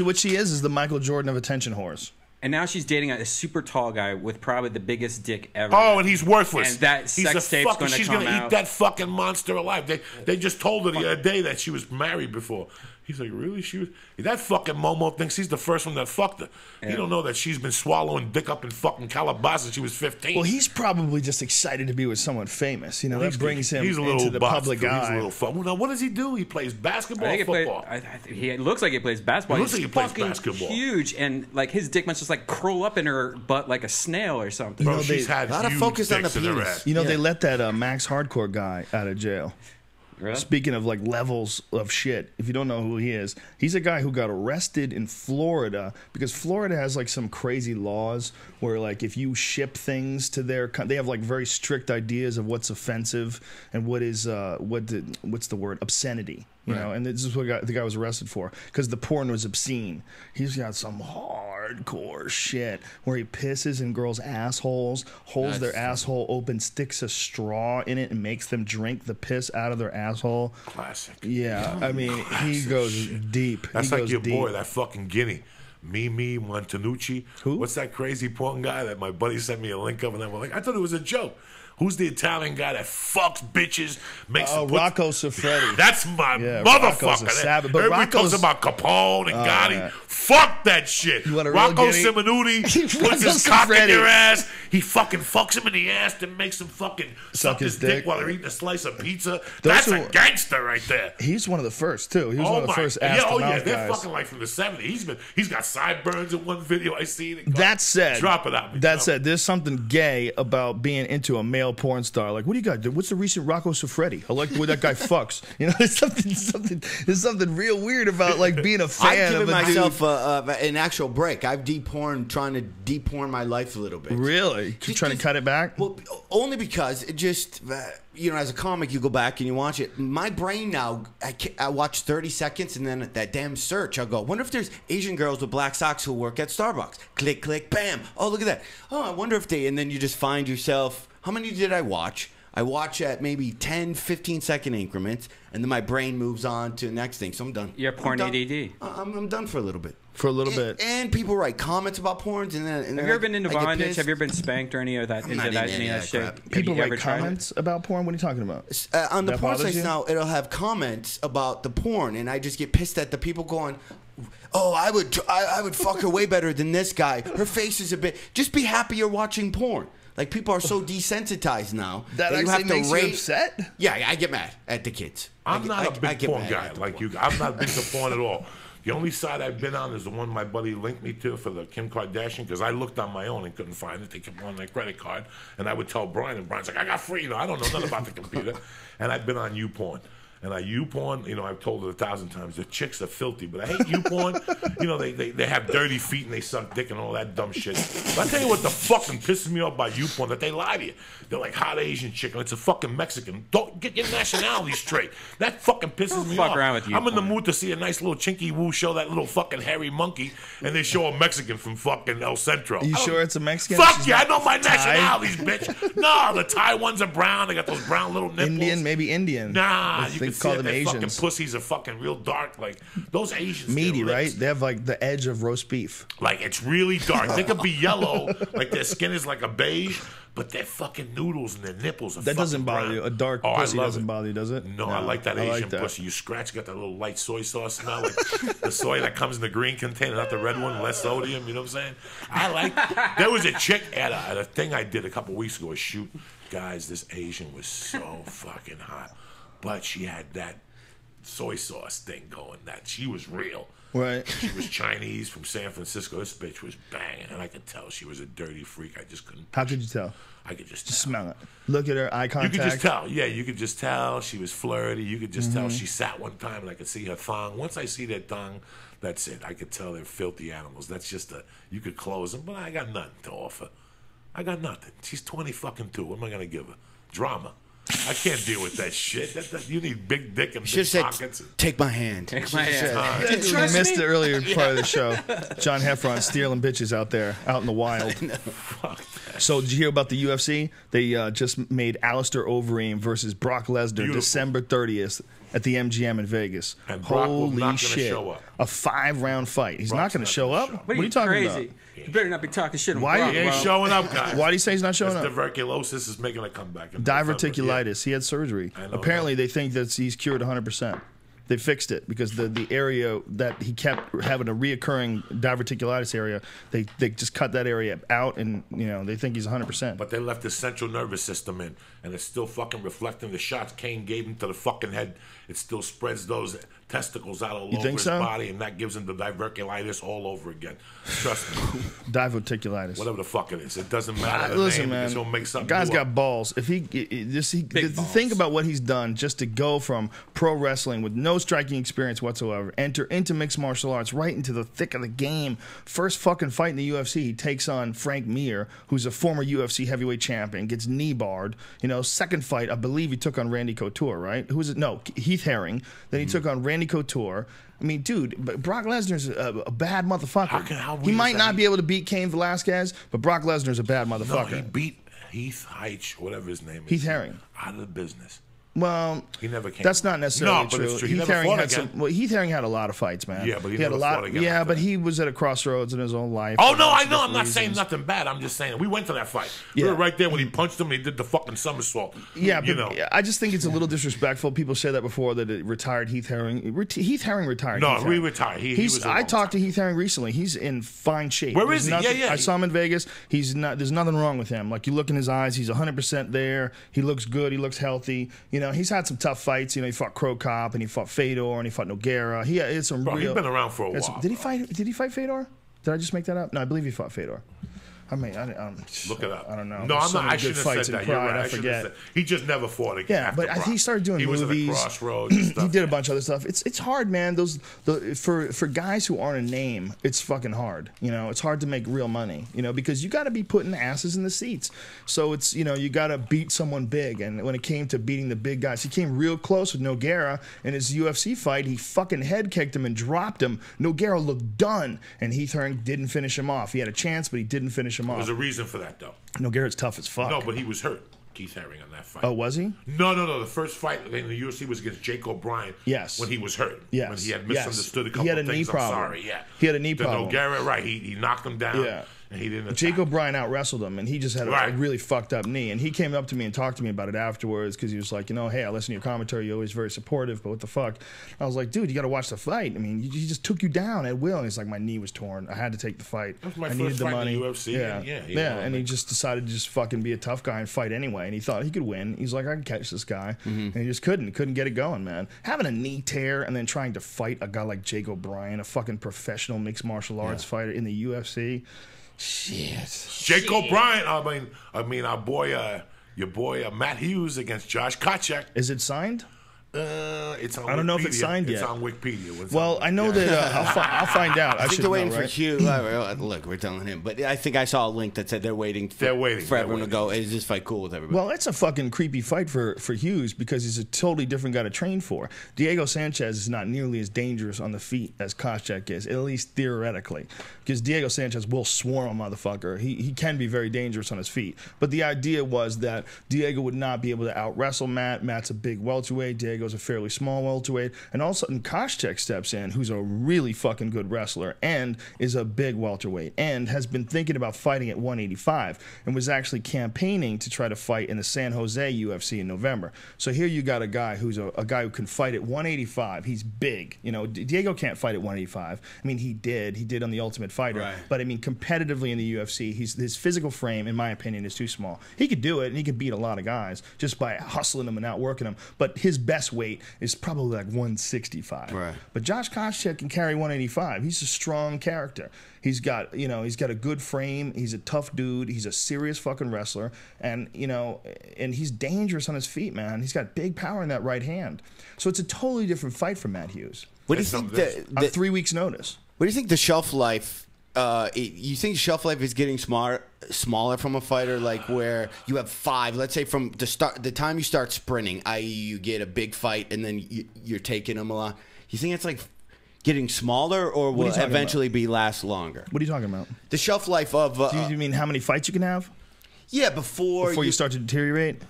What she is the Michael Jordan of attention whores. And now she's dating a super tall guy with probably the biggest dick ever. Oh, and he's worthless. And that he's sex tape's gonna she's come gonna out. eat that fucking monster alive. They just told her the other day that she was married before. He's like, really? She was? That fucking Momo thinks he's the first one that fucked her. Yeah. He don't know that she's been swallowing dick up in fucking Calabasas since she was 15. Well, he's probably just excited to be with someone famous. That brings him he's a little into the boss, public too. He's eye. a little fun. Well, now, what does he do? He plays basketball or football? He looks like he plays basketball. He looks He's like he plays fucking basketball. huge, and like his dick must just like curl up in her butt like a snail or something. Bro, she's had a lot of huge focus on dicks the in her penis. ass. They let that Max Hardcore guy out of jail. Really? Speaking of like levels of shit, if you don't know who he is, he's a guy who got arrested in Florida because Florida has like some crazy laws where like if you ship things to they have like very strict ideas of what's offensive and what is what's the word, obscenity. And this is what the guy was arrested for because the porn was obscene. He's got some hardcore shit where he pisses in girls' assholes, holds their asshole open, sticks a straw in it, and makes them drink the piss out of their asshole. Classic. Yeah, I mean, he goes deep. That's He like goes your deep. boy, that fucking Guinea. Mimi Montanucci. Who? What's that crazy porn guy that my buddy sent me a link of? And I'm like, I thought it was a joke. Who's the Italian guy that fucks bitches, makes them put- Rocco Siffredi. That's my Rocco's a motherfucker. savage, but Everybody talks Rocco's- about Capone and Gotti. yeah. Fuck that shit. You want a real Rocco Guinea? Simonuti puts Rocco his cock in Siffredi. your ass. He fucking fucks him in the ass, then makes him fucking suck his dick dick. while they're eating a slice of pizza. Those That's a are- gangster right there. He's one of the first too. He was one of the first ass to mouth they're guys. fucking like from the 70s. He's got sideburns in one video I seen. That said, drop it out. That said, there's something gay about being into a male porn star. Like, what do you got? What's the recent Rocco Siffredi? I like the way that guy fucks. There's something real weird about like being a fan I've given of a myself dude. an actual break. I've trying to deporn my life a little bit. Really? You trying to cut it back? Well, only because it just, as a comic, you go back and you watch it. My brain now, I watch 30 seconds and then that damn search, I'll go, wonder if there's Asian girls with black socks who work at Starbucks. Click, click, bam. Oh, look at that. Oh, I wonder if and then you just find yourself, how many did I watch? I watch at maybe 10, 15-second increments, and then my brain moves on to the next thing. So I'm done. You're porn I'm done. ADD. I'm done for a little bit. bit. And people write comments about porns. And then Have you ever been into I get bondage? pissed. Have you ever been spanked or any of that? I'm not into any of that shit? crap. Have People you ever write tried it? comments about porn. What are you talking about? On the That porn bothers sites you? now, it'll have comments about the porn, and I just get pissed at the people going, "Oh, I would fuck her way better than this guy. Her face is a bit. Just be happy you're watching porn." Like people are so desensitized now That you actually have to makes rate. you upset? Yeah, I get mad at the kids. I'm not a I big get porn mad guy at the like porn. you. I'm not big to porn at all. The only site I've been on is the one my buddy linked me to for the Kim Kardashian because I looked on my own and couldn't find it. They kept on my credit card, and I would tell Brian, and Brian's like, "I got free." I don't know nothing about the computer, and I've been on YouPorn. And YouPorn, I've told it 1,000 times, the chicks are filthy, but I hate YouPorn. They have dirty feet and they suck dick and all that dumb shit. But I tell you what the fucking pisses me off about YouPorn, that they lie to you. They're like hot Asian chick, and it's a fucking Mexican. Don't get your nationality straight. That fucking pisses me fuck off. around with I'm in the YouPorn. mood to see a nice little chinky woo show that little fucking hairy monkey, and they show a Mexican from fucking El Centro. You sure it's a Mexican? Fuck She's yeah, I not know my Thai? nationalities, bitch. No, the Thai ones are brown. They got those brown little nipples. Indian, maybe Indian. Nah, I was you thinking they call them their Asians. fucking pussies are fucking real dark. Like those Asians, Meaty, their right? lips, They have like the edge of roast beef. like it's really dark. They could be yellow, like their skin is like a beige, but their fucking noodles and their nipples are That doesn't fucking bother brown. you. A dark Oh, I pussy love doesn't it. bother you, does it? No, I like that I Asian that. pussy. You scratch, got that little light soy sauce smell, like the soy that comes in the green container, not the red one, less sodium. You know what I'm saying? I like. There was a chick at a thing I did a couple weeks ago. A shoot, guys. This Asian was so fucking hot, but she had that soy sauce thing going. That she was real. Right. She was Chinese from San Francisco. This bitch was banging, and I could tell she was a dirty freak. I just couldn't. How could you tell? I could just tell. Smell it. Look at her eye You contact. could just tell. Yeah, you could just tell she was flirty. You could just tell she sat one time and I could see her thong. Once I see that thong, that's it. I could tell they're filthy animals. That's just you could close them, but I got nothing to offer. I got nothing. She's 20 fucking 2. What am I going to give her? Drama. I can't deal with that shit. You need big dick and big Should have pockets. said, take my hand. Take my hand. We missed the earlier part of the show. John Heffron stealing bitches out there, out in the wild. So did you hear about the UFC? They just made Alistair Overeem versus Brock Lesnar Beautiful. December 30th at the MGM in Vegas. And Brock will Holy not gonna shit. show up. A 5-round fight. He's Brock's not going to show gonna up? show up. What are you talking crazy? about? You better not be talking shit on Why Brock, He ain't bro. showing up, guys. Why do you say he's not showing This up? tuberculosis is making a comeback. in November. Diverticulitis. He had surgery. I know Apparently, they think that he's cured 100%. They fixed it because the area that he kept having a reoccurring diverticulitis area, they just cut that area out, and they think he's 100%. But they left his central nervous system in, and it's still fucking reflecting the shots Kane gave him to the fucking head. It still spreads those testicles out all over think his so? body, and that gives him the diverticulitis all over again. Trust me. Diverticulitis. Whatever the fuck it is, it doesn't matter. The Listen, name, man. because he'll make something Guy's new got up. balls. If the balls. think about what he's done just to go from pro wrestling with no striking experience whatsoever, enter into mixed martial arts, right into the thick of the game. First fucking fight in the UFC, he takes on Frank Mir, who's a former UFC heavyweight champion, gets knee barred. Second fight, I believe he took on Randy Couture, right? Who was it? No, Heath Herring. Then he took on Randy Couture. I mean, dude, but Brock Lesnar's a bad motherfucker. How He weird might is not that? be able to beat Cain Velasquez, but Brock Lesnar's a bad No, motherfucker. he beat Heath Heitch, whatever his name is. Heath Herring. Out of the business. Well, He never came. that's not necessarily No, but true. it's true. He Heath never Herring fought had again. Heath Herring had a lot of fights, man. Yeah, but he had never a lot. fought again Yeah, after but that. he was at a crossroads in his own life. Oh for no, lots I of know. I'm different not saying reasons. nothing bad. I'm just saying we went to that fight. Yeah. We were right there when he punched him and he did the fucking somersault. Yeah, you but know. I just think it's a little disrespectful. People said that before, that it retired Heath Herring. Heath Herring retired. No, Heath he Herring. retired. He He's. was a I long talked to time. Heath Herring recently. He's in fine shape. Where There's is he? nothing- Yeah. I saw him in Vegas. He's not. There's nothing wrong with him. Like, you look in his eyes, he's 100% there. He looks good. He looks healthy. He's had some tough fights. He fought Crow Cop and he fought Fedor and he fought Nogueira. He had some Bro, real. he's been around for a That's- while. Did he fight? Did he fight Fedor? Did I just make that up? No, I believe he fought Fedor. I mean, Look it up. I don't know. No, There's I'm so not. many I good shouldn't have fights said in that. You're Pride, right. I I shouldn't forget. have said. He just never fought again. Yeah, after but Brock. he started doing He was movies. at a crossroads and stuff. He did a bunch of other stuff. It's hard, man. For guys who aren't a name, it's fucking hard. It's hard to make real money. Because you got to be putting asses in the seats. So it's you got to beat someone big. And when it came to beating the big guys, he came real close with Nogueira in his UFC fight. He fucking head kicked him and dropped him. Nogueira looked done, and Heath Herring didn't finish him off. He had a chance, but he didn't finish him There off. was a reason for that, though. Nogueira's tough as fuck. No, but he was hurt. Keith Herring on that fight. Oh, was he? No. The first fight in the UFC was against Jake O'Brien. Yes. When he was hurt. Yes. When he had Yes. misunderstood a couple He had a of knee things. problem. I'm sorry. Yeah. He had a knee the problem. Nogueira, right? He knocked him down. Yeah. And he didn't. Attack. Jake O'Brien out wrestled him, and he just had a Right. really fucked up knee. And he came up to me and talked to me about it afterwards, because he was like, hey, I listen to your commentary. You're always very supportive, but what the fuck? I was like, dude, you got to watch the fight. I mean, he just took you down at will. And he's like, my knee was torn. I had to take the fight. That was my I first needed the fight in money. the UFC, Yeah, and yeah, And he just decided to just fucking be a tough guy and fight anyway. And he thought he could win. He's like, I can catch this guy, and he just couldn't get it going, man. Having a knee tear and then trying to fight a guy like Jake O'Brien, a fucking professional mixed martial arts fighter in the UFC. Shit. Jake O'Brien. I mean, our boy, your boy Matt Hughes against Josh Koscheck. Is it signed? It's on. I don't know if it's Wikipedia. signed It's yet. on Wikipedia. Well, I know that I'll find out. I think should they're know, waiting for right? Hugh. Look, we're telling him, but I think I saw a link that said they're waiting. They're waiting. for They're everyone waiting. to go. Is this fight cool with everybody? Well, it's a fucking creepy fight for Hughes, because he's a totally different guy to train for. Diego Sanchez is not nearly as dangerous on the feet as Koscheck is, at least theoretically, because Diego Sanchez will swarm a motherfucker. He can be very dangerous on his feet. But the idea was that Diego would not be able to out wrestle Matt. Matt's a big welterweight. Diego Diego's a fairly small welterweight, and all of a sudden Koscheck steps in, who's a really fucking good wrestler and is a big welterweight and has been thinking about fighting at 185 and was actually campaigning to try to fight in the San Jose UFC in November. So here you got a guy who's a guy who can fight at 185. He's big. You know, Diego can't fight at 185. I mean, he did on the Ultimate Fighter. Right. But I mean, competitively in the UFC, his physical frame, in my opinion, is too small. He could do it, and he could beat a lot of guys just by hustling them and outworking them. But his best weight is probably like 165. Right. But Josh Koscheck can carry 185. He's a strong character. He's got a good frame. He's a tough dude. He's a serious fucking wrestler, and and he's dangerous on his feet, man. He's got big power in that right hand. So it's a totally different fight for Matt Hughes. What do you think? On 3 weeks' notice. What do you think the shelf life? You think shelf life is getting smaller from a fighter, like where you have 5? Let's say from the time you start sprinting, i.e., you get a big fight, and then you're taking them a lot. You think it's like getting smaller, or will it eventually last longer? What are you talking about? The shelf life of. Do you mean how many fights you can have? Yeah, before you start to deteriorate.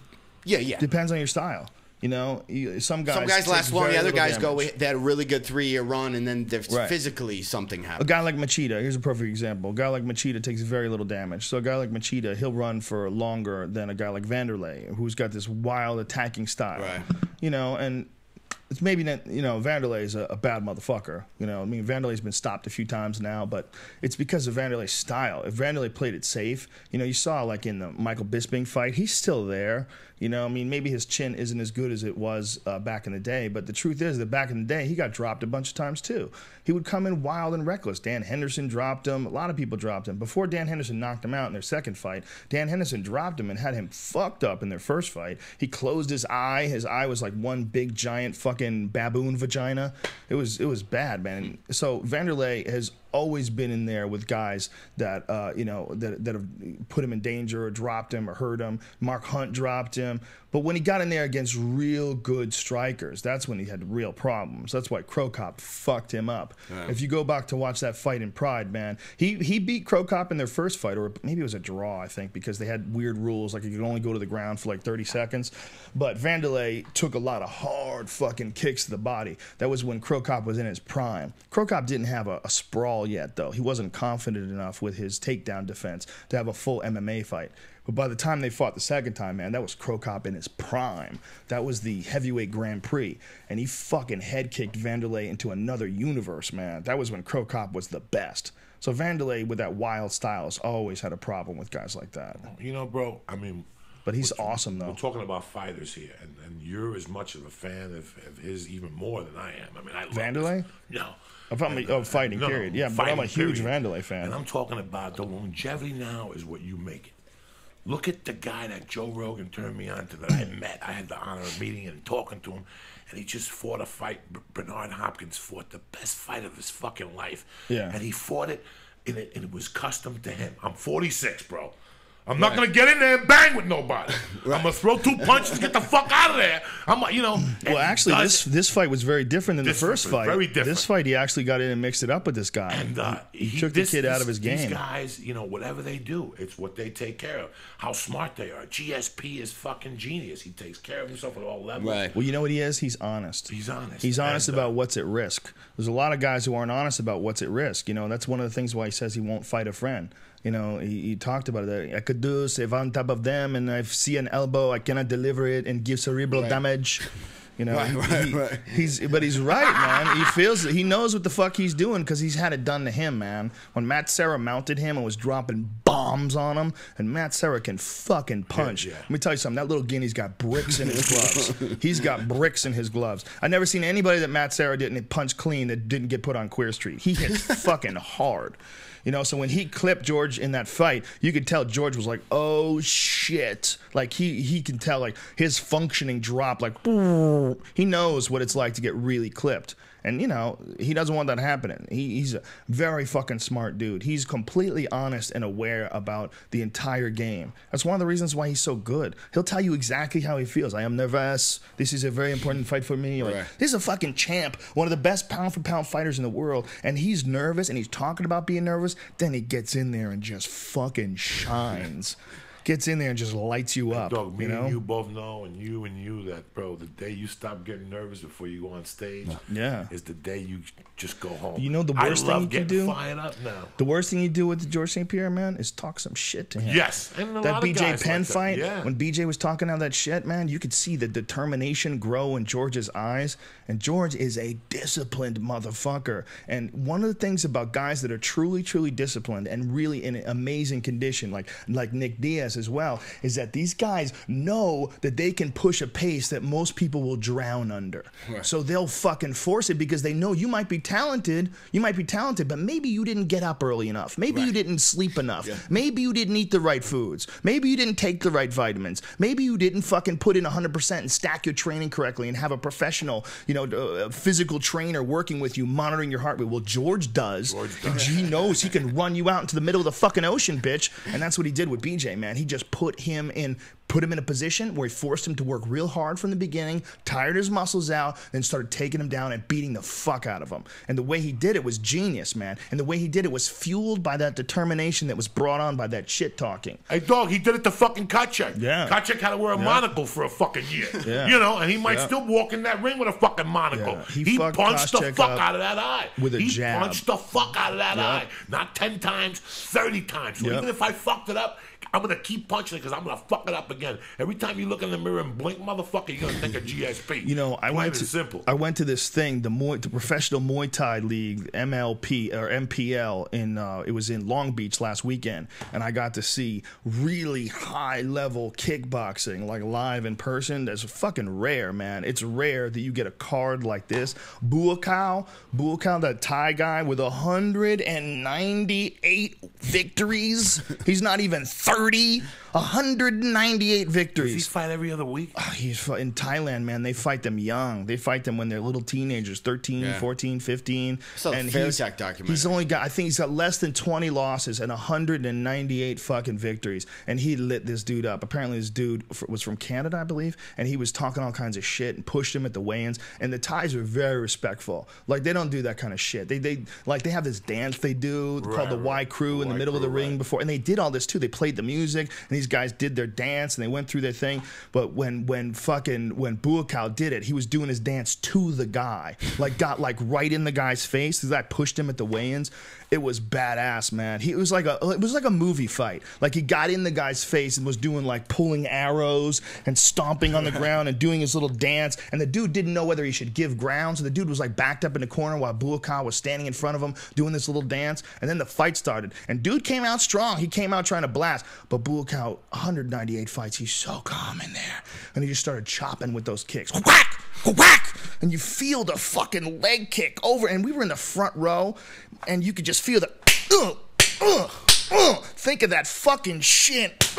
Yeah. Depends on your style. Some guys last long. The other guys damage. they had a really good 3-year run, and then physically something happens. A guy like Machida, here's a perfect example. A guy like Machida takes very little damage. So a guy like Machida, he'll run for longer than a guy like Vanderlei, who's got this wild attacking style. Right. And it's maybe not, Vanderlei is a bad motherfucker. I mean, Vanderlei's been stopped a few times now, but it's because of Vanderlei's style. If Vanderlei played it safe, you saw like in the Michael Bisping fight, he's still there. I mean, maybe his chin isn't as good as it was back in the day, but the truth is that back in the day, he got dropped a bunch of times too. He would come in wild and reckless. Dan Henderson dropped him. A lot of people dropped him. Before Dan Henderson knocked him out in their second fight, Dan Henderson dropped him and had him fucked up in their first fight. He closed his eye. His eye was like one big giant fucking baboon vagina. It was bad, man. So Vanderlei has always been in there with guys that that have put him in danger or dropped him or hurt him. Mark Hunt dropped him. But when he got in there against real good strikers, that's when he had real problems. That's why Cro Cop fucked him up. Yeah. If you go back to watch that fight in Pride, man, he beat Cro Cop in their first fight, or maybe it was a draw, I think, because they had weird rules, like you could only go to the ground for like 30 seconds. But Vanderlei took a lot of hard fucking kicks to the body. That was when Cro Cop was in his prime. Cro Cop didn't have a sprawl yet, though. He wasn't confident enough with his takedown defense to have a full MMA fight. But by the time they fought the second time, man, that was Cro Cop in his prime. That was the heavyweight Grand Prix. And he fucking head kicked Vanderlei into another universe, man. That was when Cro Cop was the best. So Vanderlei, with that wild style, has always had a problem with guys like that. Bro, I mean... But he's awesome, though. We're talking about fighters here, and you're as much of a fan of his even more than I am. I mean, I love Vanderlei? No. Fighting, period. Yeah, but I'm a huge Vanderlei fan. And I'm talking about the longevity now is what you make it. Look at the guy that Joe Rogan turned me on to that I met. I had the honor of meeting and talking to him, and he just fought a fight. Bernard Hopkins fought the best fight of his fucking life. Yeah. And he fought it, and it was custom to him. I'm 46, bro. I'm not going to get in there and bang with nobody. Right. I'm going to throw 2 punches and get the fuck out of there. Well, actually, this fight was very different than the first fight. Very different. This fight, he actually got in and mixed it up with this guy. And he took the kid out of his game. These guys, whatever they do, it's what they take care of. How smart they are. GSP is fucking genius. He takes care of himself at all levels. Right. Well, you know what he is? He's honest. He's honest. He's honest about what's at risk. There's a lot of guys who aren't honest about what's at risk. That's one of the things why he says he won't fight a friend. He talked about it. I could do if I'm on top of them and I see an elbow, I cannot deliver it and give cerebral damage. Right. He's right, man. He feels it. He knows what the fuck he's doing because he's had it done to him, man. When Matt Serra mounted him and was dropping bombs on him, and Matt Serra can fucking punch. Yeah. Let me tell you something. That little Guinea's got bricks in his gloves. He's got bricks in his gloves. I never seen anybody that Matt Serra didn't punch clean that didn't get put on Queer Street. He hits fucking hard. So when he clipped George in that fight, you could tell George was like, oh, shit. Like, he can tell, like, his functioning dropped, like, he knows what it's like to get really clipped. And, he doesn't want that happening. He's a very fucking smart dude. He's completely honest and aware about the entire game. That's one of the reasons why he's so good. He'll tell you exactly how he feels. I am nervous. This is a very important fight for me. Like, this is a fucking champ, one of the best pound-for-pound fighters in the world. And he's nervous, and he's talking about being nervous. Then he gets in there and just fucking shines. gets in there and just lights you up. Dog, me you know? and you both know, and you that, bro, the day you stop getting nervous before you go on stage is the day you just go home. You know the worst thing you can do? Fired up now. The worst thing you do with George St. Pierre, man, is talk some shit to him. Yes. And a that lot of BJ guys Penn like that. fight, Yeah. when BJ was talking all that shit, man, you could see the determination grow in George's eyes. And George is a disciplined motherfucker. And one of the things about guys that are truly, truly disciplined and really in amazing condition, like Nick Diaz as well, is that these guys know that they can push a pace that most people will drown under. Right. So they'll fucking force it because they know you might be talented, but maybe you didn't get up early enough. Maybe you didn't sleep enough. Yeah. Maybe you didn't eat the right foods. Maybe you didn't take the right vitamins. Maybe you didn't fucking put in 100% and stack your training correctly and have a professional, physical trainer working with you, monitoring your heart rate. Well, George does. And he knows he can run you out into the middle of the fucking ocean, bitch. And that's what he did with BJ, man. He just put him in a position where he forced him to work real hard from the beginning, tired his muscles out, then started taking him down and beating the fuck out of him. And the way he did it was genius, man. And the way he did it was fueled by that determination that was brought on by that shit talking. Hey, dog, he did it to fucking Kacek. Yeah. Kacek had to wear a monocle for a fucking year. Yeah. And he might still walk in that ring with a fucking monocle. Yeah. He punched the fuck out of that eye. With a jab. He punched the fuck out of that eye. Not 10 times, 30 times. So even if I fucked it up, I'm going to keep punching it because I'm going to fuck it up again. Every time you look in the mirror and blink, motherfucker, you're going to think of GSP. I went to this thing, the Professional Muay Thai League, MLP or MPL, it was in Long Beach last weekend, and I got to see really high-level kickboxing, like live in person. That's fucking rare, man. It's rare that you get a card like this. Buakaw, that Thai guy with 198 victories. He's not even 30. 198 victories. Does he fight every other week? He's in Thailand, man. They fight them young. They fight them when they're little teenagers, 13, 14, 15. And he's documentary. I think he's got less than 20 losses and 198 fucking victories. And he lit this dude up. Apparently this dude was from Canada, I believe, and he was talking all kinds of shit and pushed him at the weigh-ins. And the Thais are very respectful. Like, they don't do that kind of shit. They have this dance they do called the Y Crew in the middle of the ring before. And they did all this too. They played the music, and these guys did their dance and they went through their thing. But when Buakaw did it, he was doing his dance to the guy, got right in the guy's face. The guy pushed him at the weigh-ins. It was badass, man. It was like a movie fight. Like, he got in the guy's face and was doing pulling arrows and stomping on the ground and doing his little dance. And the dude didn't know whether he should give ground, so the dude was backed up in the corner while Buakaw was standing in front of him doing this little dance. And then the fight started. And dude came out strong. He came out trying to blast. But Buakaw, 198 fights, he's so calm in there. And he just started chopping with those kicks. Whack! Whack! And you feel the fucking leg kick over. And we were in the front row, and you could just feel the think of that fucking shit.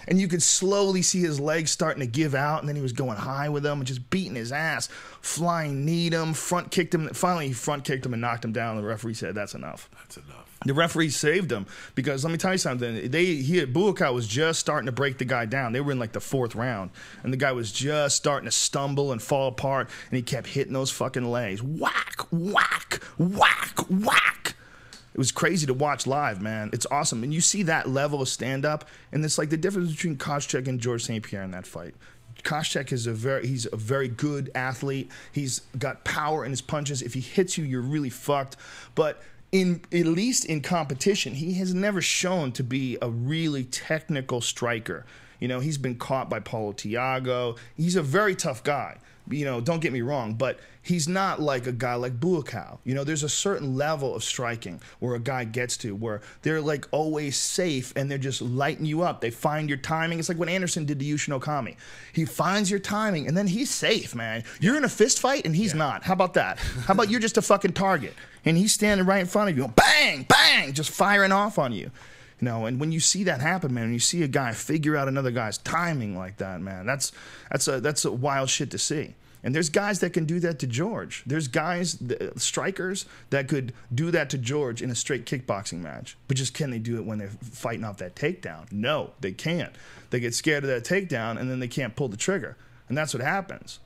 And you could slowly see his legs starting to give out, and then he was going high with them and just beating his ass, flying kneed him, front kicked him. Finally, he front kicked him and knocked him down. The referee said, "That's enough." That's enough. The referee saved him because let me tell you something. Buakaw was just starting to break the guy down. They were in the fourth round, and the guy was just starting to stumble and fall apart, and he kept hitting those fucking legs. Whack, whack, whack, whack. It was crazy to watch live, man. It's awesome. And you see that level of stand-up, and it's like the difference between Koscheck and George St. Pierre in that fight. Koscheck is he's a very good athlete. He's got power in his punches. If he hits you, you're really fucked. But at least in competition, he has never shown to be a really technical striker. He's been caught by Paulo Thiago. He's a very tough guy. Don't get me wrong, but he's not like a guy like Buakaw. There's a certain level of striking where a guy gets to where they're always safe and they're just lighting you up. They find your timing. It's like when Anderson did to Yushin Okami. He finds your timing and then he's safe, man. You're in a fist fight and he's not. How about that? How about you're just a fucking target and he's standing right in front of you, bang, bang, just firing off on you. And when you see that happen, man, when you see a guy figure out another guy's timing like that, man, that's a wild shit to see. And there's guys that can do that to George. There's guys, strikers, that could do that to George in a straight kickboxing match. But just can they do it when they're fighting off that takedown? No, they can't. They get scared of that takedown, and then they can't pull the trigger. And that's what happens.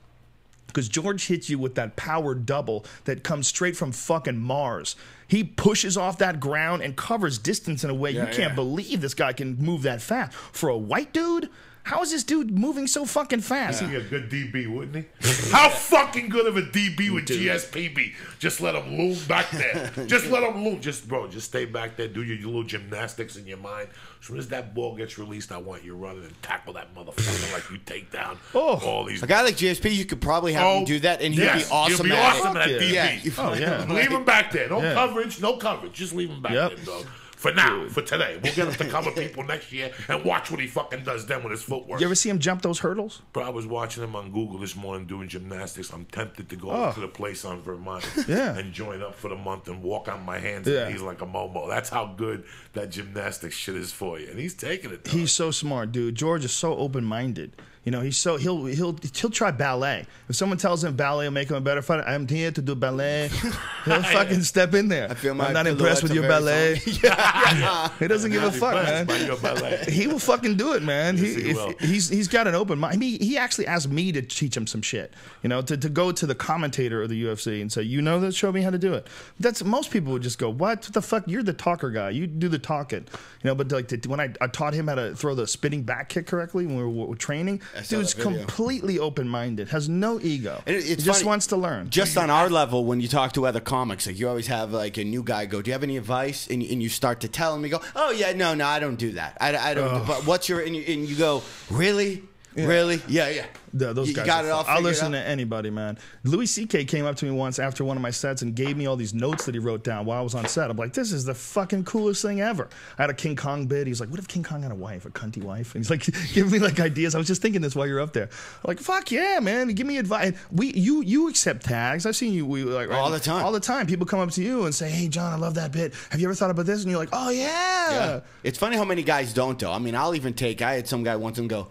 Because George hits you with that power double that comes straight from fucking Mars. He pushes off that ground and covers distance in a way you can't believe this guy can move that fast. For a white dude, how is this dude moving so fucking fast? He'd be a good DB, wouldn't he? How fucking good of a DB would GSP be? Just let him loom back there. Just let him loom. Just stay back there. Do your little gymnastics in your mind. As soon as that ball gets released, I want you running and tackle that motherfucker like you take down all these. A guy like GSP, you could probably have him do that, and he'd be awesome. He'll be awesome at DB. Yeah. Leave him back there. No coverage. No coverage. Just leave him back there, dog. For now, for today. We'll get him to cover people next year and watch what he fucking does then with his footwork. You ever see him jump those hurdles? But I was watching him on Google this morning doing gymnastics. I'm tempted to go to the place on Vermont and join up for the month and walk on my hands and knees like a Momo. That's how good that gymnastics shit is for you. And he's taking it, dog. He's so smart, dude. George is so open-minded. You know, he'll try ballet. If someone tells him ballet will make him a better fighter, I'm here to do ballet. He'll fucking step in there. I'm not impressed with your ballet. He doesn't give a fuck, man. He will fucking do it, man. He's got an open mind. He actually asked me to teach him some shit. You know, to go to the commentator of the UFC and say, you know this, show me how to do it. Most people would just go, what the fuck? You're the talker guy. You do the talking. You know, but like when I taught him how to throw the spinning back kick correctly when we were training. Dude's completely open-minded, has no ego. He just wants to learn. Just on our level, when you talk to other comics, like you always have like a new guy go, do you have any advice? And you start to tell him, you go, oh yeah, no, I don't do that. I don't. But what's your? And you go, really? Yeah. Really? Yeah. Those guys got it all. I'll listen to anybody, man. Louis C.K. came up to me once after one of my sets and gave me all these notes that he wrote down while I was on set. I'm like, this is the fucking coolest thing ever. I had a King Kong bit. He's like, what if King Kong had a wife, a cunty wife? And he's like, giving me like ideas. I was just thinking this while you're up there. I'm like, fuck yeah, man. Give me advice. You accept tags. I've seen you all the time. All the time. People come up to you and say, hey, John, I love that bit. Have you ever thought about this? And you're like, oh yeah. It's funny how many guys don't though. I mean, I had some guy once and go,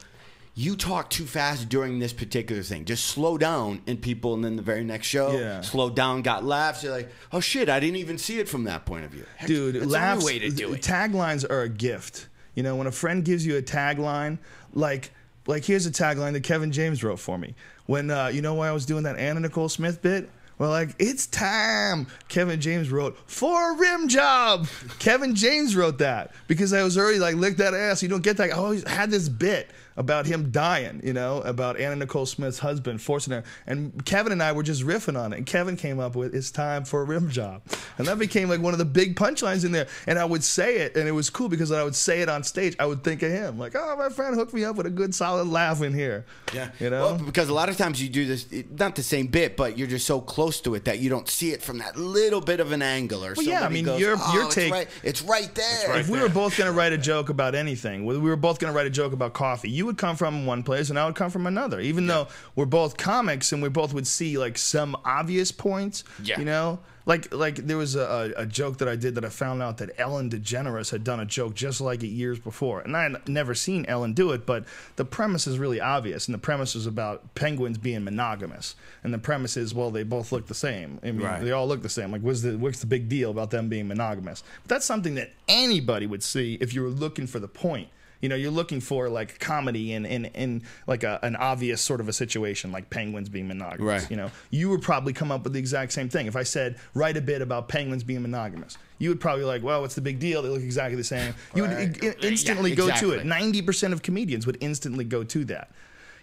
you talk too fast during this particular thing. Just slow down, and then the very next show, slow down, got laughs. You're like, oh shit, I didn't even see it from that point of view. Heck, dude, laughs. Way to do it. Taglines are a gift. You know, when a friend gives you a tagline, like here's a tagline that Kevin James wrote for me. When you know why I was doing that Anna Nicole Smith bit? Well, like, it's time. Kevin James wrote, for a rim job. Kevin James wrote that because I was already like, lick that ass. You don't get that. I always had this bit about him dying, you know, about Anna Nicole Smith's husband forcing her. And Kevin and I were just riffing on it. And Kevin came up with, it's time for a rim job. And that became like one of the big punchlines in there. And I would say it, and it was cool because when I would say it on stage, I would think of him. Like, oh, my friend hooked me up with a good solid laugh in here. Yeah. You know? Well, because a lot of times you do this, not the same bit, but you're just so close to it that you don't see it from that little bit of an angle or something. Yeah, I mean, goes, your take. It's right there. If we were both going to write a joke about anything, we were both going to write a joke about coffee, you would come from one place and I would come from another. Even though we're both comics and we both would see like some obvious points, you know? Like there was a joke that I did that I found out that Ellen DeGeneres had done a joke just like it years before. And I had never seen Ellen do it, but the premise is really obvious. And the premise is about penguins being monogamous. And the premise is, well, they both look the same. I mean, they all look the same. Like, what's the big deal about them being monogamous? But that's something that anybody would see if you were looking for the point. You know, you're looking for like comedy in like an obvious sort of a situation, like penguins being monogamous. Right. You know, you would probably come up with the exact same thing. If I said, write a bit about penguins being monogamous, you would probably like, well, what's the big deal? They look exactly the same. You would instantly go to it. 90% of comedians would instantly go to that.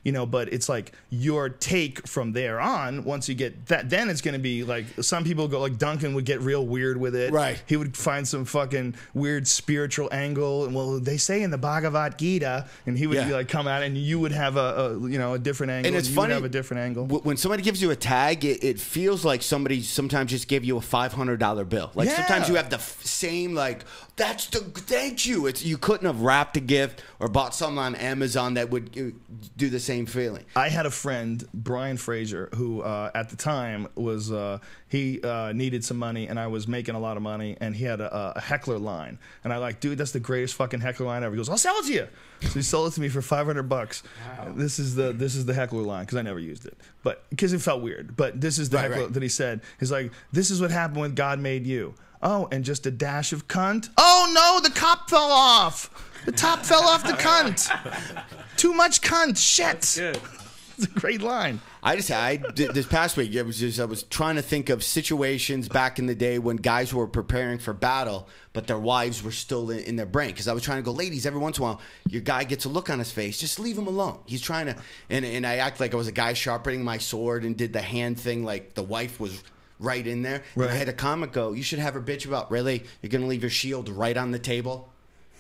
You know, but it's like your take from there on, once you get that, then it's going to be like, some people go, like Duncan would get real weird with it. Right. He would find some fucking weird spiritual angle. And well, they say in the Bhagavad Gita, and he would be like, come out, and you would have a different angle. And it's you funny, would have a different angle. When somebody gives you a tag, it feels like somebody sometimes just gave you a $500 bill. Like sometimes you have the same, like, thank you. You couldn't have wrapped a gift or bought something on Amazon that would do the same feeling. I had a friend, Brian Fraser, who at the time was he needed some money, and I was making a lot of money, and he had a heckler line, and I like, dude, that's the greatest fucking heckler line ever. He goes, I'll sell it to you. So he sold it to me for $500. Wow. This is the heckler line because I never used it, but because it felt weird. But this is the heckler that he said. He's like, this is what happened when God made you. Oh, and just a dash of cunt. Oh no, the cop fell off. The top fell off the cunt. Too much cunt. Shit. It's a great line. I did this past week. I was trying to think of situations back in the day when guys were preparing for battle, but their wives were still in their brain. Because I was trying to go, ladies, every once in a while, your guy gets a look on his face. Just leave him alone. He's trying to, and I act like I was a guy sharpening my sword and did the hand thing like the wife was right in there. Right. And I had a comic go, you should have her bitch about, really? You're going to leave your shield right on the table?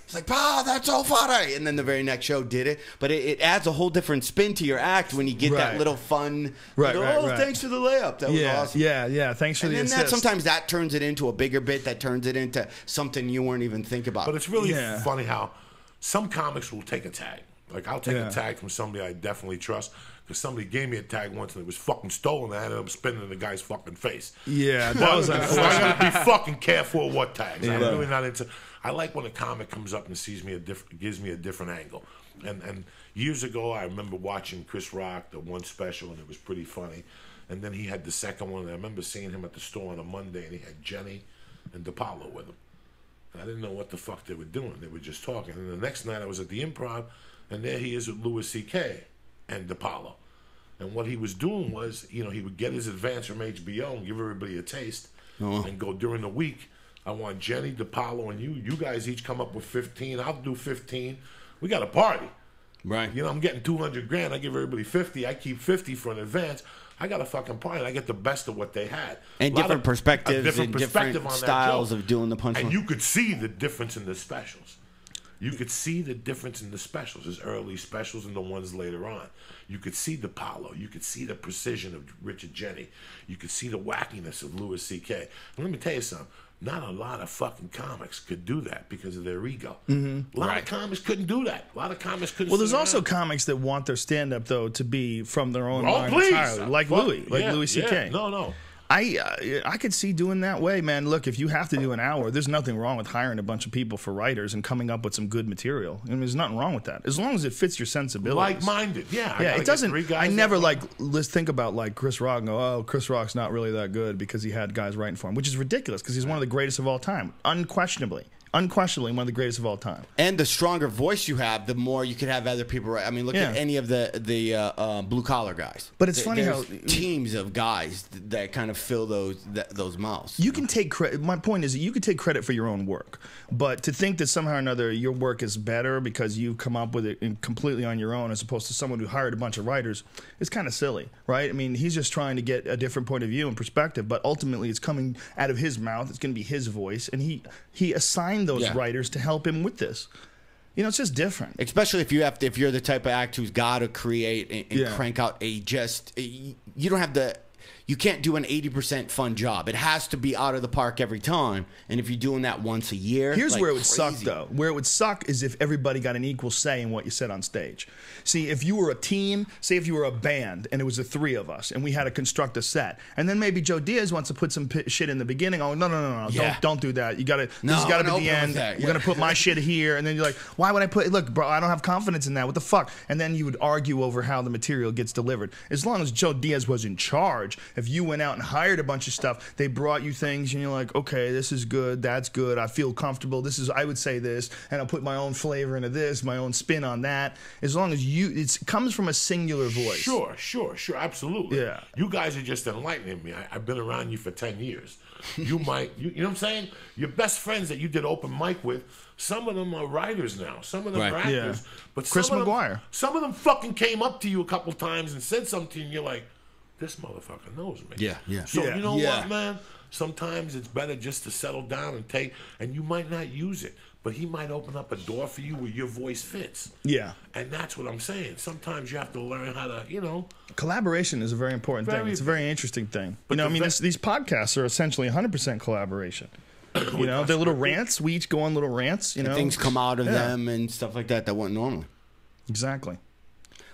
It's like, "Pa, that's so funny." And then the very next show did it. But it adds a whole different spin to your act when you get that little fun. Right, little, thanks for the layup. That was awesome. Yeah. Thanks for the assist. And sometimes that turns it into a bigger bit that turns it into something you weren't even thinking about. But it's really funny how some comics will take a tag. Like, I'll take a tag from somebody I definitely trust. Because somebody gave me a tag once and it was fucking stolen. I ended up spinning in the guy's fucking face. Yeah, that was So unfortunate. I gotta be fucking careful of what tags. I'm really not into. I like when a comic comes up and gives me a different angle. And years ago, I remember watching Chris Rock, the one special, and it was pretty funny. And then he had the second one. And I remember seeing him at the store on a Monday, and he had Jenny and DePaulo with him. And I didn't know what the fuck they were doing. They were just talking. And the next night, I was at the Improv, and there he is with Louis C.K. and DePaulo. And what he was doing was, he would get his advance from HBO and give everybody a taste, and go during the week. I want Jenny, DePaulo, and you guys each come up with 15. I'll do 15. We got a party. Right. I'm getting $200,000. I give everybody 50. I keep 50 for an advance. I got a fucking party. I get the best of what they had. And different perspectives and different on that styles joke. of doing the punchline. And you could see the difference in the specials. You could see the difference in the specials, his early specials and the ones later on. You could see the Paulo. You could see the precision of Richard Jenny. You could see the wackiness of Louis C.K. And let me tell you something. Not a lot of fucking comics could do that because of their ego. A lot of comics couldn't do that. A lot of comics couldn't. Well, there's sit also around. comics that want their stand-up though to be from their own mind Please. entirely, like Louis C.K. Yeah. No. I could see doing that way, man. Look, if you have to do an hour, there's nothing wrong with hiring a bunch of people for writers and coming up with some good material. I mean, there's nothing wrong with that, as long as it fits your sensibilities. Like-minded, yeah. Yeah, it doesn't. I never let's think about like Chris Rock and go, oh, Chris Rock's not really that good because he had guys writing for him, which is ridiculous because he's one of the greatest of all time, unquestionably one of the greatest of all time. And the stronger voice you have, the more you could have other people write. I mean, look at any of the blue collar guys. But it's funny how teams of guys that kind of fill those mouths. You can take credit. My point is that you can take credit for your own work, but to think that somehow or another your work is better because you've come up with it completely on your own as opposed to someone who hired a bunch of writers is kind of silly, right? I mean, he's just trying to get a different point of view and perspective, but ultimately it's coming out of his mouth. It's going to be his voice, and he assigned those writers to help him with this. It's just different. Especially if you're the type of act who's got to create and crank out you don't have you can't do an 80% fun job. It has to be out of the park every time. And if you're doing that once a year, here's like where it would suck, crazy. though. Where it would suck is if everybody got an equal say in what you said on stage. See, if you were a team, say if you were a band and it was the three of us and we had to construct a set, and then maybe Joe Diaz wants to put some shit in the beginning. Oh, no, don't do that. This has got to be the end. We're gonna put my shit here, and then you're like, why would I put? Look, bro, I don't have confidence in that. What the fuck? And then you would argue over how the material gets delivered. As long as Joe Diaz was in charge, if you went out and hired a bunch of stuff, they brought you things, and you're like, okay, this is good, that's good, I feel comfortable, I would say this, and I'll put my own flavor into this, my own spin on that. As long as it comes from a singular voice. Sure, absolutely. Yeah. You guys are just enlightening me. I've been around you for 10 years. You might, you know what I'm saying? Your best friends that you did open mic with, some of them are writers now. Some of them are actors. Yeah. But Chris McGuire. Some of them fucking came up to you a couple times and said something to you, and you're like, this motherfucker knows me. Yeah. So you know what, man? Sometimes it's better just to settle down and take, and you might not use it, but he might open up a door for you where your voice fits. Yeah. And that's what I'm saying. Sometimes you have to learn how to, Collaboration is a very important thing. It's a very interesting thing. These podcasts are essentially 100% collaboration. They're little rants. We each go on little rants. And things come out of them and stuff like that wouldn't normally. Exactly.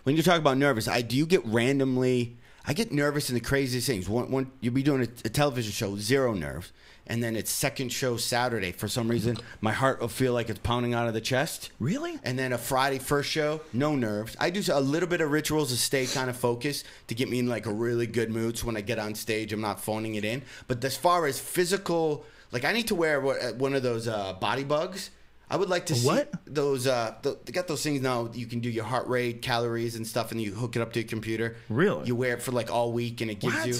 When you talk about nervous, do you get randomly? I get nervous in the craziest things. One you'll be doing a television show, zero nerves, and then it's second show Saturday. For some reason, my heart will feel like it's pounding out of the chest. Really? And then a Friday first show, no nerves. I do a little bit of rituals to stay kind of focused, to get me in like a really good mood, so when I get on stage, I'm not phoning it in. But as far as physical, like I need to wear one of those body bugs. I would like to see what? those. They got those things now. You can do your heart rate, calories, and stuff, and you hook it up to your computer. Really? You wear it for like all week, and it gives What? you.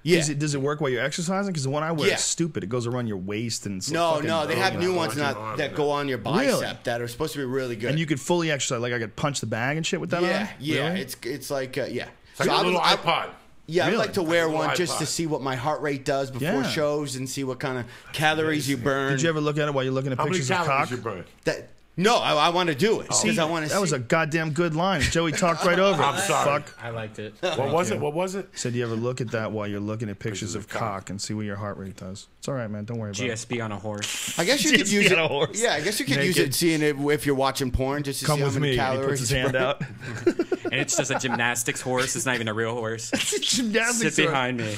Yeah. Does it work while you're exercising? Because the one I wear Yeah. is stupid. It goes around your waist and it's No, fucking- no, they have new ones on your now arm, that yeah. go on your bicep Really? that are supposed to be really good. And you could fully exercise. Like I could punch the bag and shit with that yeah, on? yeah, Really? it's like yeah. It's like a little iPod. Yeah, I'd Really? like to wear Like a one little just to iPod. see what my heart rate does before Yeah. shows and see what kind of calories you burn. Did you ever look at it while you're looking at How many pictures of calories cock? you burn? No, I want to do it because I want to see. That was a goddamn good line. Joey talked right over it. I'm sorry. Fuck. I liked it. What was it? What was it? Said you ever look at that while you're looking at pictures of cock and see what your heart rate does? It's all right, man. Don't worry about it. GSP on a horse. I guess you could Just use get it. a horse. Yeah, I guess you could use Naked. it seeing it if you're watching porn just to Come see with how many me. And he calories. puts his hand out. And it's just a gymnastics horse. It's not even a real horse. Gymnastics Sit are- behind me.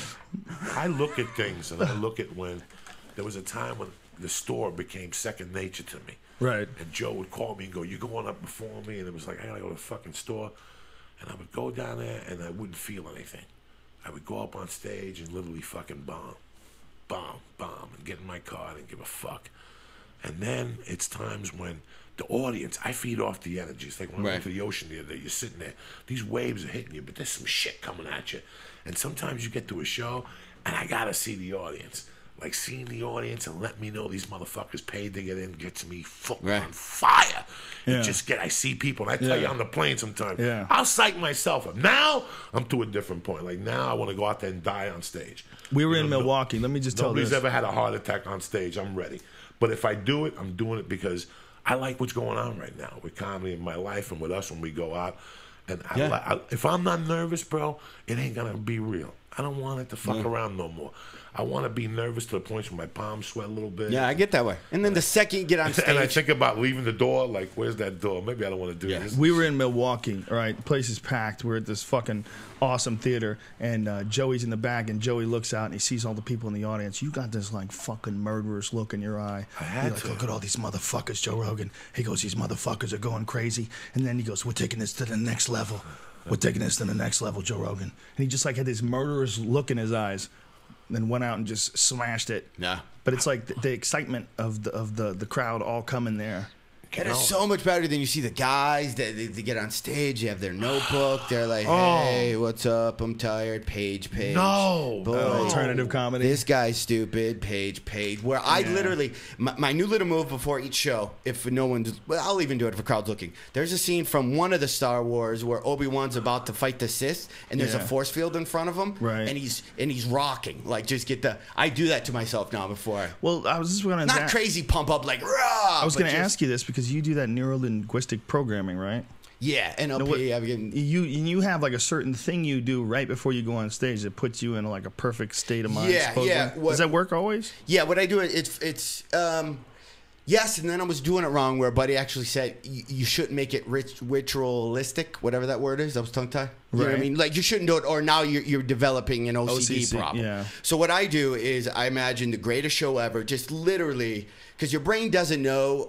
I look at things and I look at when there was a time when the store became second nature to me. Right. And Joe would call me and go, "You going up before me?" And it was like, I gotta go to the fucking store. And I would go down there and I wouldn't feel anything. I would go up on stage and literally fucking bomb, and get in my car and give a fuck. And then it's times when the audience, I feed off the energy. It's like when I went to the ocean the other day, you're sitting there, these waves are hitting you, but there's some shit coming at you. And sometimes you get to a show and I gotta see the audience. Like seeing the audience and let me know these motherfuckers paid to get in gets me fucking on fire. Yeah. I see people, and I tell you on the plane sometimes, Yeah. I'll psych myself up. Now I'm to a different point. Like now I want to go out there and die on stage. We were You in know, Milwaukee. Let me just tell Nobody's this. ever had a heart attack on stage. I'm ready. But if I do it, I'm doing it because I like what's going on right now with comedy in my life and with us when we go out. And if I'm not nervous, bro, it ain't gonna be real. I don't want it to fuck around no more. I want to be nervous to the point where my palms sweat a little bit. Yeah, I get that way. And then the second you get on stage, And I think about leaving the door, like, where's that door? Maybe I don't want to do this. We were in Milwaukee, all right? The place is packed. We're at this fucking awesome theater, and Joey's in the back, and Joey looks out, and he sees all the people in the audience. You got this, like, fucking murderous look in your eye. I had You're like, to. look at all these motherfuckers, Joe Rogan. He goes, these motherfuckers are going crazy. And then he goes, we're taking this to the next level. We're taking this to the next level, Joe Rogan. And he just, like, had this murderous look in his eyes. Then went out and just smashed it. Yeah. But it's like the excitement of the crowd all coming there. and it's so much better than you see the guys that they get on stage. They have their notebook. They're like, "Hey, what's up? I'm tired." Page. No. Boy, Alternative comedy. This guy's stupid. Page. Where I literally, my new little move before each show, if no one's, well, I'll even do it if a crowd's looking. There's a scene from one of the Star Wars where Obi-Wan's about to fight the Sith, and there's a force field in front of him, Right. And he's rocking. Like, just get the. I do that to myself now before. Well, I was just going to Not crazy pump up like. Rah, I was going to ask you this because you do that neuro-linguistic programming, right? Yeah, NLP. Now, what- I'm getting, You have like a certain thing you do right before you go on stage that puts you in like a perfect state of mind. Yeah, supposedly. yeah. Does that work always? Yeah, what I do it's yes, and then I was doing it wrong where a buddy actually said you shouldn't make it ritualistic, whatever that word is. That was tongue tie. You know what I Right. mean? Like you shouldn't do it, or now you're developing an OCD problem. yeah. So what I do is I imagine the greatest show ever, just literally, because your brain doesn't know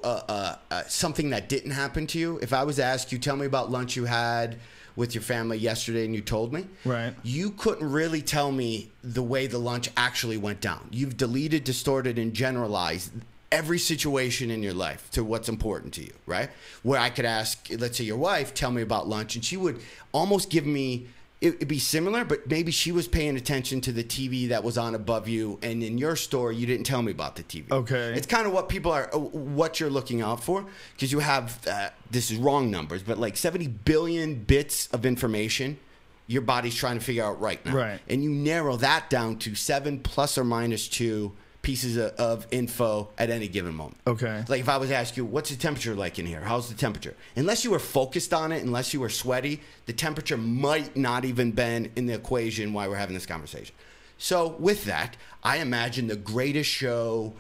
something that didn't happen to you. If I was to ask you, tell me about lunch you had with your family yesterday, and you told me, Right. you couldn't really tell me the way the lunch actually went down. You've deleted, distorted, and generalized every situation in your life to what's important to you, right? Where I could ask, let's say your wife, tell me about lunch, and she would almost give me, it'd be similar, but maybe she was paying attention to the TV that was on above you, and in your story, you didn't tell me about the TV. Okay. It's kind of what people are, what you're looking out for, because you have, this is wrong numbers, but like 70 billion bits of information your body's trying to figure out right now. Right. And you narrow that down to 7 plus or minus 2 pieces of info at any given moment. Okay. Like if I was to ask you, what's the temperature like in here? How's the temperature? Unless you were focused on it, unless you were sweaty, the temperature might not even been in the equation while we're having this conversation. So with that, I imagine the greatest show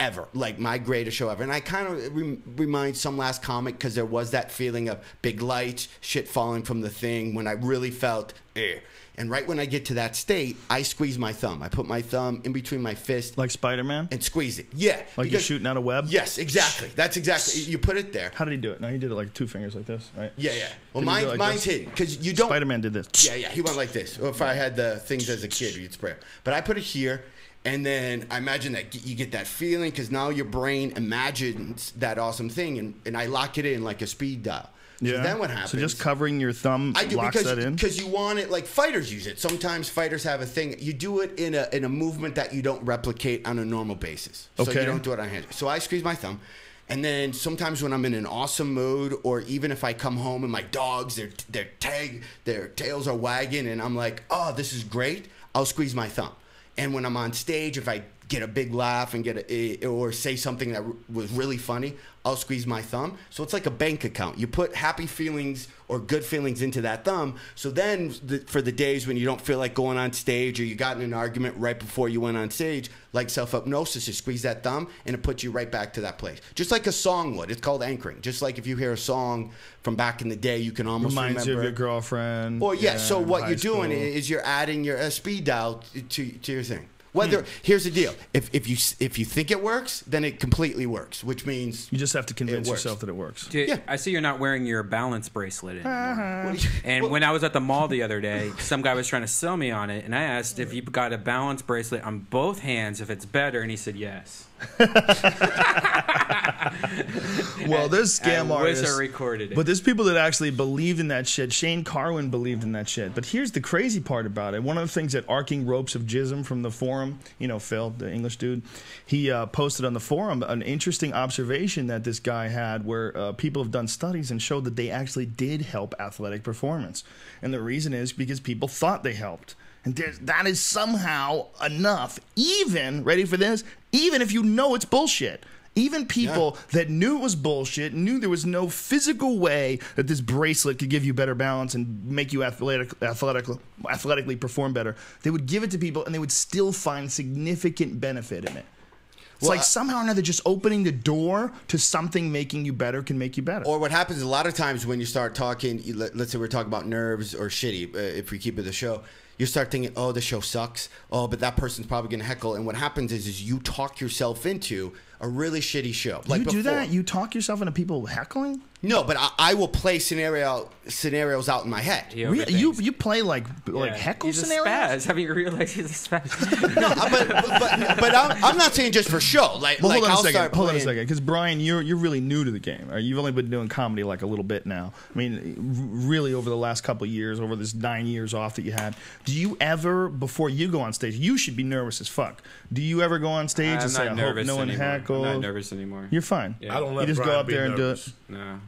ever, like my greatest show ever. And I kind of remind some last comic because there was that feeling of big lights, shit falling from the thing when I really felt air. And right when I get to that state, I squeeze my thumb. I put my thumb in between my fist Like Spider-Man? and squeeze it. Yeah. Like you're shooting out a web? Yes, exactly. That's exactly. You put it there. How did he do it? No, he did it like 2 fingers like this, right? Yeah, yeah. Well, Did he do it like mine's this? hidden because you don't. Spider-Man did this. Yeah, yeah. He went like this. Or if I had the things as a kid, you'd spray it. But I put it here, And then I imagine that you get that feeling because now your brain imagines that awesome thing, and I lock it in like a speed dial. So then what happens? So just covering your thumb locks that in? Because you want it, like fighters use it. Sometimes fighters have a thing. You do it in a movement that you don't replicate on a normal basis. So you don't do it on hand. So I squeeze my thumb. And then sometimes when I'm in an awesome mood, or even if I come home and my dogs, their tails are wagging, and I'm like, oh, this is great, I'll squeeze my thumb. And when I'm on stage, if I get a big laugh and or say something that was really funny, I'll squeeze my thumb. So it's like a bank account. You put happy feelings or good feelings into that thumb. So then for the days when you don't feel like going on stage, or you got in an argument right before you went on stage, like self-hypnosis, you squeeze that thumb and it puts you right back to that place. Just like a song would. It's called anchoring. Just like if you hear a song from back in the day, you can almost reminds remember you of your girlfriend. Or so what you're school. doing is you're adding your speed dial to your thing. Here's the deal: if you think it works, then it completely works, which means you just have to convince yourself that it works. Dude, I see you're not wearing your balance bracelet anymore. And when I was at the mall the other day, some guy was trying to sell me on it, and I asked if you got a balance bracelet on both hands, if it's better, and he said yes. Well, there's scam artists. I wish I recorded it. But there's people that actually believed in that shit. Shane Carwin believed in that shit. But here's the crazy part about it. One of the things that Arcing Ropes of Jism from the forum, you know, Phil, the English dude, he posted on the forum an interesting observation that this guy had where people have done studies and showed that they actually did help athletic performance. And the reason is because people thought they helped. And that is somehow enough, even, ready for this, even if you know it's bullshit. Even people that knew it was bullshit, knew there was no physical way that this bracelet could give you better balance and make you athletically perform better, they would give it to people and they would still find significant benefit in it. It's like somehow or another just opening the door to something making you better can make you better. Or what happens a lot of times when you start talking, let's say we're talking about nerves or shitty, if we keep it the show, you start thinking, oh, the show sucks. Oh, but that person's probably going to heckle. And what happens is you talk yourself into a really shitty show. You do that? You talk yourself into people heckling? No, but I will play scenarios out in my head. Really? You play like heckle he's scenarios? A spaz. Haven't you realized he's a spaz? No, but I'm not saying just for show. Like, well, hold on I'll a second, because Brian, you're really new to the game. Right? You've only been doing comedy like a little bit now. I mean, really over the last couple of years, over this 9 years off that you had. Do you ever, before you go on stage, you should be nervous as fuck. Do you ever go on stage and say, I hope no one heckles? I'm not nervous anymore. You're fine. Yeah. I don't let you just Brian go up there and do it. No.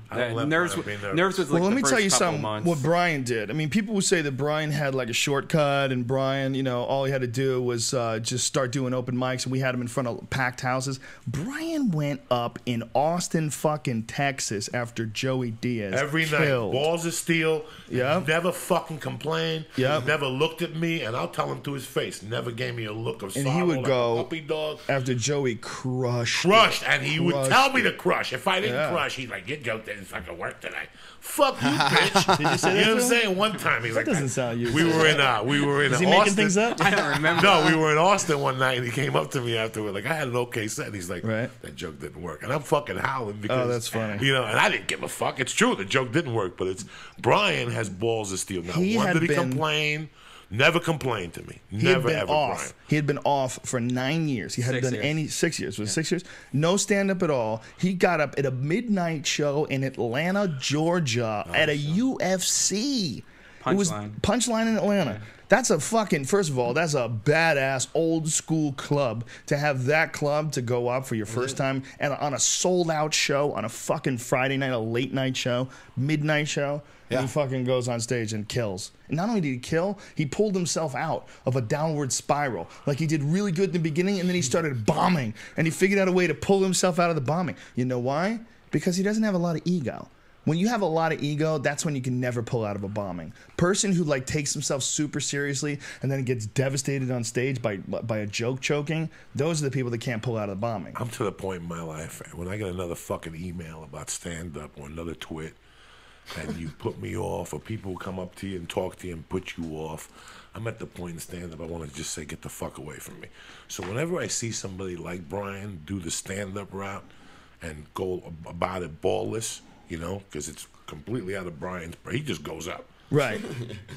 Nerves was like well, let me tell you something. Months. What Brian did. I mean, people would say that Brian had like a shortcut, and Brian, you know, all he had to do was just start doing open mics, and we had him in front of packed houses. Brian went up in Austin, fucking Texas, after Joey Diaz every killed. night, balls of steel. Yep. Never fucking complained. Yep. Never looked at me, and I'll tell him to his face. Never gave me a look of sorrow. And he would like go a puppy dog. after Joey crushed, and he would tell me to crush. If I didn't crush, he's like, "Your joke didn't fucking work tonight." Fuck you, bitch. Did you say that? You know what I'm to him? saying? One time he's That like, doesn't sound you. we were in Is he Austin. making things up? I don't remember. No, we were in Austin one night, and he came up to me afterward. Like, I had an okay set. And he's like, Right. that joke didn't work. And I'm fucking howling because, that's funny. You know, and I didn't give a fuck. It's true. The joke didn't work, but it's Brian has balls of steel. Now, He when had did he been- complain? Never complained to me. He had Never, been ever, off. Brian. He had been off for 9 years. He hadn't 6 done years. any 6 years. Was it 6 years? No stand up at all. He got up at a midnight show in Atlanta, Georgia, at a UFC. It was Punchline. Punchline in Atlanta. Yeah. That's a fucking, first of all, that's a badass old school club. To have that club to go up for your first time and on a sold out show on a fucking Friday night, a late night show, midnight show. And he fucking goes on stage and kills. And not only did he kill, he pulled himself out of a downward spiral. Like, he did really good in the beginning, and then he started bombing. And he figured out a way to pull himself out of the bombing. You know why? Because he doesn't have a lot of ego. When you have a lot of ego, that's when you can never pull out of a bombing. Person who like takes himself super seriously and then gets devastated on stage by a joke choking, those are the people that can't pull out of the bombing. I'm to the point in my life when I get another fucking email about stand-up or another twit and you put me off, or people will come up to you and talk to you and put you off, I'm at the point in stand-up I want to just say, get the fuck away from me. So whenever I see somebody like Brian do the stand-up route and go about it ballless, you know, because it's completely out of Brian's, he just goes up. Right.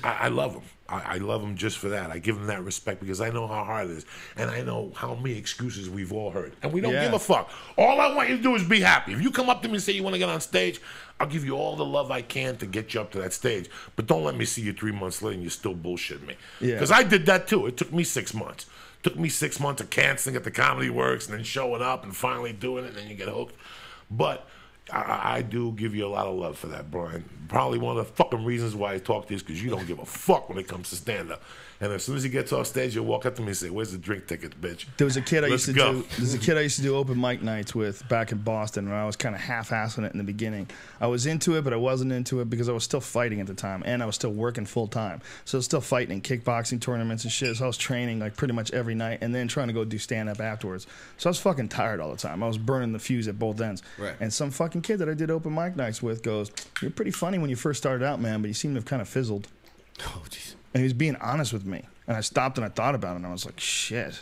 I love them. I love them just for that. I give them that respect because I know how hard it is. And I know how many excuses we've all heard. And we don't give a fuck. All I want you to do is be happy. If you come up to me and say you want to get on stage, I'll give you all the love I can to get you up to that stage. But don't let me see you 3 months later and you're still bullshitting me. Because I did that too. It took me 6 months. It took me 6 months of canceling at the Comedy Works and then showing up and finally doing it and then you get hooked. But I do give you a lot of love for that, Brian. Probably one of the fucking reasons why I talk to you is because you don't give a fuck when it comes to stand-up. And as soon as he gets off stage, you'll walk up to me and say, "Where's the drink ticket, bitch?" There was a kid I Let's used to go. do. There's a kid I used to do open mic nights with back in Boston, where I was kind of half-assing it in the beginning. I was into it, but I wasn't into it because I was still fighting at the time, and I was still working full time. So I was still fighting in kickboxing tournaments and shit. So I was training like pretty much every night, and then trying to go do stand-up afterwards. So I was fucking tired all the time. I was burning the fuse at both ends. Right. And some fucking kid that I did open mic nights with goes, "You're pretty funny when you first started out, man, but you seem to have kind of fizzled." Oh, jeez. And he was being honest with me. And I stopped and I thought about it, and I was like, shit.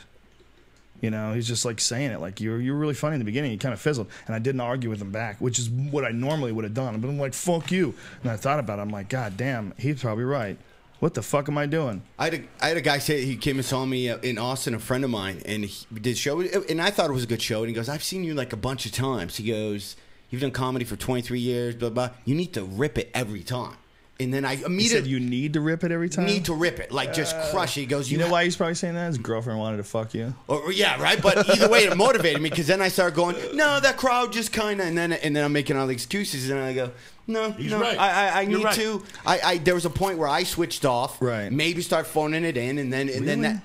You know, he's just like saying it. Like, you're really funny in the beginning. You kind of fizzled. And I didn't argue with him back, which is what I normally would have done. But I'm like, fuck you. And I thought about it. I'm like, God damn, he's probably right. What the fuck am I doing? I had a guy say, he came and saw me in Austin, a friend of mine, and he did a show, and I thought it was a good show. And he goes, "I've seen you like a bunch of times." He goes, "You've done comedy for 23 years, blah, blah. You need to rip it every time." And then I He immediately said you need to rip it every time? need to rip it, like just crush it. He goes, You know why he's probably saying that? His girlfriend wanted to fuck you. Or, yeah, right. But either way, it motivated me because then I started going, "No, that crowd just kind of," and then I'm making all the excuses, and I go, "No, He's no, right. I You're need right. to." There was a point where I switched off, Right. Maybe start phoning it in, and then that.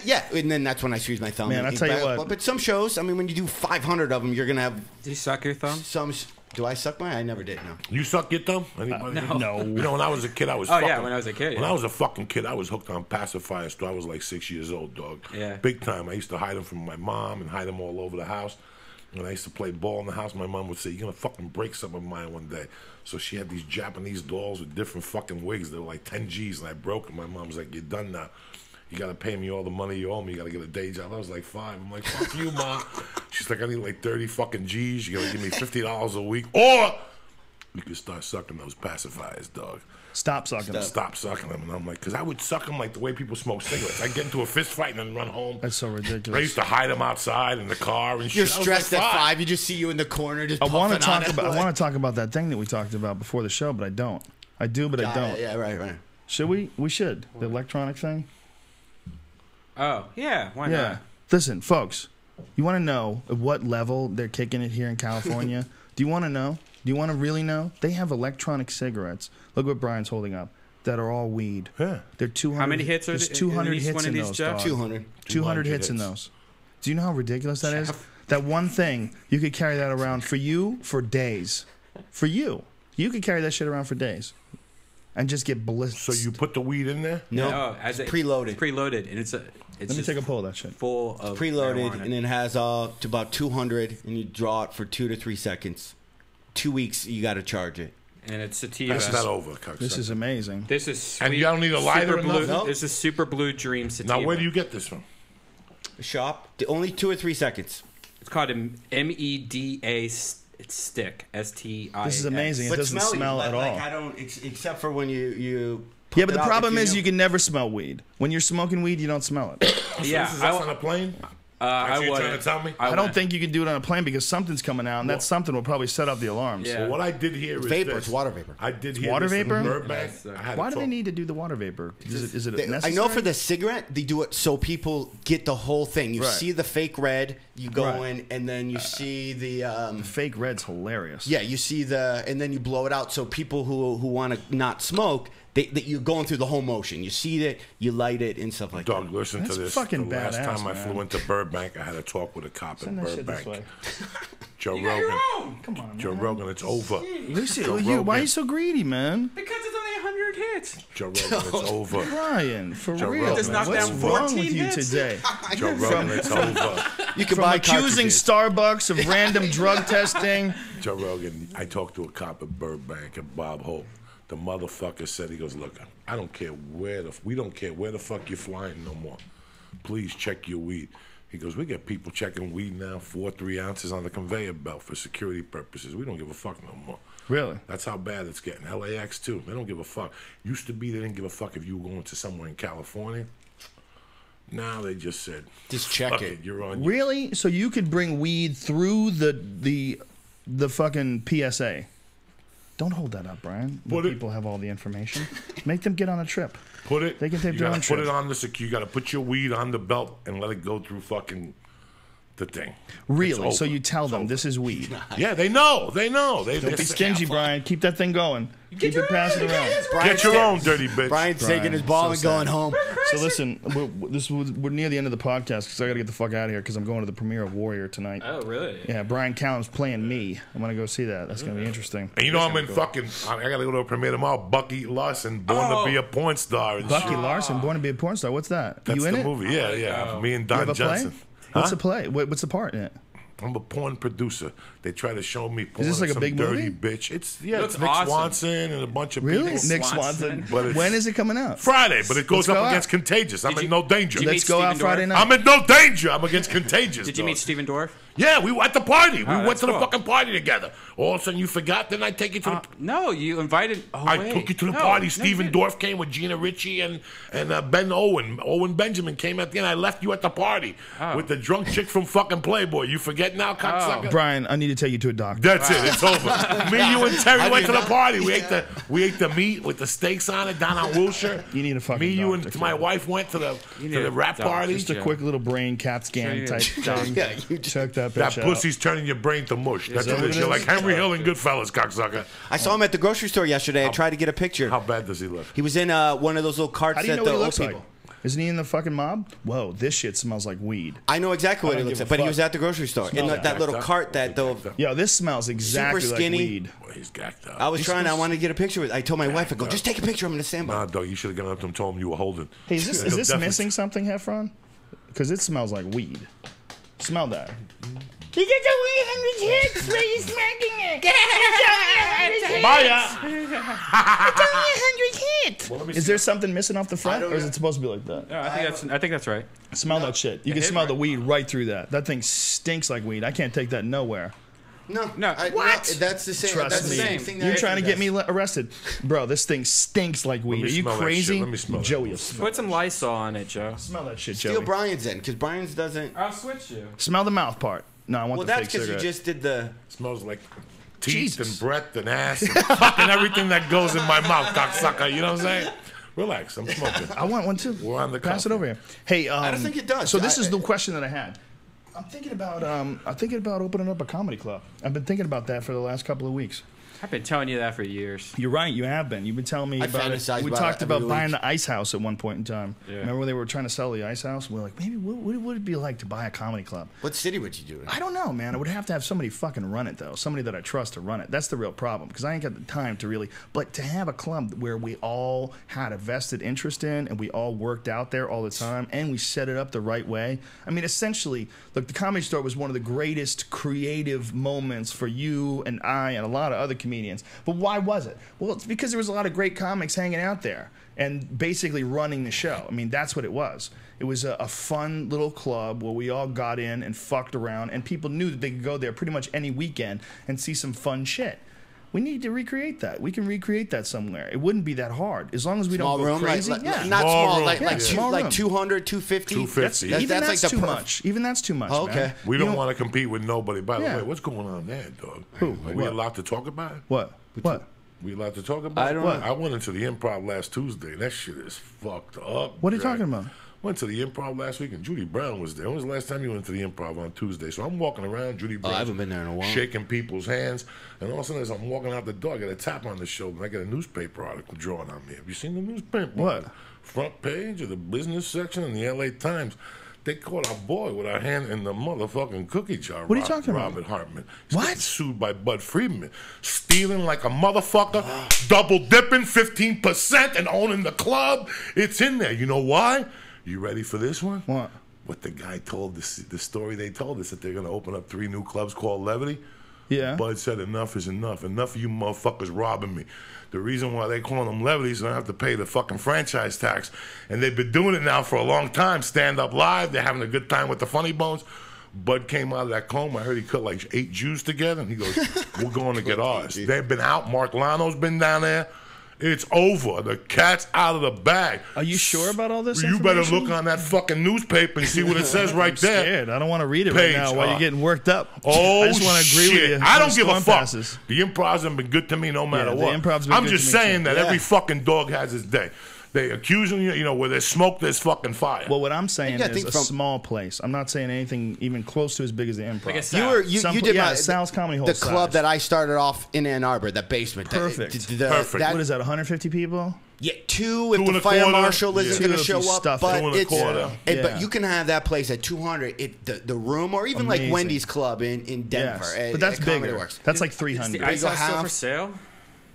Yeah, and then that's when I squeeze my thumb. Man, I'll tell you what. But some shows, I mean, when you do 500 of them, you're gonna have Do you suck your thumb? some. Do I suck my? I never did. No. You suck your thumb? Anybody? No. You know, when I was a kid, I was Oh, fucking. yeah, when I was a kid, When yeah. I was a fucking kid, I was hooked on pacifiers. So I was like 6 years old, dog. Yeah. Big time. I used to hide them from my mom and hide them all over the house. When I used to play ball in the house, my mom would say, "You're going to fucking break some of mine one day." So she had these Japanese dolls with different fucking wigs. They were like 10 G's, and I broke them. My mom was like, "You're done now. You got to pay me all the money you owe me. You got to get a day job." I was like 5. I'm like, "Fuck you, Ma." She's like, "I need like 30 fucking G's. You got to give me $50 a week. Or you can start sucking those pacifiers, dog." Stop sucking them. Stop sucking them. And I'm like, because I would suck them like the way people smoke cigarettes. I'd get into a fist fight and then run home. That's so I ridiculous. used to hide them outside in the car and You're shit. I was stressed like at 5. You just see you in the corner, just I want to puffing on talk it. about. I want to talk about that thing that we talked about before the show, but I don't. I do, but I don't. Yeah, right. Should we? We should. The electronic thing. Oh, yeah. Why Yeah. not? Listen, folks. You want to know at what level they're kicking it here in California? Do you want to know? Do you want to really know? They have electronic cigarettes. Look what Brian's holding up. That are all weed. Yeah. They're 200. How many hits are there's there 200 in each hits one in of these those, jobs? dog. 200. 200 hits in those. Do you know how ridiculous that is? That one thing, you could carry that around for you for days. For you. You could carry that shit around for days. And just get blitzed. So you put the weed in there? No, No, it's preloaded. It's preloaded, and it's Let me just take a pull of that shit. full of Preloaded, marijuana. and it has to about 200, and you draw it for 2 to 3 seconds. 2 weeks, you got to charge it. And it's sativa. That's not over, cocksucker. This is amazing. This is sweet, And you don't need a lighter super or blue. nothing? No. This is super blue dream sativa. Now, where do you get this from? Shop, only 2 or 3 seconds. It's called an MEDA stick. STI. This is amazing. It doesn't smell at all. I don't, except for when you. Yeah, but the problem is you can never smell weed. When you're smoking weed, you don't smell it. Yeah, This is us on a plane? I That's what you're trying wouldn't. to tell me? I don't think you can do it on a plane because something's coming out, and that something will probably set off the alarms. Yeah. Well, what I did here is Vapor, this. it's water vapor. I did hear water this in vapor? Burbank. Yes, I had Why to do they talk- need to do the water vapor? Is it I necessary? know for the cigarette, they do it so people get the whole thing. You Right. see the fake red, you go Right. in, and then you see the. Fake red's hilarious. Yeah, you see and then you blow it out. So people who want to not smoke, that you're going through the whole motion. You see it, you light it, and stuff like Dog, that. listen That's to this. fucking the last badass, time I man. flew into Burbank, I had a talk with a cop Send in that shit this Burbank. way. Joe You got your Rogan. own. Come on, Joe man. Rogan, it's over. Lucy, Joe why are Rogan. you so greedy, man? Because it's only 100 hits. Joe Rogan, it's over. Brian, for Joe real. Rogan. Just knock What's down wrong 14 with you hits. today? Joe Rogan, it's over. You can From buy accusing cartridges. Starbucks of random drug testing. Joe Rogan, I talked to a cop at Burbank, at Bob Hope. The motherfucker said, he goes, "Look, I don't care we don't care where the fuck you're flying no more. Please check your weed." He goes, "We get people checking weed now, 3 ounces on the conveyor belt for security purposes. We don't give a fuck no more." Really? That's how bad it's getting. LAX too. They don't give a fuck. Used to be they didn't give a fuck if you were going to somewhere in California. Now they just said, just check fuck it. You're on. Really? So you could bring weed through the fucking PSA? Don't hold that up, Brian. People have all the information. Make them get on a trip. Put it. They can take you their gotta own put trip. it on the. You got to put your weed on the belt and let it go through fucking the thing. Really? It's So over. you tell them It's this is weed. Yeah, they know. They know. Don't be stingy, Brian. Keep that thing going. Keep it passing around. Get your own, dirty bitch. Brian's taking his ball and going home. So listen, we're near the end of the podcast because I got to get the fuck out of here because I'm going to the premiere of Warrior tonight. Oh, really? Yeah, Brian Callum's playing me. I'm gonna go see that. That's gonna be interesting. And you know I'm in fucking. I gotta go to a premiere tomorrow. Bucky Larson, Born to Be a Porn Star. And Bucky shit. Larson, Born to Be a Porn Star. What's that? That's you in the it? movie. Yeah. Me and You Don have a Johnson. play? What's the play? What's the part in it? I'm a porn producer. They try to show me porn. Is this like a some big dirty movie? bitch. It's Looks Nick awesome. Swanson and a bunch of Really? people. Nick Swanson. Swanson. When is it coming out? Friday, but it goes Let's go up against out. Contagious. I'm Did in you- no danger. did you Let's meet go out Stephen Friday Dorff? night. I'm in no danger. I'm against Contagious. Did you meet dog. Stephen Dorff? Yeah, we were at the party. We Oh, went that's to the cool. fucking party together. All of a sudden, you forgot. Then I take you to the. No, you invited. Oh, I wait. took you to the No, party. no, Stephen you didn't. Dorff came with Gina Ritchie and Ben Owen. Owen Benjamin came at the end. I left you at the party with the drunk chick from fucking Playboy. You forget now, cocksucker? Brian, I need to take you to a doctor. That's it. It's over. Me, you, and Terry went to the party. We ate the meat with the steaks on it down on Wilshire. You need a fucking Me, you, doctor and my for that. wife went to the rap doctor. party. Just a quick little brain CAT scan type thing. Yeah, you just, Check that That bitch out. pussy's turning your brain to mush. That's that what what it is. it You're is? like Henry Hill and Goodfellas, cocksucker. I saw him at the grocery store yesterday. I tried to get a picture. How bad does he look? He was in one of those little carts How do you that know the what he old looks people. like? Isn't he in the fucking mob? Whoa, this shit smells like weed. I know exactly what I he don't looks give like, a but he fuck. was at the grocery store in that. that little Gacked up. cart that the. Gacked up. Yo, this smells exactly like skinny. weed. Boy, he's gacked up. I was trying. I wanted to get a picture with. I told my wife, I go, just take a picture. I'm gonna stand by. Nah, dog, you should have gone up to him and told him you were holding. Hey, is He'll this definitely- missing something, Heffron? Because it smells like weed. Smell that. You get the 100 hits where you smacking it. Bye. It's only 100 hits. Well, let me Is see. there something missing off the front, or is it supposed to be like that? No, I think that's right. Smell that shit. You can smell the weed right through that. That thing stinks like weed. I can't take that nowhere. No, What? that's the same. Trust that's me. the same thing. You're trying to get me arrested, bro. This thing stinks like weed. me Are you smell that crazy? shit. Let me smell that. Joey, smell, Put some Lysol on it, Joe. smell that shit, Steal Joey. Brian's in because Brian's doesn't. I'll switch you. Smell the mouth part. No, I want Well, the that's fake because you cigarette. just did the. Smells like teeth Jesus. and breath and ass and fucking everything that goes in my mouth, cocksucker. You know what I'm saying? Relax, I'm smoking. I want one too. We're on the Pass it cuff. over here. Hey, I don't think it does. So this I- is the question that I had. I'm thinking about opening up a comedy club. I've been thinking about that for the last couple of weeks. I've been telling you that for years. You're right. You have been. You've been telling me I about it. fantasize We about talked it every about buying week. the ice house at one point in time. Yeah. Remember when they were trying to sell the ice house? We're like, maybe what would it be like to buy a comedy club? What city would you do it? I don't know, man. I would have to have somebody fucking run it, though. Somebody that I trust to run it. That's the real problem, because I ain't got the time to really. But to have a club where we all had a vested interest in and we all worked out there all the time and we set it up the right way. I mean, essentially, look, the Comedy Store was one of the greatest creative moments for you and I and a lot of other comedians. But why was it? Well, it's because there was a lot of great comics hanging out there and basically running the show. I mean, that's what it was. It was a fun little club where we all got in and fucked around, and people knew that they could go there pretty much any weekend and see some fun shit. We need to recreate that. We can recreate that somewhere. It wouldn't be that hard. As long as we Small don't go room, crazy. like, yeah. not Small small, room, like yeah. Small room. 200, 250. 250. Even that's, like the too per- much. Even that's too much. Oh, okay. Man. We You don't know- want to compete with nobody. By the Yeah. way, what's going on there, dog? Who? Are we What? allowed to talk about it? What? What? We allowed to talk about I it? don't know. I went into the Improv last Tuesday. That shit is fucked up. What are you Jack. talking about? Went to the Improv last week, and Judy Brown was there. When was the last time you went to the Improv on Tuesday? So I'm walking around, Judy Brown. I haven't been there in a while. Shaking people's hands, and all of a sudden, as I'm walking out the door, I get a tap on the shoulder, and I get a newspaper article drawn on me. Have you seen the newspaper? What? Front page of the business section in the L.A. Times. They caught our boy with our hand in the motherfucking cookie jar. What are you talking about? Robert Hartman. He's What? getting sued by Bud Friedman. Stealing like a motherfucker, double dipping 15% and owning the club. It's in there. You know why? You ready for this one? What? What the guy told us, the story they told us that they're going to open up 3 new clubs called Levity. Yeah. Bud said enough is enough. Enough of you motherfuckers robbing me. The reason why they call them Levity is they don't have to pay the fucking franchise tax. And they've been doing it now for a long time. Stand Up Live. They're having a good time with the Funny Bones. Bud came out of that coma. I heard he cut like 8 Jews together, and he goes, "We're going to get ours." They've been out. Mark Lano's been down there. It's over. The cat's out of the bag. Are you sure about all this? You better look on that fucking newspaper and see what it says right there. Scared. I don't want to read it right now while you're getting worked up. Oh, I just want to agree with you. I don't give a fuck. Passes. The improvs have been good to me no matter what. Improv's been I'm good just to me saying too. that every fucking dog has his day. They accusing you, where there's smoke, there's fucking fire. Well, what I'm saying is a small place. I'm not saying anything even close to as big as the Improv. Like you did Sal's Comedy Hall. The club that I started off in Ann Arbor, that basement. Perfect. Perfect. What is that? 150 people? Yeah, 2 if the fire marshal isn't going to show up. But you can have that place at 200. The room, or even like Wendy's Club in Denver. Yes. But that's bigger. Works. That's like 300. Is the Ice House still for sale?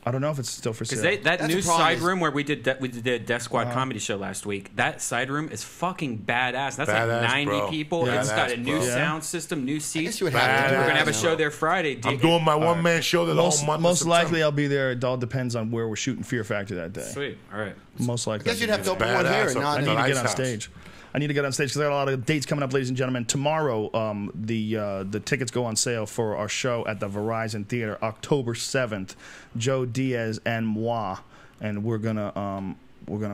I don't know if it's still for sale. Because that new side room where we did the Death Squad comedy show last week, that side room is fucking badass. That's like 90 people. Yeah, it's got a new sound system, new seats. We're going to have a show there Friday. I'm doing my one-man show the whole month. Most likely I'll be there. It all depends on where we're shooting Fear Factor that day. Sweet. All right. Most likely. I guess you'd have to open one here and not I need to get on stage. I need to get on stage because I got a lot of dates coming up, ladies and gentlemen. Tomorrow, the tickets go on sale for our show at the Verizon Theater, October 7th. Joe Diaz and moi, and we're gonna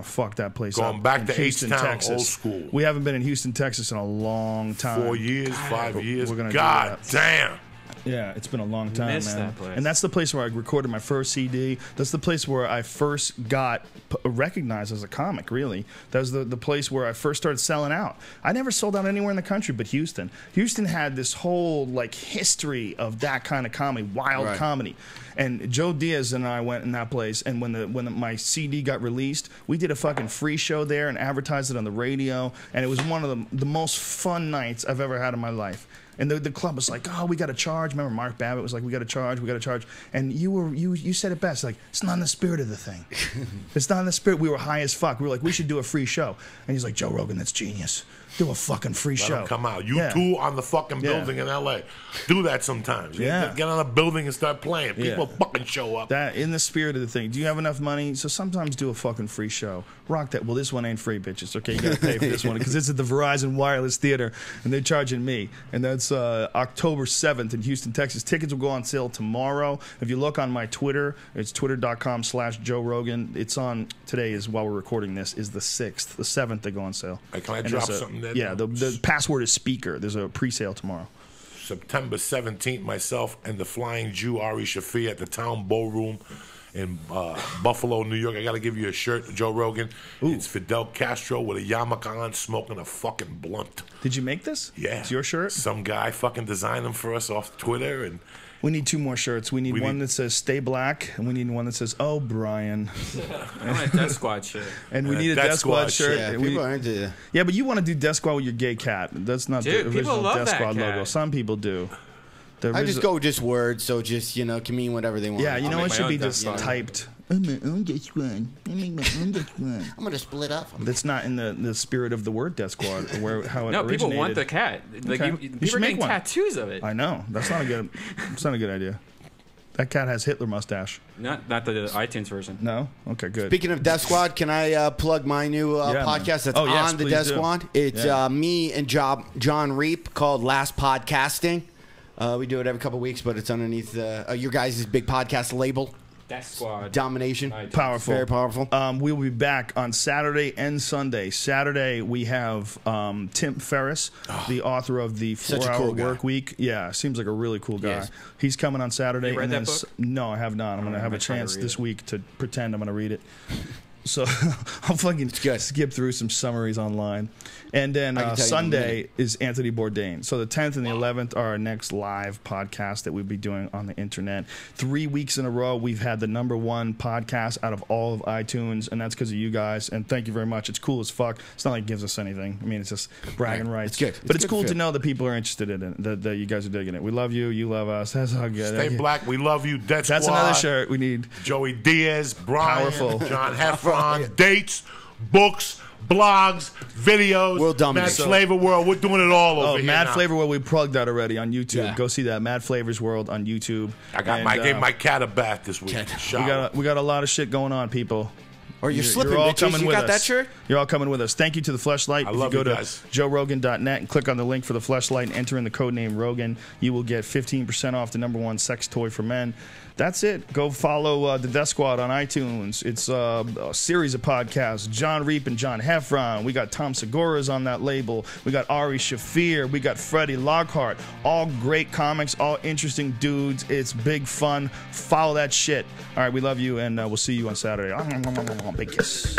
fuck that place up. Going back in to Houston, H-Town, Texas. old school. We haven't been in Houston, Texas in a long time. 4 years, 5 years. We're gonna God damn. Yeah, it's been a long time, Miss man. that place. And that's the place where I recorded my first CD. That's the place where I first got recognized as a comic, really. That was the place where I first started selling out. I never sold out anywhere in the country but Houston. Houston had this whole, like, history of that kind of comedy, wild comedy. And Joe Diaz and I went in that place, and when my CD got released, we did a fucking free show there and advertised it on the radio, and it was one of the most fun nights I've ever had in my life. And the club was like, "Oh, we got to charge." Remember, Mark Babbitt was like, "We got to charge, we got to charge." And you said it best, like, it's not in the spirit of the thing. It's not in the spirit. We were high as fuck. We were like, we should do a free show. And he's like, "Joe Rogan, that's genius. Do a fucking free show. Let 'em come out. You two on the fucking building in L.A. Do that sometimes. Yeah. Get on a building and start playing. People fucking show up. That in the spirit of the thing. Do you have enough money? So sometimes do a fucking free show. Rock that. Well, this one ain't free, bitches. Okay, you gotta pay for this one because it's at the Verizon Wireless Theater, and they're charging me. And that's October 7th in Houston, Texas. Tickets will go on sale tomorrow. If you look on my Twitter, it's twitter.com/Joe Rogan. It's on today. Is while we're recording this is the 6th, the 7th. They go on sale. Hey, can I drop something there? Yeah, the password is speaker. There's a pre-sale tomorrow. September 17th, myself and the Flying Jew Ari Shafi at the Town Ballroom in Buffalo, New York. I got to give you a shirt, Joe Rogan. Ooh. It's Fidel Castro with a yarmulke on, smoking a fucking blunt. Did you make this? Yeah. It's your shirt? Some guy fucking designed them for us off Twitter, and we need 2 more shirts. We need one that says "Stay Black," and we need one that says "Oh, Brian." I want a Death Squad shirt. And we need a Death Squad shirt. Yeah, people are into. Yeah, but you want to do Death Squad with your gay cat. That's not the original Death Squad logo. Some people do. I just go with just words, so just, can mean whatever they want. Yeah, it should be just typed. I'm my own Death Squad. I make my own Death Squad. I'm going to split up. That's not in the spirit of the word Death Squad, or how it No, originated. people want the cat. Like, Okay. people are getting tattoos of it. I know. That's not a good idea. That cat has Hitler mustache. Not the iTunes version. No? Okay, good. Speaking of Death Squad, can I plug my new podcast that's on the Death Squad? It's me and John Reap, called Last Podcasting. We do it every couple of weeks, but it's underneath your guys' big podcast label. Death Squad. Domination. Powerful. Very powerful. We will be back on Saturday and Sunday. Saturday, we have Tim Ferriss, the author of the 4-Hour Work Week. Yeah, seems like a really cool guy. Yes. He's coming on Saturday. You read that book? No, I have not. I'm going to have a chance this week to pretend I'm going to read it. So I'll fucking skip through some summaries online. And then Sunday is Anthony Bourdain. So the 10th and the 11th are our next live podcast that we'll be doing on the internet. 3 weeks in a row, we've had the #1 podcast out of all of iTunes, and that's because of you guys. And thank you very much. It's cool as fuck. It's not like it gives us anything. I mean, it's just bragging rights. It's good. But it's cool to know that people are interested in it, that you guys are digging it. We love you. You love us. That's all good. Stay black. We love you. Death Squad. That's another shirt we need. Joey Diaz, Brian, Powerful. John Heffron, dates, books, blogs, videos. We'll dominate. Mad Flavor World. We're doing it all over here Mad now. Flavor World. We plugged that already on YouTube. Yeah. Go see that. Mad Flavors World on YouTube. I gave my cat a bath this week. We got a lot of shit going on, people. Or you're slipping, all bitches. coming You with got us. that shirt? You're all coming with us. Thank you to the Fleshlight. I If love you you go guys. to joerogan.net and click on the link for the Fleshlight and enter in the code name Rogan, you will get 15% off the #1 sex toy for men. That's it. Go follow the Death Squad on iTunes. It's a series of podcasts. John Reap and John Heffron. We got Tom Segura's on that label. We got Ari Shafir. We got Freddie Lockhart. All great comics, all interesting dudes. It's big fun. Follow that shit. All right, we love you, and we'll see you on Saturday. Big kiss.